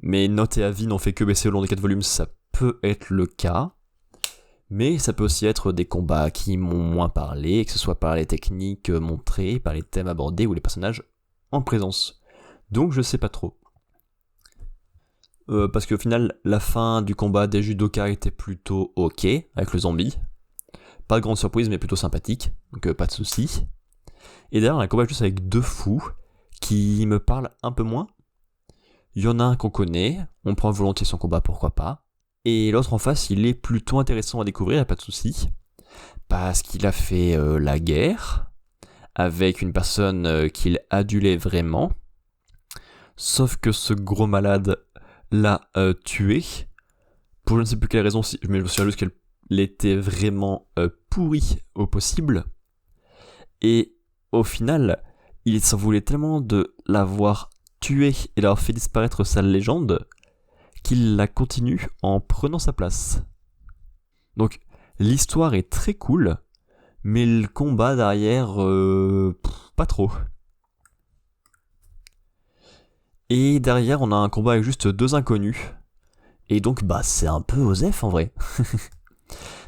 mes notes et avis n'ont fait que baisser au long des 4 volumes, ça peut être le cas. Mais ça peut aussi être des combats qui m'ont moins parlé, que ce soit par les techniques montrées, par les thèmes abordés ou les personnages en présence. Donc je sais pas trop. Parce qu'au final, la fin du combat des judokas était plutôt ok, avec le zombie. Pas de grande surprise, mais plutôt sympathique, donc pas de soucis. Et derrière, on a un combat juste avec 2 fous, qui me parlent un peu moins. Il y en a un qu'on connaît, on prend volontiers son combat, pourquoi pas. Et l'autre en face, il est plutôt intéressant à découvrir, pas de soucis. Parce qu'il a fait la guerre, avec une personne qu'il adulait vraiment. Sauf que ce gros malade l'a tué, pour je ne sais plus quelle raison, mais je me souviens juste qu'elle était vraiment pourri au possible. Et au final, il s'en voulait tellement de l'avoir tué et d'avoir fait disparaître sa légende qu'il la continue en prenant sa place. Donc l'histoire est très cool, mais le combat derrière, pas trop. Et derrière, on a un combat avec juste 2 inconnus. Et donc, c'est un peu osef en vrai.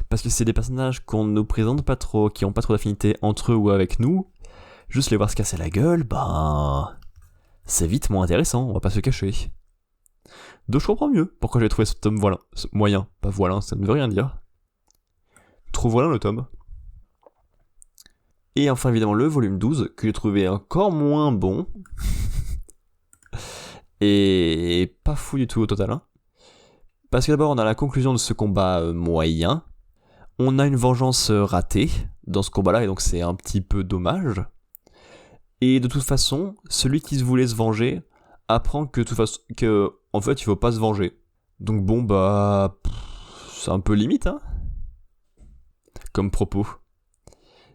Parce que c'est des personnages qu'on ne nous présente pas trop, qui ont pas trop d'affinité entre eux ou avec nous. Juste les voir se casser la gueule, c'est vite moins intéressant, on va pas se cacher. Donc je comprends mieux pourquoi j'ai trouvé ce tome moyen. Pas voilà, ça ne veut rien dire. Trop voilà le tome. Et enfin évidemment le volume 12, que j'ai trouvé encore moins bon. Et pas fou du tout au total. Hein. Parce que d'abord on a la conclusion de ce combat moyen. On a une vengeance ratée dans ce combat-là, et donc c'est un petit peu dommage. Et de toute façon, celui qui voulait se venger apprend que en fait il faut pas se venger. Donc c'est un peu limite, hein, comme propos.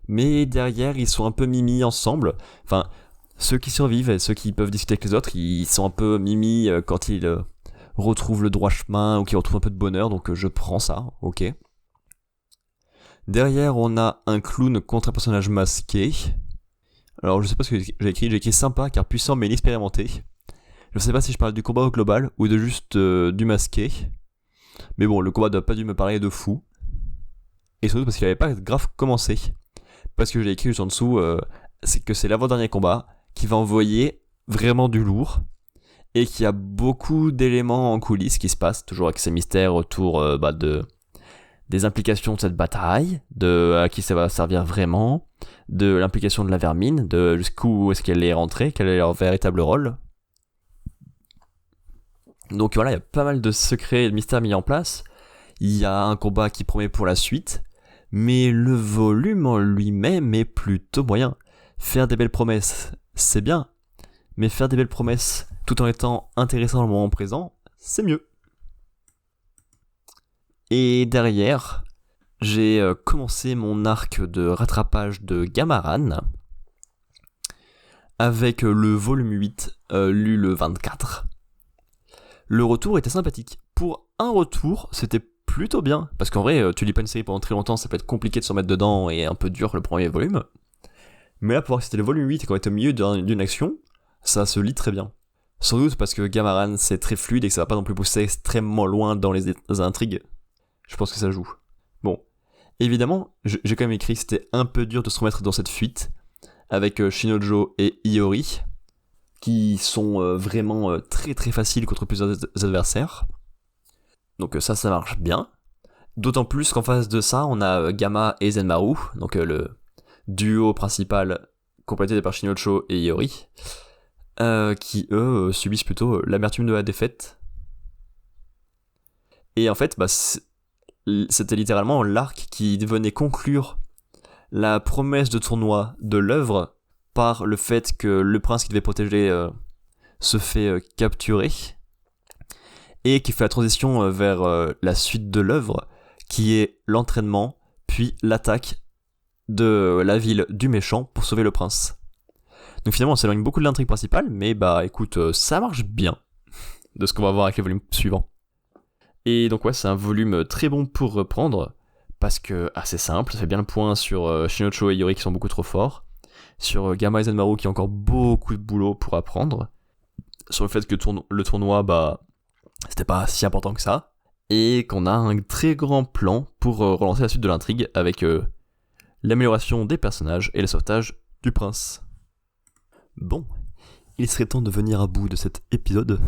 Mais derrière, ils sont un peu mimi ensemble. Enfin, ceux qui survivent et ceux qui peuvent discuter avec les autres, ils sont un peu mimi quand ils retrouvent le droit chemin ou qu'ils retrouvent un peu de bonheur, donc je prends ça, ok. Derrière, on a un clown contre un personnage masqué. Alors, je sais pas ce que j'ai écrit sympa car puissant mais inexpérimenté. Je sais pas si je parle du combat au global ou de juste du masqué. Mais bon, le combat n'a pas dû me parler de fou. Et surtout parce qu'il n'avait pas grave commencé. Parce que j'ai écrit juste en dessous, c'est que c'est l'avant-dernier combat qui va envoyer vraiment du lourd. Et qu'il y a beaucoup d'éléments en coulisses qui se passent, toujours avec ces mystères autour des implications de cette bataille, de à qui ça va servir vraiment, de l'implication de la vermine, de jusqu'où est-ce qu'elle est rentrée, quel est leur véritable rôle. Donc voilà, il y a pas mal de secrets et de mystères mis en place. Il y a un combat qui promet pour la suite, mais le volume en lui-même est plutôt moyen. Faire des belles promesses, c'est bien, mais faire des belles promesses tout en étant intéressant dans le moment présent, c'est mieux. Et derrière, j'ai commencé mon arc de rattrapage de Gamaran avec le volume 8, lu le 24. Le retour était sympathique. Pour un retour, c'était plutôt bien, parce qu'en vrai, tu lis pas une série pendant très longtemps, ça peut être compliqué de se remettre dedans et un peu dur le premier volume. Mais là, pour voir que c'était le volume 8 et qu'on était au milieu d'une action, ça se lit très bien. Sans doute parce que Gamaran c'est très fluide et que ça va pas non plus pousser extrêmement loin dans les intrigues. Je pense que ça joue. Bon, évidemment, j'ai quand même écrit que c'était un peu dur de se remettre dans cette fuite avec Shinojo et Iori, qui sont vraiment très très faciles contre plusieurs adversaires. Donc ça marche bien. D'autant plus qu'en face de ça, on a Gamma et Zenmaru, donc le duo principal complété par Shinojo et Iori, qui eux subissent plutôt l'amertume de la défaite. Et en fait, c'était littéralement l'arc qui venait conclure la promesse de tournoi de l'œuvre par le fait que le prince qui devait protéger se fait capturer et qui fait la transition vers la suite de l'œuvre qui est l'entraînement puis l'attaque de la ville du méchant pour sauver le prince. Donc finalement on s'éloigne beaucoup de l'intrigue principale, mais écoute, ça marche bien de ce qu'on va voir avec les volumes suivants. Et donc ouais, c'est un volume très bon pour reprendre, parce que assez simple, ça fait bien le point sur Shinojo et Iori qui sont beaucoup trop forts, sur Gamma et Zenmaru qui ont encore beaucoup de boulot pour apprendre, sur le fait que le tournoi, c'était pas si important que ça, et qu'on a un très grand plan pour relancer la suite de l'intrigue avec l'amélioration des personnages et le sauvetage du prince. Bon, il serait temps de venir à bout de cet épisode.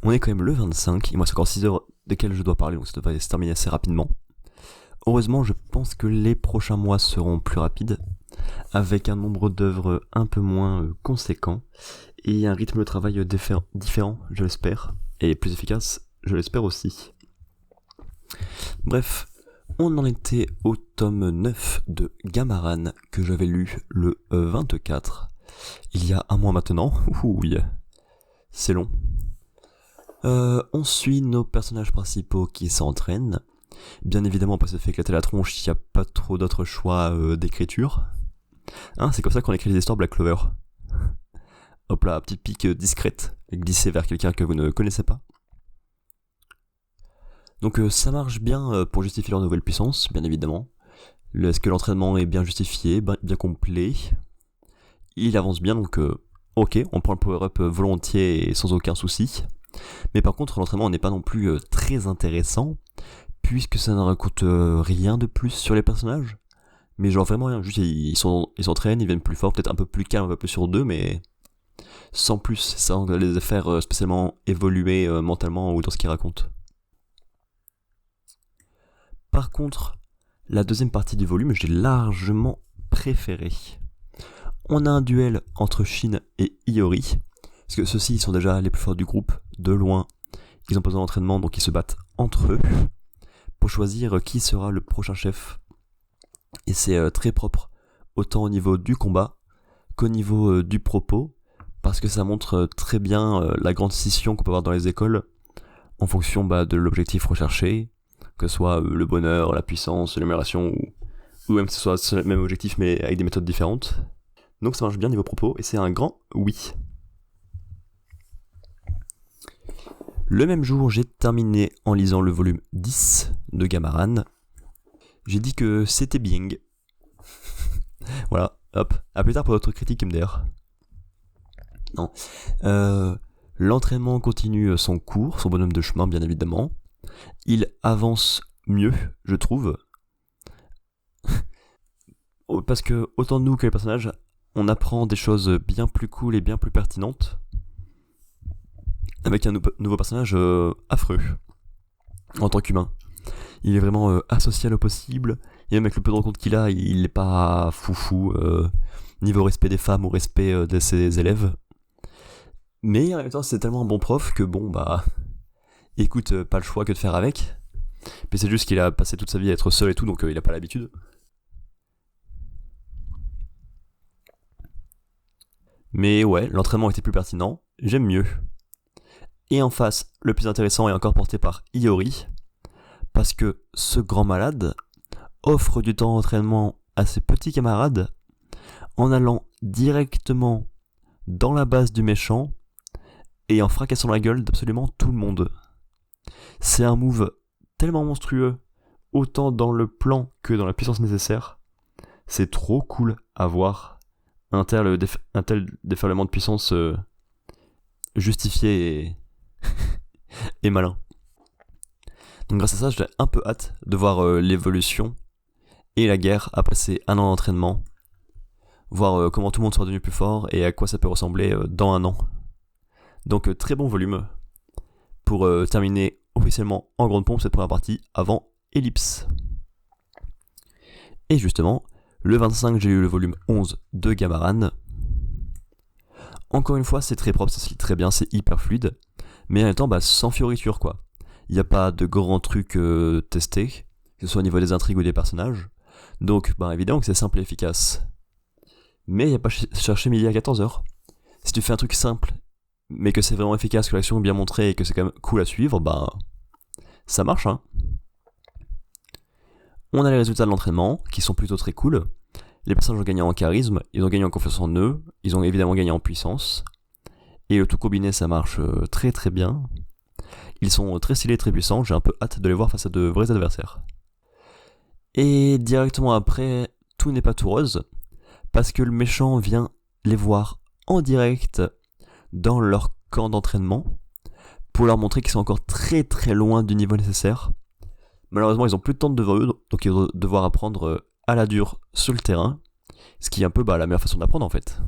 On est quand même le 25, il me reste encore 6 heures desquelles je dois parler, donc ça devrait se terminer assez rapidement. Heureusement, je pense que les prochains mois seront plus rapides, avec un nombre d'œuvres un peu moins conséquent, et un rythme de travail différent, je l'espère, et plus efficace, je l'espère aussi. Bref, on en était au tome 9 de Gamaran, que j'avais lu le 24, il y a un mois maintenant. Oui, c'est long. On suit nos personnages principaux qui s'entraînent. Bien évidemment, on peut se faire éclater la tronche, il n'y a pas trop d'autres choix d'écriture. C'est comme ça qu'on écrit les histoires Black Clover. Hop là, petite pique discrète, glissée vers quelqu'un que vous ne connaissez pas. Donc ça marche bien pour justifier leur nouvelle puissance, bien évidemment. Est-ce que l'entraînement est bien justifié, bien complet? Il avance bien, donc ok, on prend le power-up volontiers et sans aucun souci. Mais par contre, l'entraînement n'est pas non plus très intéressant, puisque ça ne raconte rien de plus sur les personnages. Mais genre vraiment rien, juste ils s'entraînent, ils viennent plus forts, peut-être un peu plus calmes, un peu plus sur deux, mais sans plus, sans les faire spécialement évoluer mentalement ou dans ce qu'ils racontent. Par contre, la deuxième partie du volume, j'ai largement préféré. On a un duel entre Shin et Iori, parce que ceux-ci sont déjà les plus forts du groupe, de loin. Ils ont besoin d'entraînement, donc ils se battent entre eux pour choisir qui sera le prochain chef. Et c'est très propre, autant au niveau du combat qu'au niveau du propos, parce que ça montre très bien la grande scission qu'on peut avoir dans les écoles en fonction de l'objectif recherché, que ce soit le bonheur, la puissance, l'amélioration, ou même que ce soit le même objectif mais avec des méthodes différentes. Donc ça marche bien niveau propos, et c'est un grand oui. Le même jour, j'ai terminé en lisant le volume 10 de Gamaran. J'ai dit que c'était bien. Voilà, hop, à plus tard pour d'autres critiques MDR. Non. L'entraînement continue son cours, son bonhomme de chemin bien évidemment. Il avance mieux, je trouve. Parce que autant nous que les personnages, on apprend des choses bien plus cool et bien plus pertinentes avec un nouveau personnage affreux en tant qu'humain. Il est vraiment asocial au possible, et même avec le peu de rencontres qu'il a, il n'est pas foufou niveau respect des femmes ou respect de ses élèves. Mais en même temps, c'est tellement un bon prof que bon, bah, écoute, pas le choix que de faire avec. Mais c'est juste qu'il a passé toute sa vie à être seul et tout, donc il a pas l'habitude. Mais ouais, l'entraînement était plus pertinent, j'aime mieux. Et en face, le plus intéressant est encore porté par Iori, parce que ce grand malade offre du temps d'entraînement à ses petits camarades en allant directement dans la base du méchant et en fracassant la gueule d'absolument tout le monde. C'est un move tellement monstrueux, autant dans le plan que dans la puissance nécessaire. C'est trop cool à voir un tel déferlement de puissance justifié et malin. Donc grâce à ça, j'ai un peu hâte de voir l'évolution et la guerre après ces 1 an d'entraînement, voir comment tout le monde sera devenu plus fort et à quoi ça peut ressembler dans 1 an. Donc très bon volume pour terminer officiellement en grande pompe cette première partie avant Ellipse. Et justement, le 25 j'ai eu le volume 11 de Gamaran. Encore une fois c'est très propre, ça se lit très bien, c'est hyper fluide, mais en même temps sans fioriture quoi. Il n'y a pas de grands trucs testés, que ce soit au niveau des intrigues ou des personnages, donc évidemment que c'est simple et efficace. Mais il n'y a pas cherché midi à 14h. Si tu fais un truc simple, mais que c'est vraiment efficace, que l'action est bien montrée et que c'est quand même cool à suivre, ça marche hein. On a les résultats de l'entraînement, qui sont plutôt très cool. Les personnages ont gagné en charisme, ils ont gagné en confiance en eux, ils ont évidemment gagné en puissance. Et le tout combiné, ça marche très très bien. Ils sont très stylés, très puissants, j'ai un peu hâte de les voir face à de vrais adversaires. Et directement après, tout n'est pas tout rose, parce que le méchant vient les voir en direct dans leur camp d'entraînement, pour leur montrer qu'ils sont encore très très loin du niveau nécessaire. Malheureusement, ils ont plus de temps devant eux, donc ils vont devoir apprendre à la dure sur le terrain, ce qui est un peu la meilleure façon d'apprendre en fait.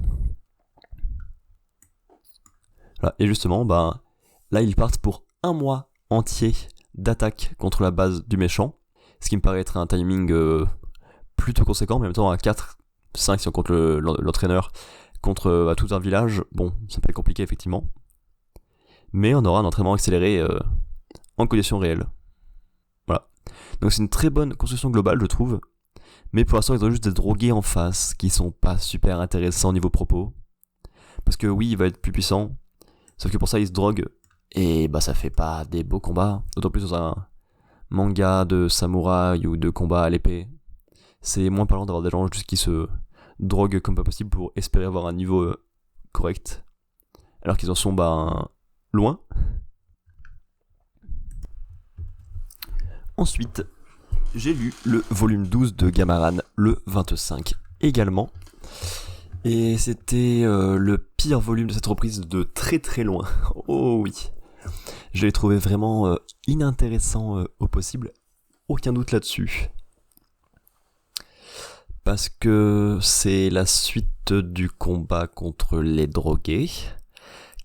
Voilà. Et justement, là ils partent pour 1 mois entier d'attaque contre la base du méchant, ce qui me paraît être un timing plutôt conséquent, mais en même temps à 4, 5 si on compte l'entraîneur, contre tout un village, ça peut être compliqué effectivement. Mais on aura un entraînement accéléré en conditions réelles. Voilà. Donc c'est une très bonne construction globale, je trouve. Mais pour l'instant, ils ont juste des drogués en face qui sont pas super intéressants au niveau propos. Parce que oui, il va être plus puissant. Sauf que pour ça, il se drogue. Et ça fait pas des beaux combats. D'autant plus dans un manga de samouraï ou de combat à l'épée. C'est moins parlant d'avoir des gens juste qui se droguent comme pas possible pour espérer avoir un niveau correct. Alors qu'ils en sont loin. Ensuite, j'ai lu le volume 12 de Gamaran, le 25 également. Et c'était le pire volume de cette reprise de très très loin. Oh oui. Je l'ai trouvé vraiment inintéressant au possible. Aucun doute là-dessus. Parce que c'est la suite du combat contre les drogués,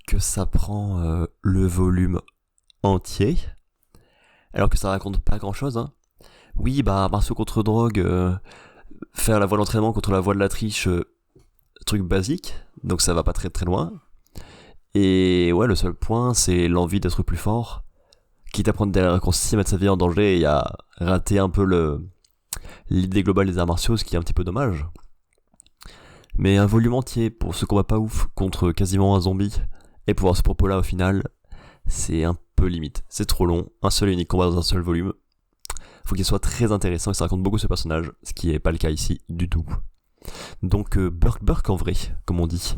que ça prend le volume entier, alors que ça raconte pas grand-chose, hein. Oui, martiaux contre drogue, faire la voie d'entraînement contre la voie de la triche, truc basique, donc ça va pas très très loin. Et ouais, le seul point, c'est l'envie d'être plus fort, quitte à prendre des raccourcis, mettre sa vie en danger et à rater un peu l'idée globale des arts martiaux, ce qui est un petit peu dommage. Mais un volume entier pour ce combat pas ouf contre quasiment un zombie, et pour avoir ce propos-là au final, c'est un peu limite. C'est trop long, un seul et unique combat dans un seul volume. Faut qu'il soit très intéressant et ça raconte beaucoup ce personnage, ce qui est pas le cas ici du tout. Donc burk en vrai, comme on dit.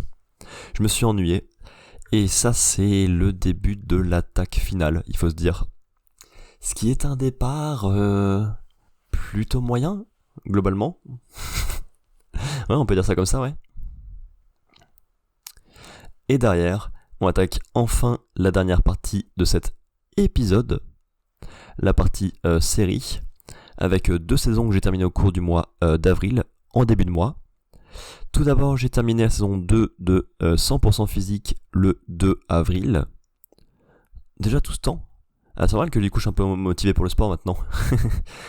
Je me suis ennuyé, et ça c'est le début de l'attaque finale, il faut se dire. Ce qui est un départ plutôt moyen, globalement. Ouais, on peut dire ça comme ça, ouais. Et derrière, on attaque enfin la dernière partie de cet épisode, la partie série, avec 2 saisons que j'ai terminées au cours du mois d'avril, en début de mois. Tout d'abord, j'ai terminé la saison 2 de 100% physique le 2 avril. Déjà tout ce temps. C'est normal que du coup je suis un peu motivé pour le sport maintenant.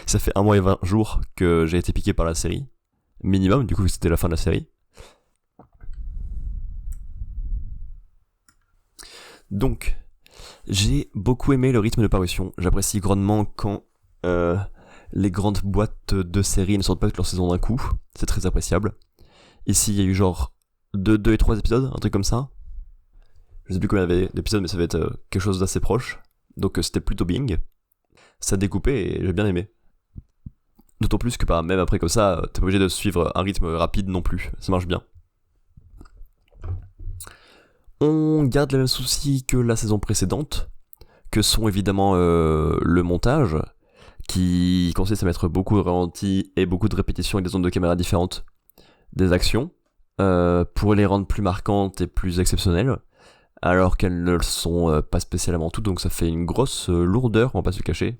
Ça fait 1 mois et 20 jours que j'ai été piqué par la série. Minimum, du coup c'était la fin de la série. Donc, j'ai beaucoup aimé le rythme de parution. J'apprécie grandement quand les grandes boîtes de séries ne sortent pas toute leur saison d'un coup. C'est très appréciable. Ici, il y a eu genre 2 et 3 épisodes, un truc comme ça. Je sais plus combien il y avait d'épisodes, mais ça va être quelque chose d'assez proche. Donc c'était plutôt bing. Ça découpait et j'ai bien aimé. D'autant plus que même après comme ça, t'es pas obligé de suivre un rythme rapide non plus. Ça marche bien. On garde les mêmes soucis que la saison précédente, que sont évidemment le montage, qui consiste à mettre beaucoup de ralentis et beaucoup de répétitions et des zones de caméra différentes des actions, pour les rendre plus marquantes et plus exceptionnelles, alors qu'elles ne le sont pas spécialement toutes, donc ça fait une grosse lourdeur, on va pas se le cacher.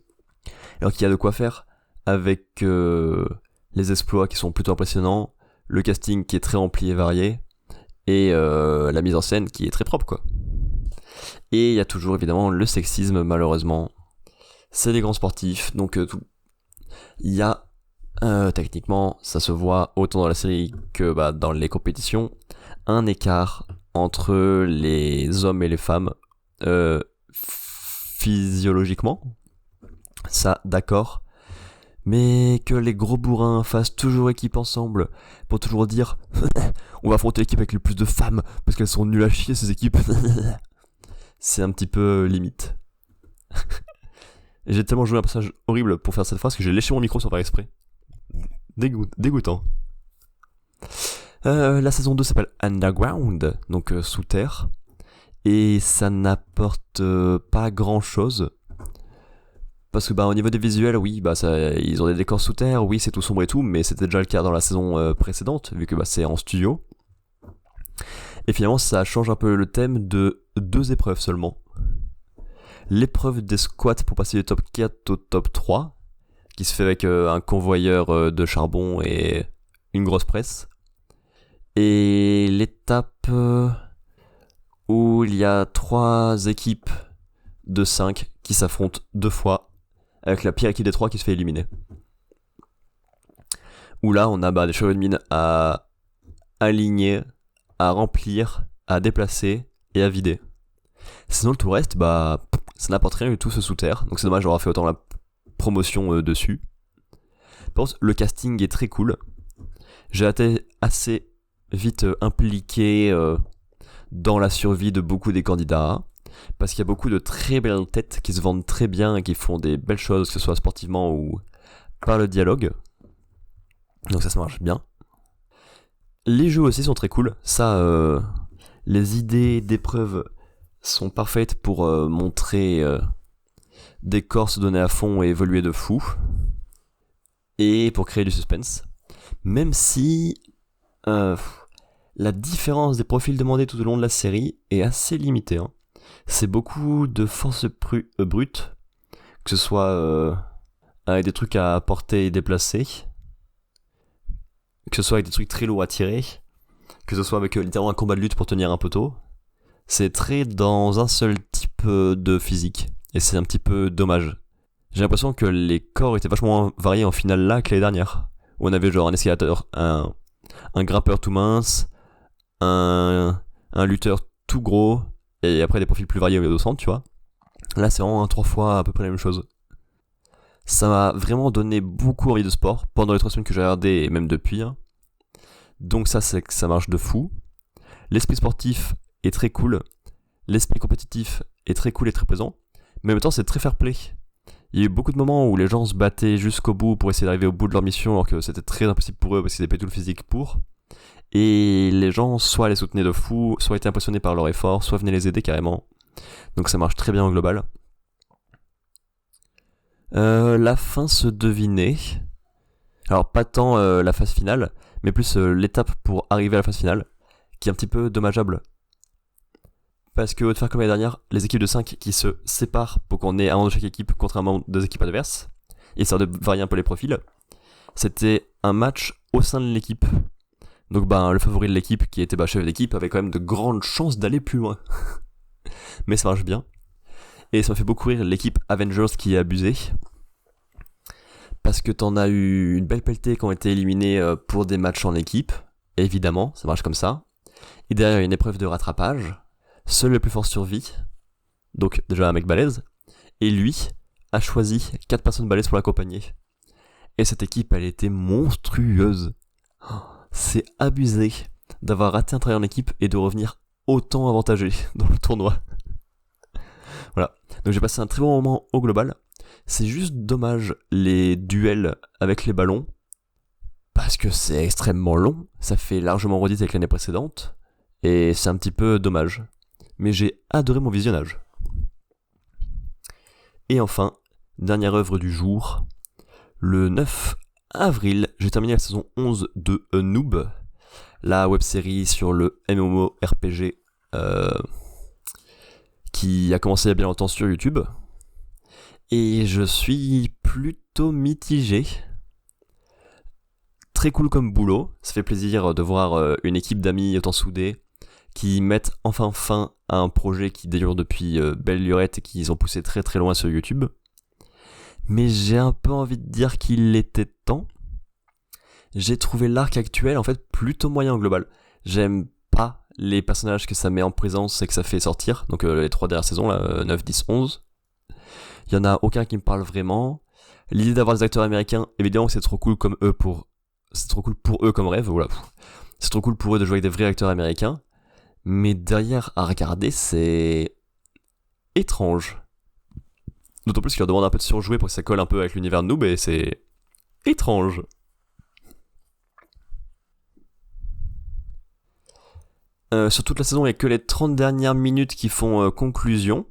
Alors qu'il y a de quoi faire avec les exploits qui sont plutôt impressionnants, le casting qui est très rempli et varié, et la mise en scène qui est très propre, quoi. Et il y a toujours évidemment le sexisme, malheureusement. C'est des grands sportifs, donc il y a techniquement, ça se voit autant dans la série que dans les compétitions, un écart entre les hommes et les femmes physiologiquement. Ça, d'accord. Mais que les gros bourrins fassent toujours équipe ensemble pour toujours dire on va affronter l'équipe avec le plus de femmes parce qu'elles sont nulles à chier ces équipes. C'est un petit peu limite. Et j'ai tellement joué un passage horrible pour faire cette phrase que j'ai léché mon micro sans faire exprès. Dégoûtant. La saison 2 s'appelle Underground, donc sous terre. Et ça n'apporte pas grand chose. Parce que au niveau des visuels, oui, ils ont des décors sous terre, oui, c'est tout sombre et tout, mais c'était déjà le cas dans la saison précédente, vu que c'est en studio. Et finalement, ça change un peu le thème de 2 épreuves seulement. L'épreuve des squats pour passer du top 4 au top 3, qui se fait avec un convoyeur de charbon et une grosse presse. Et l'étape où il y a 3 équipes de 5 qui s'affrontent 2 fois, avec la pire équipe des 3 qui se fait éliminer. Où là, on a des chevaux de mine à aligner, à remplir, à déplacer et à vider. Sinon, tout le reste, ça n'apporte rien du tout ce sous-terre. Donc c'est dommage d'avoir fait autant la promotion dessus. Par contre, le casting est très cool. J'ai été assez vite impliqué dans la survie de beaucoup des candidats. Parce qu'il y a beaucoup de très belles têtes qui se vendent très bien et qui font des belles choses, que ce soit sportivement ou par le dialogue. Donc ça marche bien. Les jeux aussi sont très cool. Ça, les idées d'épreuves sont parfaites pour montrer des corps se donner à fond et évoluer de fou. Et pour créer du suspense. Même si la différence des profils demandés tout au long de la série est assez limitée. C'est beaucoup de force brute, que ce soit avec des trucs à porter et déplacer, que ce soit avec des trucs très lourds à tirer, que ce soit avec littéralement un combat de lutte pour tenir un poteau. C'est très dans un seul type de physique, et c'est un petit peu dommage. J'ai l'impression que les corps étaient vachement variés en finale là que l'année dernière, où on avait genre un escalateur, un grimpeur tout mince, un lutteur tout gros, et après des profils plus variés au centre, tu vois. Là, c'est vraiment 3 fois à peu près la même chose. Ça m'a vraiment donné beaucoup envie de sport pendant les 3 semaines que j'ai regardé et même depuis. Donc ça, c'est que ça marche de fou. L'esprit sportif est très cool. L'esprit compétitif est très cool et très présent. Mais en même temps, c'est très fair play. Il y a eu beaucoup de moments où les gens se battaient jusqu'au bout pour essayer d'arriver au bout de leur mission, alors que c'était très impossible pour eux parce qu'ils avaient pas tout le physique pour. Et les gens soit les soutenaient de fou, soit étaient impressionnés par leur effort, soit venaient les aider carrément. Donc ça marche très bien au global. La fin se devinait. Alors pas tant la phase finale, mais plus l'étape pour arriver à la phase finale, qui est un petit peu dommageable. Parce que, de faire comme l'année dernière, les équipes de 5 qui se séparent pour qu'on ait un membre de chaque équipe contre un membre des équipes adverses, histoire de varier un peu les profils, c'était un match au sein de l'équipe. Donc le favori de l'équipe, qui était chef d'équipe, avait quand même de grandes chances d'aller plus loin. Mais ça marche bien. Et ça m'a fait beaucoup rire l'équipe Avengers qui est abusée. Parce que t'en as eu une belle pelletée qui ont été éliminés pour des matchs en équipe. Et évidemment, ça marche comme ça. Et derrière, il y a une épreuve de rattrapage. Seul le plus fort survit. Donc déjà un mec balèze. Et lui a choisi 4 personnes balèzes pour l'accompagner. Et cette équipe, elle était monstrueuse. C'est abusé d'avoir raté un travail en équipe et de revenir autant avantagé dans le tournoi. Voilà. Donc j'ai passé un très bon moment au global. C'est juste dommage les duels avec les ballons. Parce que c'est extrêmement long. Ça fait largement redite avec l'année précédente. Et c'est un petit peu dommage. Mais j'ai adoré mon visionnage. Et enfin, dernière œuvre du jour. Le 9 avril, j'ai terminé la saison 11 de A Noob, la web-série sur le MMORPG qui a commencé il y a bien longtemps sur YouTube. Et je suis plutôt mitigé. Très cool comme boulot, ça fait plaisir de voir une équipe d'amis autant soudée qui mettent enfin fin à un projet qui dure depuis belle lurette et qu'ils ont poussé très très loin sur YouTube. Mais j'ai un peu envie de dire qu'il était temps. J'ai trouvé l'arc actuel en fait plutôt moyen en global. J'aime pas les personnages que ça met en présence et que ça fait sortir. Donc les 3 dernières saisons, là, 9, 10, 11. Il y en a aucun qui me parle vraiment. L'idée d'avoir des acteurs américains, évidemment c'est trop cool c'est trop cool pour eux comme rêve, voilà. C'est trop cool pour eux de jouer avec des vrais acteurs américains. Mais derrière à regarder, c'est étrange. D'autant plus qu'il leur demande un peu de surjouer pour que ça colle un peu avec l'univers noob et c'est étrange. Sur toute la saison, il n'y a que les 30 dernières minutes qui font conclusion.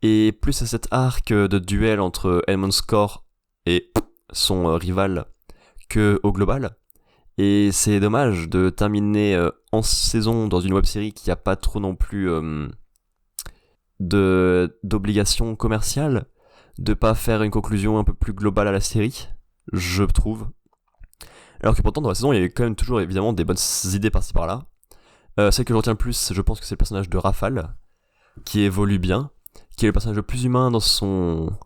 Et plus à cet arc de duel entre Elmonscore et son rival que au global. Et c'est dommage de terminer en saison dans une web-série qui n'a pas trop non plus d'obligations commerciales, de pas faire une conclusion un peu plus globale à la série, je trouve. Alors que pourtant dans la saison, il y a quand même toujours évidemment des bonnes idées par-ci par-là. Celle que je retiens le plus, je pense que c'est le personnage de Rafale, qui évolue bien, qui est le personnage le plus humain dans son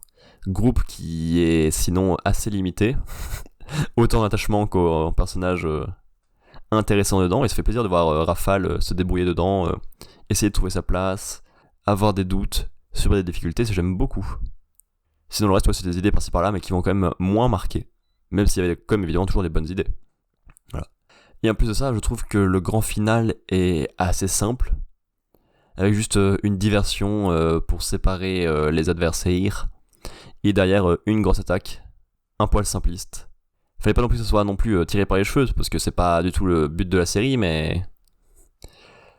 groupe qui est sinon assez limité. Autant d'attachement qu'au personnage intéressant dedans, et ça fait plaisir de voir Rafale se débrouiller dedans, essayer de trouver sa place, avoir des doutes sur des difficultés, ça j'aime beaucoup. Sinon le reste, ouais, c'est des idées par-ci par-là, mais qui vont quand même moins marquer, même s'il y avait quand même évidemment toujours des bonnes idées. Voilà. Et en plus de ça, je trouve que le grand final est assez simple, avec juste une diversion pour séparer les adversaires, et derrière une grosse attaque, un poil simpliste. Fallait pas non plus que ce soit non plus tiré par les cheveux, parce que c'est pas du tout le but de la série, mais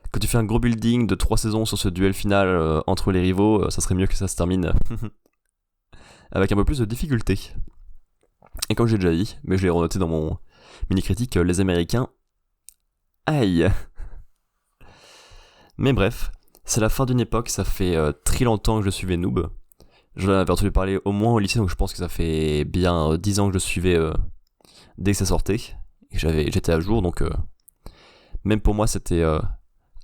quand tu fais un gros building de 3 saisons sur ce duel final entre les rivaux, ça serait mieux que ça se termine avec un peu plus de difficulté. Et comme j'ai déjà dit, mais je l'ai renoté dans mon mini-critique, les Américains, aïe. Mais bref, c'est la fin d'une époque, ça fait très longtemps que je suivais Noob. Je l'avais entendu parler au moins au lycée, donc je pense que ça fait bien 10 ans que je suivais dès que ça sortait. Et j'étais à jour, donc même pour moi c'était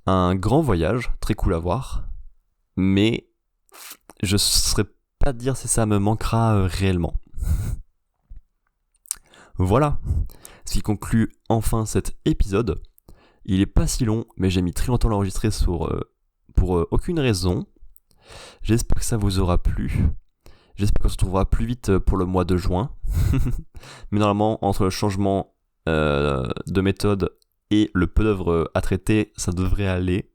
un grand voyage, très cool à voir. Mais je ne saurais pas dire si ça me manquera réellement. Voilà, ce qui conclut enfin cet épisode. Il est pas si long, mais j'ai mis très longtemps à l'enregistrer pour aucune raison. J'espère que ça vous aura plu. J'espère qu'on se retrouvera plus vite pour le mois de juin. Mais normalement, entre le changement de méthode et le peu d'œuvres à traiter, ça devrait aller.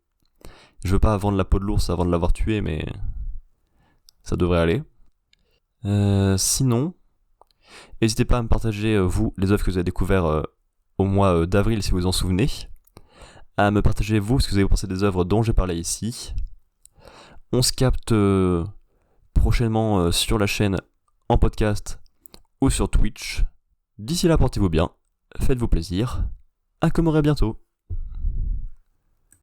Je veux pas vendre la peau de l'ours avant de l'avoir tué, mais ça devrait aller. Sinon, n'hésitez pas à me partager, vous, les œuvres que vous avez découvertes au mois d'avril, si vous vous en souvenez. À me partager, vous, ce que vous avez pensé des œuvres dont j'ai parlé ici. On se capte prochainement sur la chaîne en podcast ou sur Twitch. D'ici là, portez-vous bien, faites-vous plaisir. À Comoré bientôt.